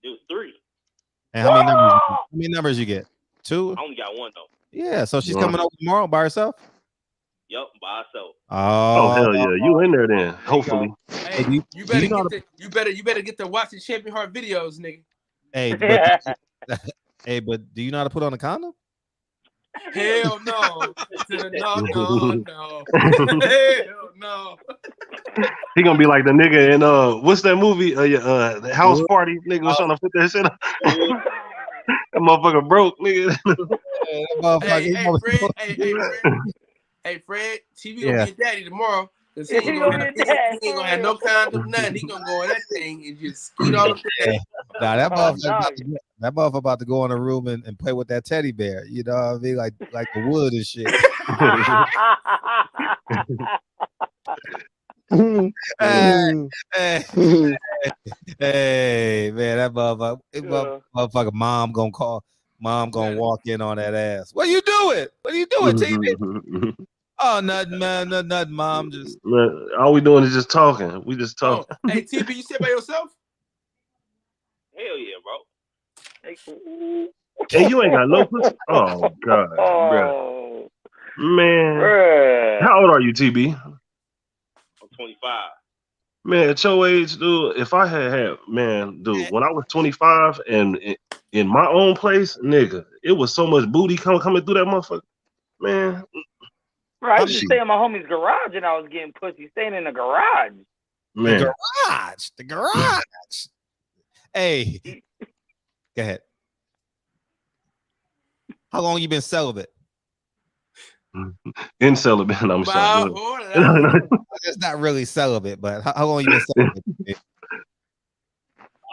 It was 3. And how many numbers you get? 2? I only got 1 though. Yeah, so she's coming over tomorrow by herself? Yep, by herself. Oh hell yeah, you in there then? Hopefully. Hey, you better get to watching Champion Heart videos, nigga. Hey, but do you know how to put on a condom? Hell no. No. Hell no. He gonna be like the nigga in what's that movie? The House Party. Nigga was trying to put that shit on. That motherfucker broke, nigga. Hey, Fred, TV gonna be a daddy tomorrow. Cause he ain't gonna have no condom, nothing. He gonna go in that thing and just skeet all up there. Nah, that motherfucker about to go in a room and play with that teddy bear. You know what I mean? Like the wood and shit. Hey, man, that motherfucker mom gonna call. Mom gonna walk in on that ass. What are you doing? What are you doing, TV? Oh, nothing, man. Nothing, Mom. Just all we doing is just talking. We just talking. Oh, hey, TV, you sit by yourself? Hell yeah, bro. Hey, you ain't got no pussy. Oh God, bro. Man, bruh. How old are you, TB? I'm 25. Man, at your age, dude, if I had when I was 25 and in my own place, nigga, it was so much booty coming through that motherfucker. Man. Bro, I used to stay in my homie's garage and I was getting pussy staying in the garage. Man. The garage. Hey, go ahead. How long you been celibate? In celibate, I'm sorry. It's not really celibate, but how long you been celibate?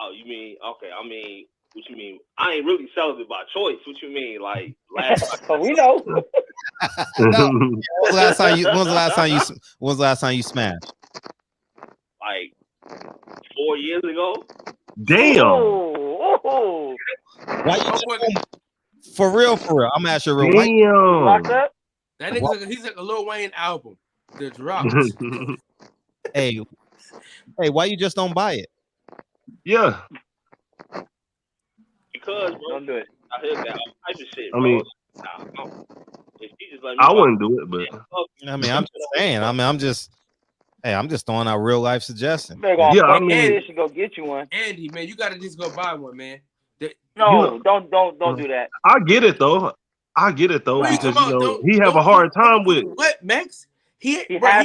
Oh, you mean okay? I mean, what you mean? I ain't really celibate by choice. What you mean? Like last? We know. No. When was the last time you smashed? Like 4 years ago. Damn. Oh. For real. I'm gonna ask you real. Damn. Locked up? That nigga, he's like a Lil Wayne album. The drops. Hey, why you just don't buy it? Yeah. Because bro, don't do it. I heard that all type of shit. I mean, if she just let me I wouldn't do it, but I mean, I'm just saying. I mean, I'm just throwing out real life suggestions. Yeah, I mean, Andy should go get you one. Andy, man, you gotta just go buy one, man. No, don't do that. I get it though. Because he have a hard time with it. What, Max? He has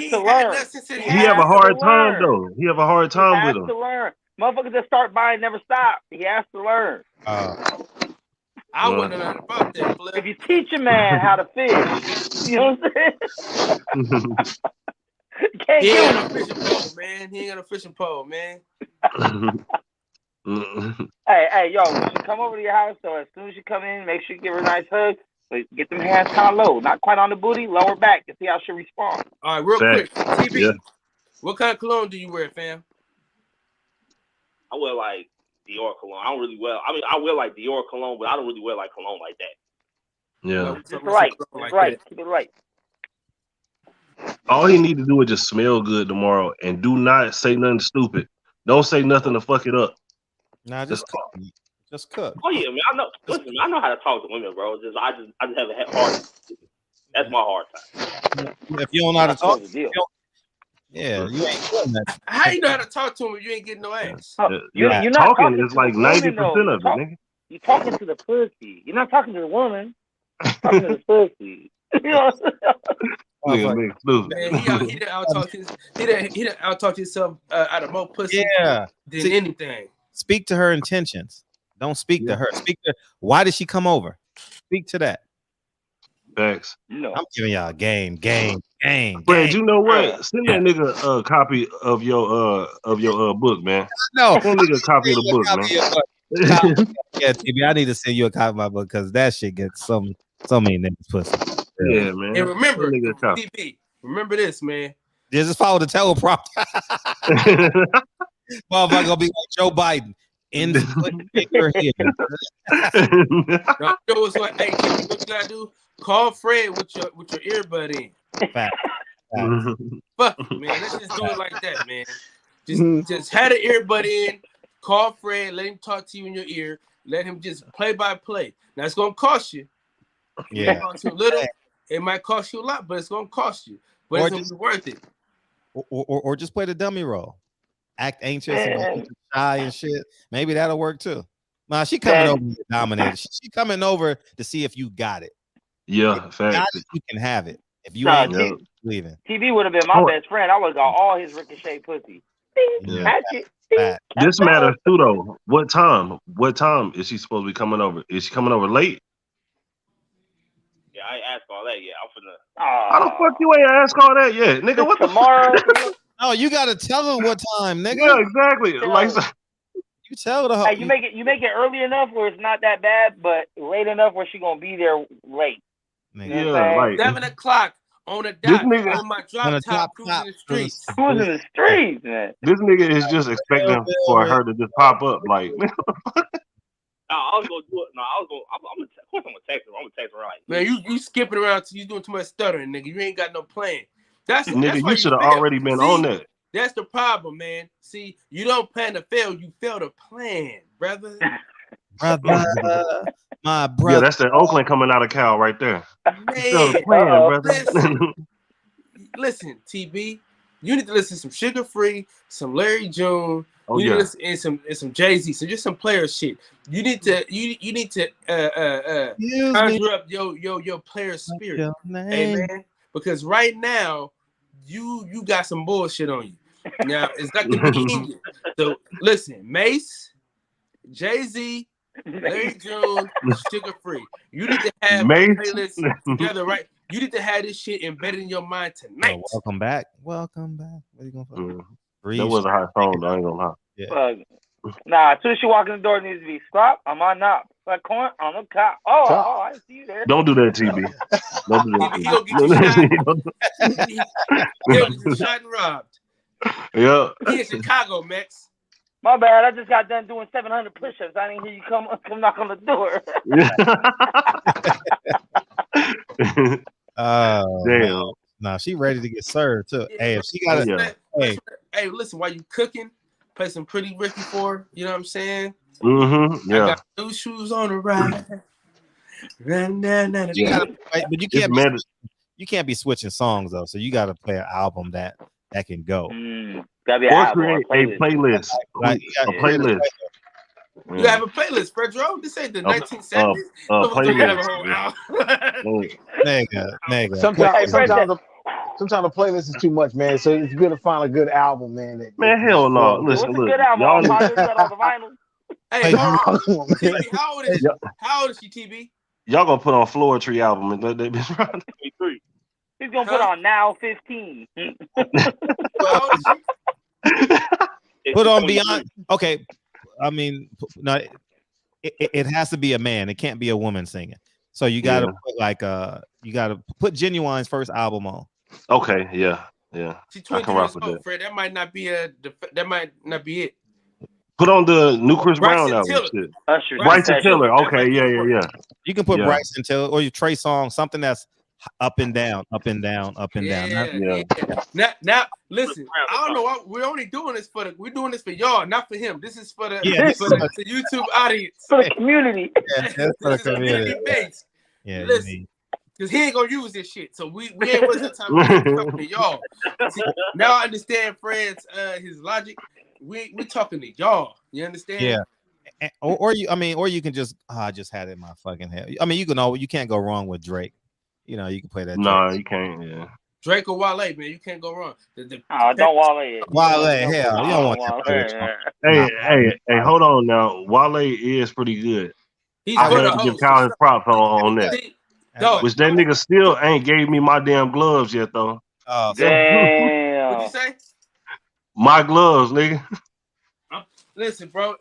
to learn. He have a hard time though. He have a hard time with him. He has to learn. Motherfuckers that start buying never stop. He has to learn. I wouldn't know nothing about that. Flip. If you teach a man how to fish, you know what I'm saying? He ain't got no fishing pole, man. He ain't got no fishing pole, man. Hey, yo, when she come over to your house, so as soon as you come in, make sure you give her a nice hug. But get them hands kind of low, not quite on the booty, lower back, and see how she responds. All right, real quick, TV. What kind of cologne do you wear, fam? I wear like Dior cologne. I don't really wear. I mean, I wear like Dior cologne, but I don't really wear like cologne like that. Yeah, just right. Keep it right. All he need to do is just smell good tomorrow and do not say nothing stupid. Don't say nothing to fuck it up. Nah, just cook. Just cook. Oh yeah, man. I know. Listen, man, I know how to talk to women, bro. I just haven't had hard. That's my hard time. If you don't know how to talk, you yeah, you ain't doing that. How you know how to talk to him if you ain't getting no ass? You're not talking is like 90% of it, nigga. You're talking to the pussy. You're not talking to the woman. You're talking to the pussy. You know? Man, he done out-talk himself out of more pussy than anything. Speak to her intentions. Don't speak to her. Speak to why did she come over? Speak to that. Facts. I'm giving y'all a game. Fred, you know what? Send that nigga a copy of your book, man. No, send nigga a copy of the book, man. Yeah, TB, I need to send you a copy of my book because that shit gets so many niggas pussy. Yeah, man. And remember, TB, remember this, man. Just follow the teleprompter. Motherfucker gonna be like Joe Biden. In the finger here. No, you know what's like, hey, what you gotta do? Call Fred with your earbud in. Fact. Fuck it, man. Let's just do it like that, man. Just have the earbud in. Call Fred. Let him talk to you in your ear. Let him just play by play. Now it's gonna cost you. Yeah. It might cost you a little. It might cost you a lot, but it's gonna cost you. But it's gonna be worth it. Or just play the dummy role. Act anxious and shy and shit. Maybe that'll work too. Nah, she coming over to dominate. She coming over to see if you got it. Yeah, facts. You can have it. If you ain't leaving. TV would have been my best friend. I would have got all his ricochet pussy. Yeah. This matters too, though. What time? What time is she supposed to be coming over? Is she coming over late? Yeah, I ain't asked all that yet. I'm finna. How the fuck you ain't ask all that yet, nigga? What tomorrow? No, you gotta tell her what time, nigga. Yeah, exactly. Like you tell her. Hey, you make it early enough where it's not that bad, but late enough where she gonna be there late. Yeah, like 7 o'clock on the dot. On my drop top, cruising the streets. Cruising the streets, man. This nigga is just expecting for her to just pop up, like. I was gonna do it. No, of course I'm gonna text her. I'm gonna text her right. Man, you skipping around. You doing too much stuttering, nigga. You ain't got no plan. Nigga, you should have already been on that. That's the problem, man. See, you don't plan to fail. You fail to plan, brother. My brother. Yeah, that's the Oakland coming out of Cal right there. Man, plan, brother. Listen, TB, you need to listen to some Sugar Free, some Larry June. Oh, you need to listen and some Jay-Z, so just some player shit. You need to conjure up your player spirit, hey man, because right now you got some bullshit on you. Now it's not gonna be in you. So listen, Mace, Jay-Z, Larry June, Sugar Free. You need to have a playlist together, right? You need to have this shit embedded in your mind tonight. Oh, welcome back. What are you gonna That was a hot song, though. I ain't gonna lie. Yeah. Nah, as soon as she walk in the door, it needs to be stop. I'm on knob. Like corn on the cop. Oh, I see you there. Don't do that, TB. Don't do that. He'll get you shot. He'll get you shot and robbed. Yeah. He in Chicago, Max. My bad. I just got done doing 700 push-ups. I didn't hear you come knock on the door. Damn. Nah, she ready to get served too. Hey, if she got it, hey, listen, while you cooking, play some Pretty Ricky for her. You know what I'm saying? Mm-hmm. Yeah. I got new shoes on the ride. But you can't be switching songs though. So you got to play an album that can go. Gotta be or create a playlist. A playlist. You have a playlist, Pedro. This ain't the 1970s. Nigga. Sometimes the playlist is too much, man. So it's good to find a good album, man. Man, hell no. Listen, look. Y'all Hey, how old is she, TB? Y'all gonna put on Floor Tree album and let that bitch run. He's gonna put on Now 15. Put on Beyond. Okay. I mean, no, it has to be a man. It can't be a woman singing. So you gotta put you gotta put Genuine's first album on. Okay, yeah. She's I 22 can rock years with old, that. Fred. That might not be it. Put on the new Chris Brown Bryson album. Tiller. Shit. Bryson Tiller. Okay, yeah. You can put Yeah. Bryson Tiller or you Trey Songz, something that's up and down, up and down, up and down. Yeah. Now, listen. I don't know what we're only doing this for. We're doing this for y'all, not for him. This is for the the YouTube audience, for the community. That's for the community base. Yeah, listen, because he ain't gonna use this shit. So we ain't wasting time talking to y'all. See, now I understand Fred's his logic. We talking to y'all. You understand? Yeah. Or you can just I just had it in my fucking head. I mean, you can't go wrong with Drake. You know, you can play that. No, Drake. you can't. Yeah. Drake or Wale, man, you can't go wrong. Don't Wale it. Wale, hell, you don't want that. Hey, hold on now. Wale is pretty good. He's I good had to give Kyle his props on that. Which that nigga still ain't gave me my damn gloves yet though. Oh, damn. What'd you say? My gloves, nigga. Listen, bro,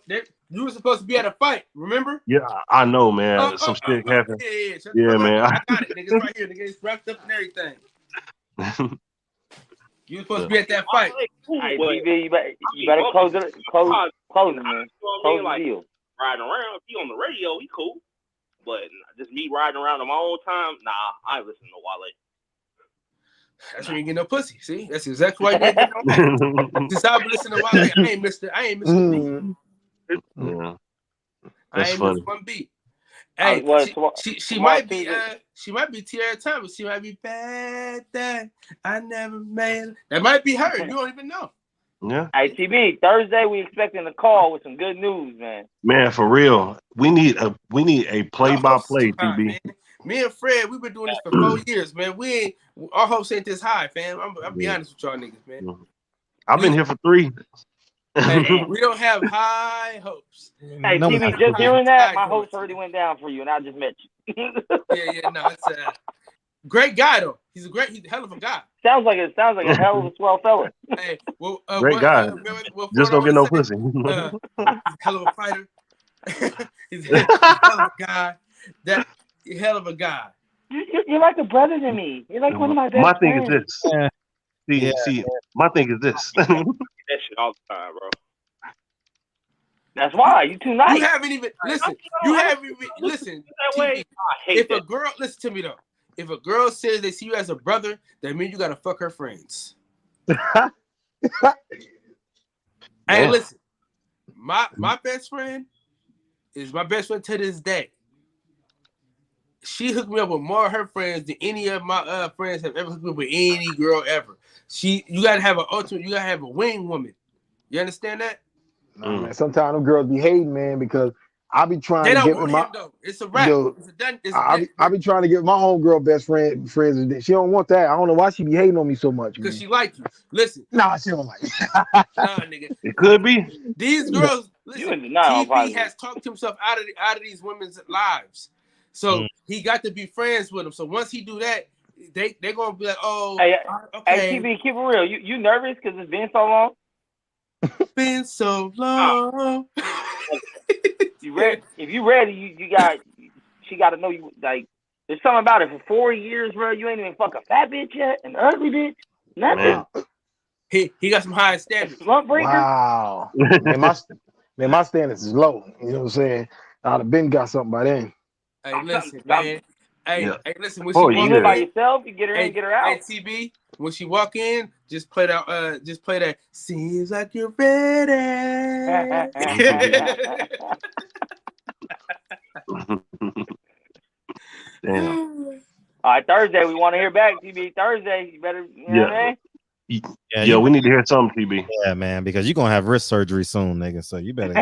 you were supposed to be at a fight, remember? Yeah, I know, man. Some shit happened. Yeah, man. I got it, nigga. It's right here. Nigga, it's wrapped up and everything. You were supposed to be at that fight. Hey, BB, you better close it, man. Close the deal. Riding around, if he on the radio, he cool. But just me riding around on my own time, nah, I ain't listening to Wale. That's when you get no pussy. See, that's exactly why you ain't get no. Since I've been listening to Wale, I ain't missed beat. Yeah. I ain't missed one beat. Hey, she might be Tierra Thomas. She might be bad that I never made. That might be her. You don't even know. Yeah. Hey, TB, Thursday we expecting a call with some good news, man. Man, for real. We need a play-by-play, TB. Me and Fred, we've been doing this for 4 years, man. Our hopes ain't this high, fam. I'm be honest with y'all niggas, man. I've been here for 3. Hey, we don't have high hopes. Hey, TB, just hearing that, my hopes already went down for you, and I just met you. No, it's great guy though. He's a hell of a guy. Sounds like a hell of a swell fella. Hey, great guy. Just don't get no pussy. Hell of a fighter. He's a hell of a guy. Hell of a guy. You're like a brother to me. You're like one of my best My friends. thing is this. See, my thing is this. That shit all the time, bro. That's why you too nice. You haven't even listen. You haven't even listen. Way. If a girl, listen to me though. If a girl says they see you as a brother, that means you gotta fuck her friends. Hey, listen. My best friend is my best friend to this day. She hooked me up with more of her friends than any of my friends have ever hooked me up with any girl ever. You gotta have you gotta have a wing woman. You understand that? No, man. Sometimes them girls be hating, man, because I be trying they to don't get want my. him, though. It's a wrap. I be trying to get my homegirl best friends. She don't want that. I don't know why she be hating on me so much. Because she like you. Listen. Nah, she don't like. Nah, nigga. It could be. These girls. Listen. TV has talked himself out of these women's lives, so he got to be friends with them. So once he do that, they gonna be like, oh, hey, okay. Hey, TV, keep it real. You nervous because it's been so long? Been so long. You ready? If you ready, she got to know you. Like, there's something about it. For 4 years, bro, you ain't even fuck a fat bitch yet, an ugly bitch, nothing. He got some high standards. Wow. man, my standards is low. You know what I'm saying? I'd have been got something by then. Hey, listen, man. Hey, listen. When you live by yourself, you get her in, get her out. Hey, TB, when she walk in, just play that. Seems like you're ready. Damn. All right, Thursday we want to hear back. TB, Thursday, you better. You know what I mean? Yeah, we need to hear something, TB. Yeah, man, because you're gonna have wrist surgery soon, nigga. So you better.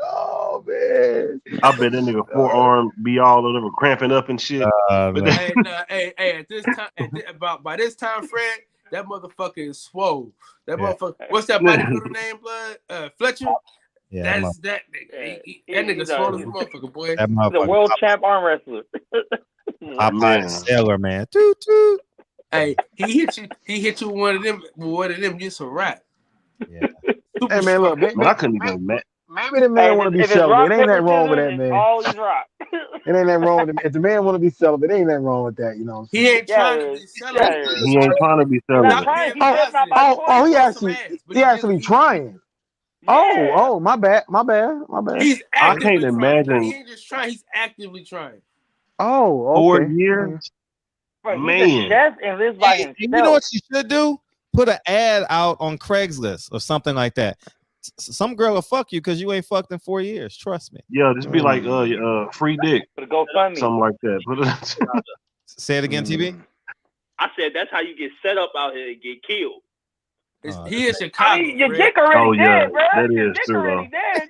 Oh man! I bet that nigga forearm be all over cramping up and shit. Hey, at this time, by this time, Fred, that motherfucker is swole. That motherfucker. What's that bodybuilder name? Fletcher. Yeah, that nigga swole as a motherfucker, boy. That He's a world champ arm wrestler. Popeye Sailor, man. Toot toot. Hey, he hit you with one of them. Just a rap. Yeah. Hey man, look, I couldn't even met. Maybe the man want to be celibate. It ain't that wrong with that, man. Always rock. It ain't that wrong with him. If the man want to be celibate, ain't that wrong with that, you know. He ain't trying to be celibate. He ain't trying to be celibate. He actually trying. Oh, my bad. He's I actively can't trying. imagine He ain't just trying. He's actively trying. Oh, 4 okay. years. Bro, he's Man. a chef and lives by himself. You know what you should do? Put an ad out on Craigslist or something like that. Some girl will fuck you because you ain't fucked in 4 years. Trust me. Yeah, just be like free dick. Put a GoFundMe. Something like that. Say it again, TB. I said that's how you get set up out here and get killed. He in Chicago. I mean, your dick already dead, bro. That Your is dick true, already dead.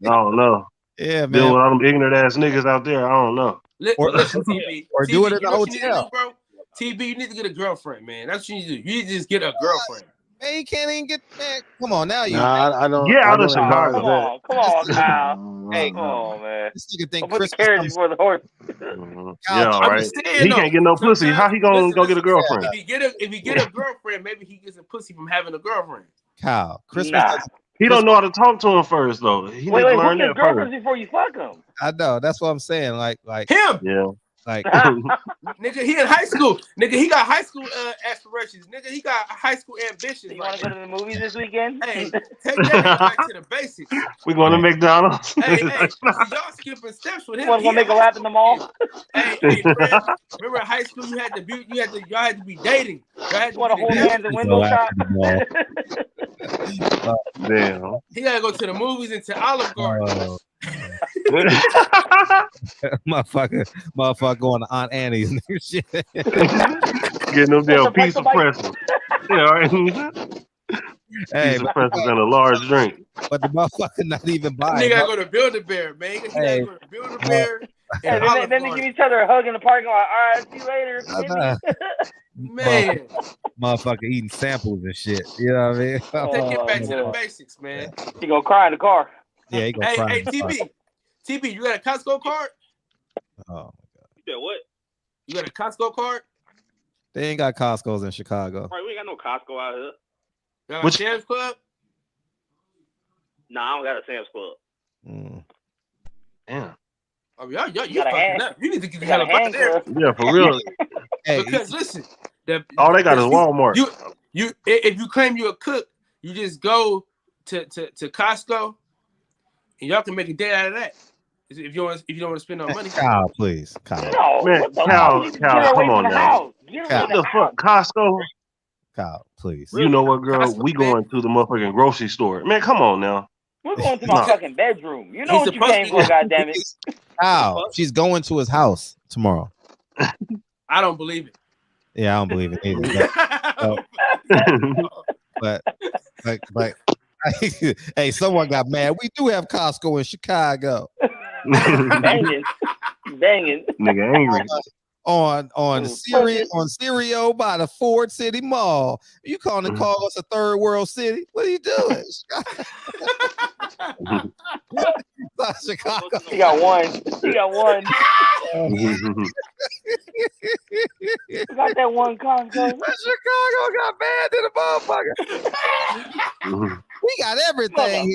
I don't know. Yeah, Deal man. with all them ignorant ass niggas out there. I don't know. Listen, TB. Or do it in you a know what you need to hotel. do, bro? TB, you need to get a girlfriend, man. That's what you need to do. You need to just get a girlfriend. Man, you can't even get man. Come on now, you. Nah, I don't. Get I out of don't advise Chicago. Come on, Kyle. Hey, Come on, man. this nigga think Don't put the Christmas carriage comes. before the horse. Yeah, I'm right. just saying, He though, can't get no pussy. How he gonna go get a girlfriend? If he get a girlfriend, maybe he gets a pussy from having a girlfriend. Kyle, Christmas. Nah. He don't know how to talk to him first, though. He Wait, need to who learn gets that girlfriends first. before you fuck them? I know. That's what I'm saying. Like Him. Yeah. Like Nigga, he in high school. Nigga, he got high school aspirations. Nigga, he got high school ambitions. You want to go to the movies this weekend? Hey, take that nigga back to the basics. We going to McDonald's. Hey, y'all skipping steps with him. You want to go make a lap in the mall? Hey, Fred, remember in high school y'all had to be dating. Y'all had to Want to hold hands in window shop? Damn. He gotta go to the movies and to Olive Garden. motherfucker going to Aunt Annie's and shit. Getting them damn pizza pretzels. Yeah, right. Hey, pizza pretzels and a large drink. But the motherfucker not even buying. Nigga gotta go to Build-A-Bear, man. He gotta go to Build-A-Bear. And then they give each other a hug in the parking lot. All right, see you later. Man. Motherfucker eating samples and shit. You know what I mean? Take it back to the basics, man. He gonna cry in the car. Yeah, he gonna cry. Hey, TB, you got a Costco card? Oh my god. You said what? You got a Costco card? They ain't got Costco's in Chicago. Right, we ain't got no Costco out here. Got a Sam's Club? Nah, I don't got a Sam's Club. Damn. Oh, y'all fucking up. You need to get the hell up out there. Yeah, for real. Because listen, all they got is Walmart. You if you claim you're a cook, you just go to Costco, and y'all can make a day out of that. If you don't want to spend no money. Kyle, please, Kyle. No, Man, Kyle, come on now. What the fuck, Costco? Kyle, please. You know what, girl? Costco, we going to the motherfucking grocery store. Man, come on now. We're going to my fucking bedroom. You know what you came for, goddammit. Kyle, she's going to his house tomorrow. I don't believe it. Yeah, I don't believe it either. But hey, someone got mad. We do have Costco in Chicago. Banging. Nigga angry. On Stereo by the Ford City Mall. You calling to call us a third world city? What are you doing? Chicago. He got one. We got that one Costco. Chicago got banned in the motherfucker. We got everything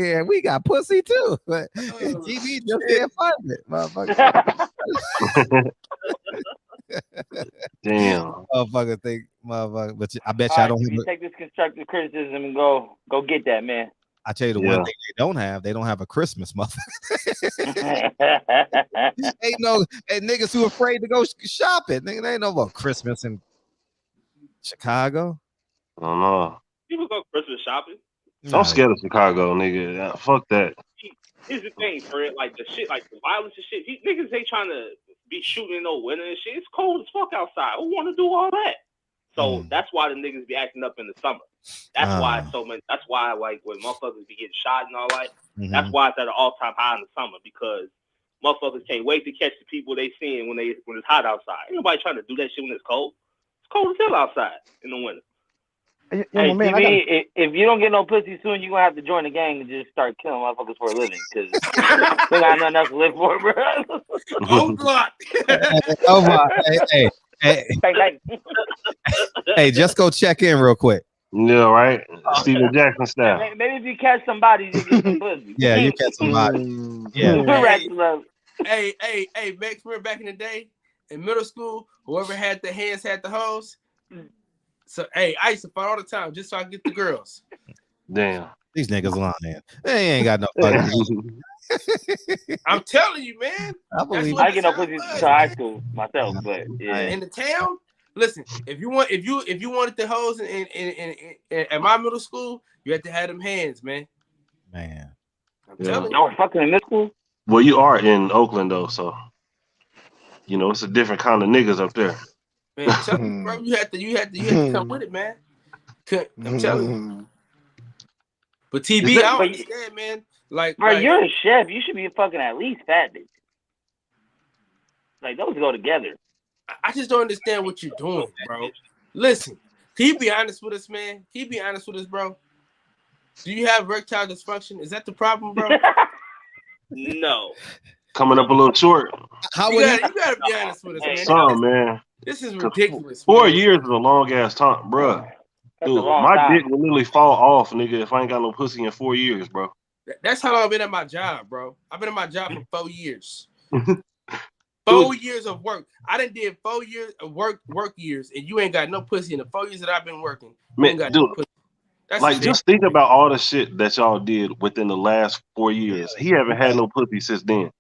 here. We got pussy too. But TV just can't find it, motherfucker. Damn. Motherfucker think, motherfucker. But I bet y'all don't have you take this constructive criticism and go get that, man. I tell you the one thing they don't have a Christmas, motherfucker. Ain't no niggas who afraid to go shopping. Nigga, they ain't no about Christmas in Chicago. I don't know. People go Christmas shopping. I'm scared of Chicago, nigga. Yeah, fuck that. Here's the thing, Fred. Like the shit, like the violence and shit. These niggas ain't trying to be shooting in no winter and shit. It's cold as fuck outside. Who want to do all that? So that's why the niggas be acting up in the summer. That's why so many. That's why like when motherfuckers be getting shot and all that. That's why it's at an all-time high in the summer because motherfuckers can't wait to catch the people they seeing when it's hot outside. Ain't nobody trying to do that shit when it's cold. It's cold as hell outside in the winter. Hey, TV, if you don't get no pussy soon, you're going to have to join the gang and just start killing motherfuckers for a living because they got nothing else to live for, bro. Oh, God. Hey, just go check in real quick. Yeah, right. Steven Jackson style. Maybe if you catch somebody, you get some pussy. Yeah, you catch somebody. Yeah. Hey, Max, remember back in the day in middle school, whoever had the hands had the hose. So, hey, I used to fight all the time just so I could get the girls. Damn. These niggas lying. They ain't got no fucking. I'm telling you, man. I believe. I get no pussy until high school myself, but yeah. In the town, listen. If you wanted the hoes in at my middle school, you had to have them hands, man. Man, I'm telling you. Y'all were fucking in middle school. Well, you are in Oakland though, so you know it's a different kind of niggas up there. Man, I'm telling you, bro, you had to come with it, man. I'm telling you. But TB, I don't understand, man. Like, bro, you're a chef. You should be fucking at least fat, bitch. Like those go together. I just don't understand what you're doing, bro. Listen, can you be honest with us, man? Can you be honest with us, bro? Do you have erectile dysfunction? Is that the problem, bro? No. Coming up a little short. You gotta be honest with us, man. Some man. This is ridiculous. 4 years is a long ass time, bro. Dude, my dick will literally fall off, nigga, if I ain't got no pussy in 4 years, bro. That's how long I've been at my job, bro. I've been at my job for 4 years. 4 years of work. I done did 4 years of work years, and you ain't got no pussy in the 4 years that I've been working. You ain't got no pussy. Like, just think about all the shit that y'all did within the last 4 years. He haven't had no pussy since then.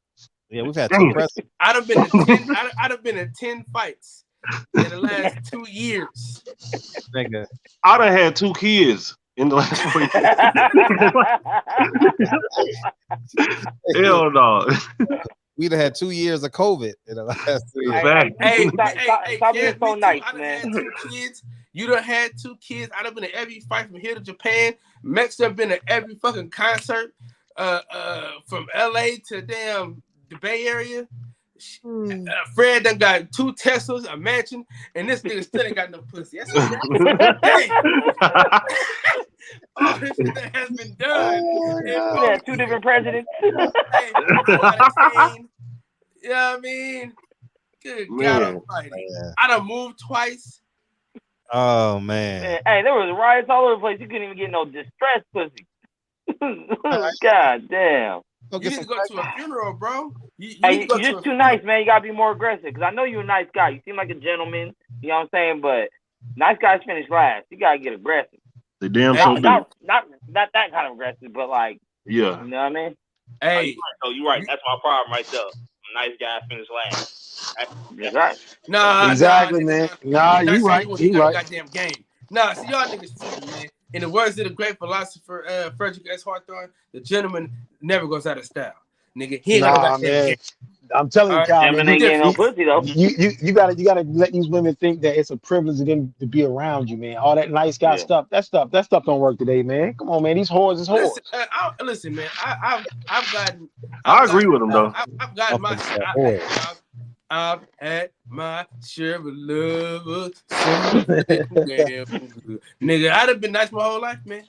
Yeah, we've had two presidents. I'd have been in 10 fights in the last 2 years. Nigga. I done had 2 kids in the last 4 years. Hell no. We'd have had 2 years of COVID in the last 3 years. Stop being so nice, man. Had 2 kids. You done had 2 kids. I'd have been at every fight from here to Japan. Mex have been at every fucking concert from LA to damn the Bay Area. Fred done got 2 Teslas, a mansion, and this nigga still ain't got no pussy. That's what all this shit that has been done. Yeah, 2 different presidents. You know what I mean? Good God Almighty. I done moved twice. Oh man. Hey, there was riots all over the place. You couldn't even get no distressed pussy. God damn. You need to go to a funeral, bro. You're just too nice, man. You gotta be more aggressive. Because I know you're a nice guy. You seem like a gentleman. You know what I'm saying? But nice guys finish last. You gotta get aggressive. They damn not that kind of aggressive, but like, yeah. You know what I mean? Hey, you're right. That's my problem right there. Nice guy finish last. That's right. Nah, exactly, man. Nah, you right. You right. Goddamn game. Nah, see y'all niggas stupid, man. In the words of the great philosopher Frederick S. Hawthorne, the gentleman never goes out of style. Nigga, he ain't got no goddamn game. I'm telling you, Kyle, man, no pussy, though. You gotta let these women think that it's a privilege of them to be around you, man. All that nice guy stuff, that stuff don't work today, man. Come on, man, these whores is whores. Listen, man, I've gotten. I agree with him though. I've gotten my. I've had my share of lovers. Nigga, I'd have been nice my whole life, man.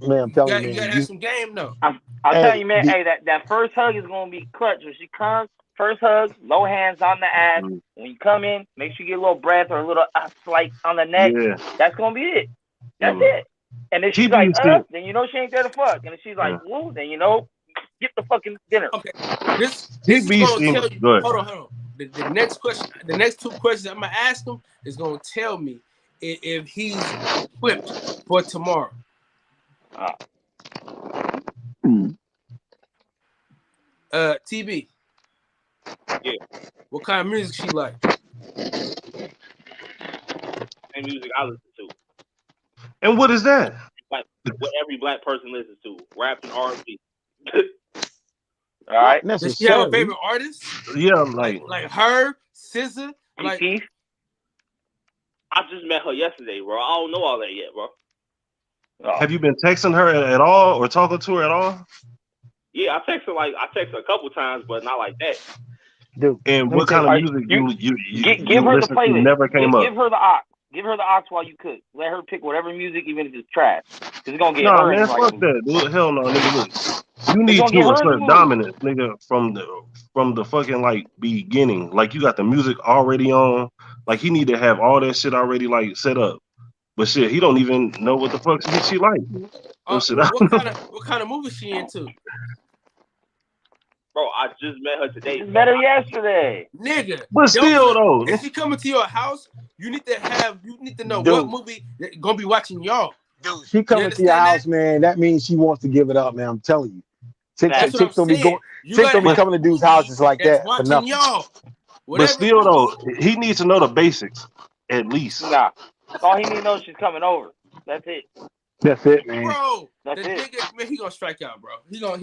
Man, I'm telling you, you gotta have some game, though. I'll tell you, man. Hey, that first hug is gonna be clutch. When she comes, first hug, low hands on the ass. When you come in, make sure you get a little breath or a little slight on the neck. Yeah. That's gonna be it. That's it. And then she's like, then you know she ain't there to fuck. And if she's like, woo, then you know, get the fucking dinner. Okay. This is gonna tell you. Hold on. The next question, the next 2 questions I'm gonna ask him is gonna tell me if he's equipped for tomorrow. TB. Yeah. What kind of music she like? And music I listen to. And what is that? Like what every black person listens to. Rap and R&B. All right. Does she have a favorite artist? Yeah, like her, SZA, like. I just met her yesterday, bro. I don't know all that yet, bro. Have you been texting her at all or talking to her at all? Yeah, I text her a couple times, but not like that. Dude, and what kind of music you give her the playlist? Never came up. Give her the aux. Give her the aux while you cook. Let her pick whatever music, even if it's trash. Cause it's gonna get her. Man, fuck that, dude. Hell no, nigga. Look, you need to assert dominance, nigga, from the fucking like beginning. Like you got the music already on. Like he need to have all that shit already like set up. But shit, he don't even know what the fuck she like. What kind of movie she into? Bro, I just met her today. Met her yesterday, nigga. But still, though, if she coming to your house, you need to know what movie they're gonna be watching y'all. Dude, she coming to your house, man. That means she wants to give it up, man. I'm telling you. Chicks don't be going. Chicks don't be coming to dudes' houses like that for nothing. But still, though, he needs to know the basics at least. Nah, all he need to know is she's coming over. That's it. That's it, man. Bro, that's the it. Nigga, man, he gonna strike out, bro. He's about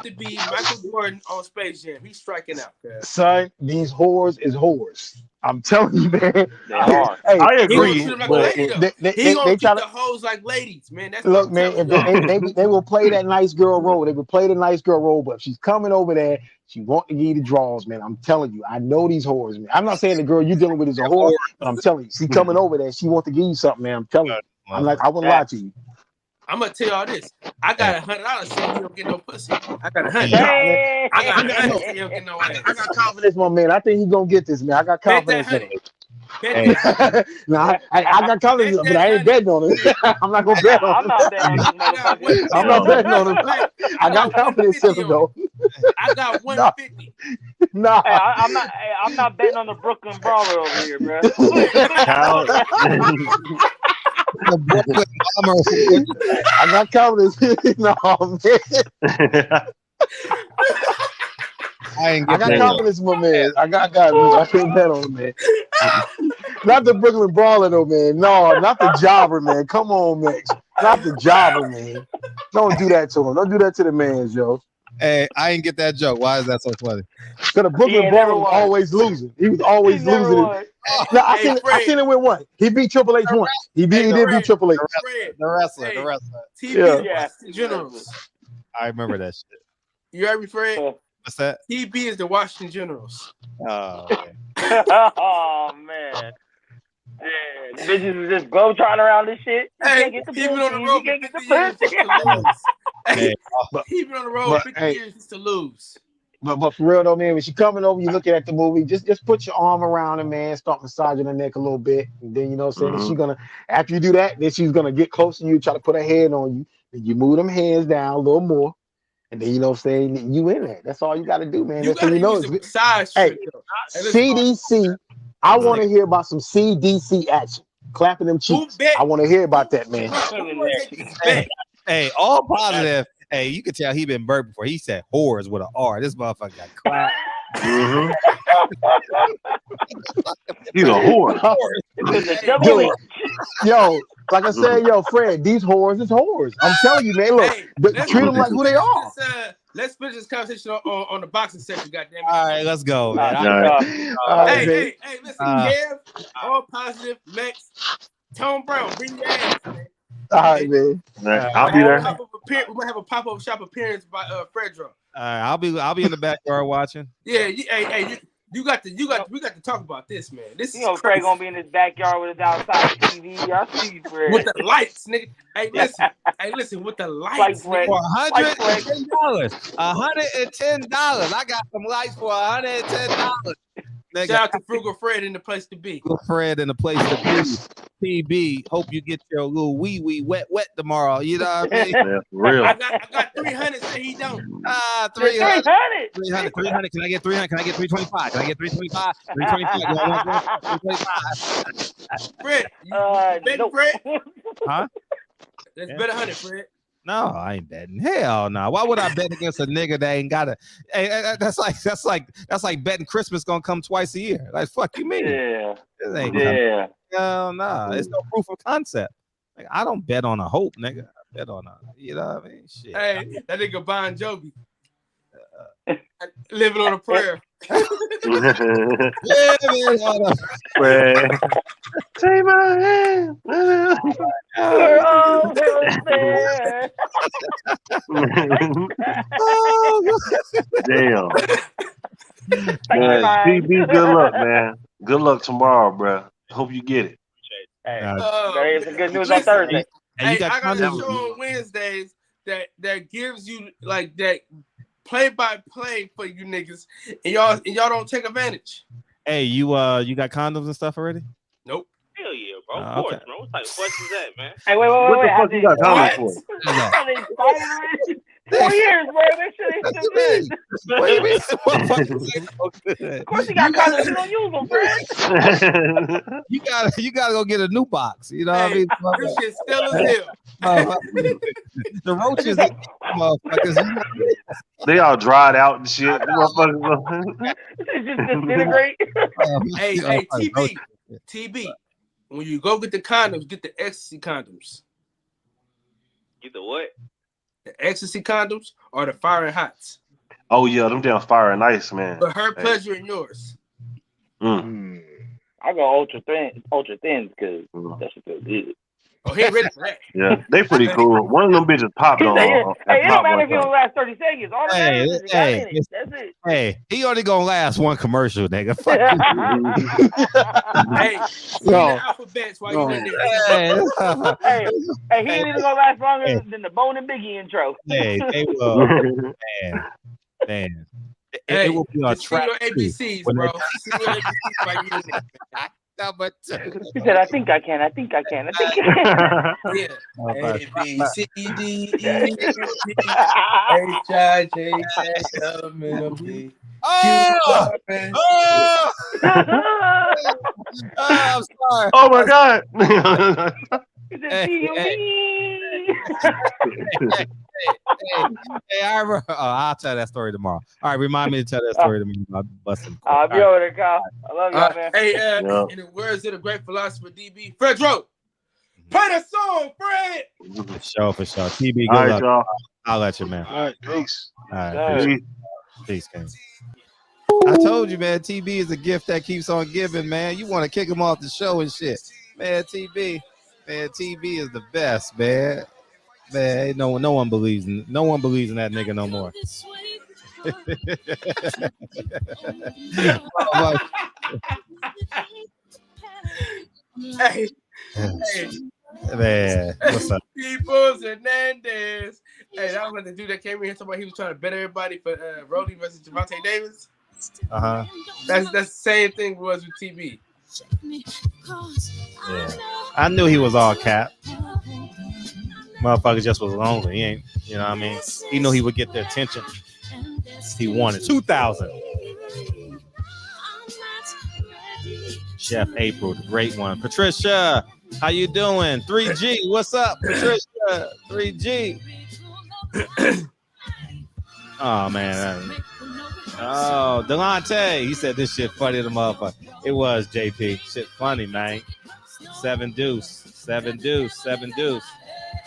to be Michael Jordan on Space Jam. He's striking out, man. Son, these whores is whores. I'm telling you, man. They are. Hey, I agree. He gonna treat them like a lady, though. He gonna treat the hoes like ladies, man. That's look, man. If they will play that nice girl role. They will play the nice girl role. But if she's coming over there, she want to give you the draws, man. I'm telling you, I know these whores, man. I'm not saying the girl you're dealing with is a whore, but I'm telling you, she coming over there. She want to give you something, man. I'm telling you. I'm like, I wouldn't lie to you. I'm gonna tell y'all this. I got $100 saying he don't get no pussy. I got $100. Hey. I got $100 saying he don't get no ass. I got confidence, my man. I think he's gonna get this, man. I got confidence in him. Hey. No, I got confidence, but I ain't betting on it. I'm not gonna bet on I'm not betting on this motherfucker. I'm not betting on him. I got confidence in him, though. I got 150. Nah. Hey, I'm not betting on the Brooklyn Brawler over here, bro. I got confidence. No, man. I got confidence in my man. I got I can't bet on him, man. Not the Brooklyn Brawler, though, man. No, not the jobber, man. Come on, man. Not the jobber, man. Don't do that to him. Don't do that to the man, Joe. Hey, I didn't get that joke. Why is that so funny? Because the Brooklyn Brawler was always losing. He was always losing. No, I seen him win one. He beat Triple H once. He did beat Triple H. The wrestler. TB Washington Generals. I remember that shit. You heard me, Fred? What's that? TB is the Washington Generals. Oh, okay. Oh man. Yeah, bitches is just globetrotting around this shit. Hey, he been on the road for 50 years just to lose. Hey, he been on the road 50 years just to lose. But for real though, man, when she coming over, you looking at the movie, just put your arm around her, man, start massaging her neck a little bit, and then you know what I'm saying. She's gonna, after you do that, then she's gonna get close to you, try to put her head on you, then you move them hands down a little more, and then you know what I'm saying, you in there. That's all you gotta do, man. That's how you know it's size. Hey, CDC. I want to hear about some CDC action. Clapping them cheeks. I want to hear about that, man. Hey, all positive. Hey, you can tell he been burped before. He said whores with an R. This motherfucker got clapped. He's a whore. Dude, yo, like I said, Fred, these whores is whores. I'm telling you, man. Look, treat them like who they are. Let's finish this conversation on the boxing section, goddamn it. All right, let's go, man. Hey, listen, Kev, all positive, Lex, Tom Brown, bring your ass, man. All right, man. I'll be there. We might have a pop-up shop appearance by Fredro. All right, I'll be in the backyard watching. Yeah, we got to talk about this, man. This you know, Fred gonna be in his backyard with his outside TV. I see you, Fred. With the lights, nigga. Hey, listen, with the lights, for $110. $110. I got some lights for $110. Shout out to Frugal Fred in the place to be. Frugal Fred in the place to be. PB, hope you get your little wee wet tomorrow. You know what I mean? Yeah, for real. I got 300. Say he don't. 300. 300. Can I get 300? Can I get 325? Can I get 325? 325. Fred, you betting Fred? Huh? Let's bet 100, Fred. No, I ain't betting. Hell no. Why would I bet against a nigga that ain't got a? Hey, that's like betting Christmas gonna come twice a year. Like fuck you mean? Yeah. Yeah. Hell no. It's no proof of concept. Like I don't bet on a hope, nigga. I bet on a. You know what I mean? Shit. Hey, that nigga Bon Jovi. Living on a prayer. Living on a prayer. Take my hand. We're all there. Damn. CB, good luck, man. Good luck tomorrow, bro. Hope you get it. Hey, there's some good news on Thursday. Hey, I got a show on Wednesdays that gives you like that play-by-play for you niggas, and y'all don't take advantage. Hey, you got condoms and stuff already? Nope. Hell yeah, Bro, of course, man. What type of question is that, man? Hey, wait. What the fuck you got comments for? Have they expired already? 4 years, bro. That shit ain't still good. What do you mean? Of course you got condoms. You don't use them, Fred. You gotta go get a new box. You know what I mean? This shit still as hell. The roaches, motherfuckers. They all dried out and shit. Just disintegrate. Hey, TB. When you go get the condoms, get the ecstasy condoms. Get the what? The ecstasy condoms or the fire and hots. Oh yeah, them damn fire and ice, man. For her pleasure and yours. I go ultra thin because that shit feels good. Oh, he ready for that. Yeah, they pretty cool. One of them bitches popped on. Hey, it don't matter if you don't last 30 seconds. All that matters is you got in it. That's it. Hey, he only gonna last one commercial, nigga. Fuck Hey, see the alphabets while you in there. Hey, he ain't even gonna last longer than the Bone and Biggie intro. Hey, they will. Man. It will be a trap. See your ABCs, bro. See your ABCs while you in there. He said, I think I can. Yeah. A, B, C, D, E, F, G, H, I, J, K, L, M, N, O, P. Oh! I'm sorry. Oh my God. Hey, I remember. I'll tell that story tomorrow. All right, remind me to tell that story tomorrow about busting. I'll be over there, Kyle. I love y'all, man. Hey, in the words of the great philosopher DB, Fredro, play the song, Fred. For sure. TB, good All right, luck. y'all. I'll let you, man. All right, peace. All right, peace, King. I told you, man. TB is a gift that keeps on giving, man. You want to kick him off the show and shit, man. TB is the best, man. Man, no one believes in that nigga no more. Hey, man, what's up? Peoples Hernandez. Hey, that was the dude that came in here talking about he was trying to bet everybody for Roddy versus Javante Davis. That's the same thing was with TB. Yeah, I knew he was all cap. Motherfucker just was lonely. He ain't, you know what I mean? He knew he would get the attention he wanted. 2,000. Chef April, the great one. Patricia, how you doing? 3G, what's up, Patricia? 3G. Oh, man. Oh, Delonte, he said this shit funny to motherfucker. It was, JP. Shit funny, man. 7 deuce.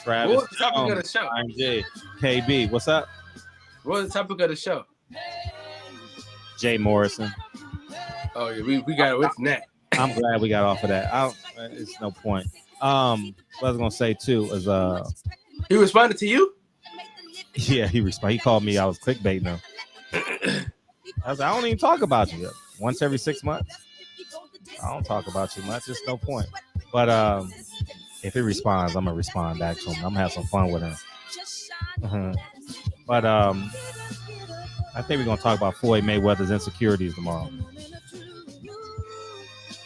Travis, what was the topic of the show? IMJ, KB, what's up? What was the topic of the show? Jay Morrison. Oh yeah, we got away from that. I'm glad we got off of that. It's no point. What I was gonna say too is he responded to you? Yeah, he responded. He called me. I was Clickbait-No. I was like, I don't even talk about you. Once every 6 months. I don't talk about you much. It's no point. But if he responds, I'm gonna respond back to him. I'm gonna have some fun with him. But I think we're gonna talk about Floyd Mayweather's insecurities tomorrow.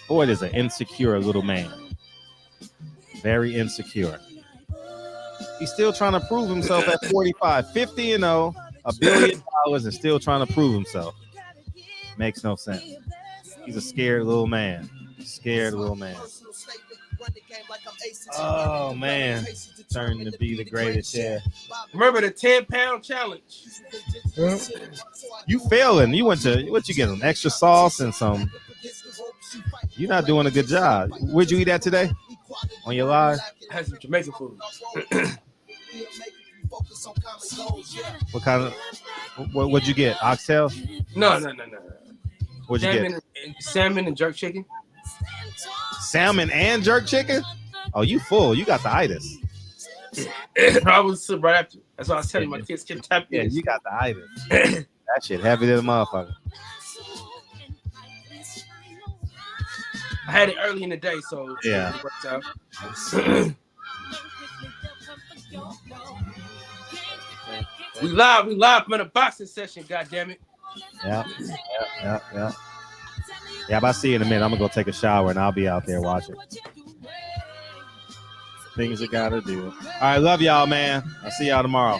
Floyd is an insecure little man. Very insecure. He's still trying to prove himself at 45, 50-0, $1 billion, and still trying to prove himself. Makes no sense. He's a scared little man. Oh man, turning to be the greatest. Yeah. Remember the 10-pound challenge? You failing? You went to what? You get some extra sauce and some. You're not doing a good job. Where'd you eat at today? On your live? I had some Jamaican food. What kind of? What'd you get? Oxtails? No. What'd you get? Salmon and jerk chicken. Salmon and jerk chicken? Oh, you full. You got the itis. I was right after. That's why I was telling my kids kept tapping. Yeah, you got the itis. That shit heavy than a motherfucker. I had it early in the day, so yeah. It worked out. We live from the boxing session, goddammit. Yeah. Yeah, if I see you in a minute, I'm gonna go take a shower and I'll be out there watching. Things you gotta do. All right, love y'all, man. I'll see y'all tomorrow.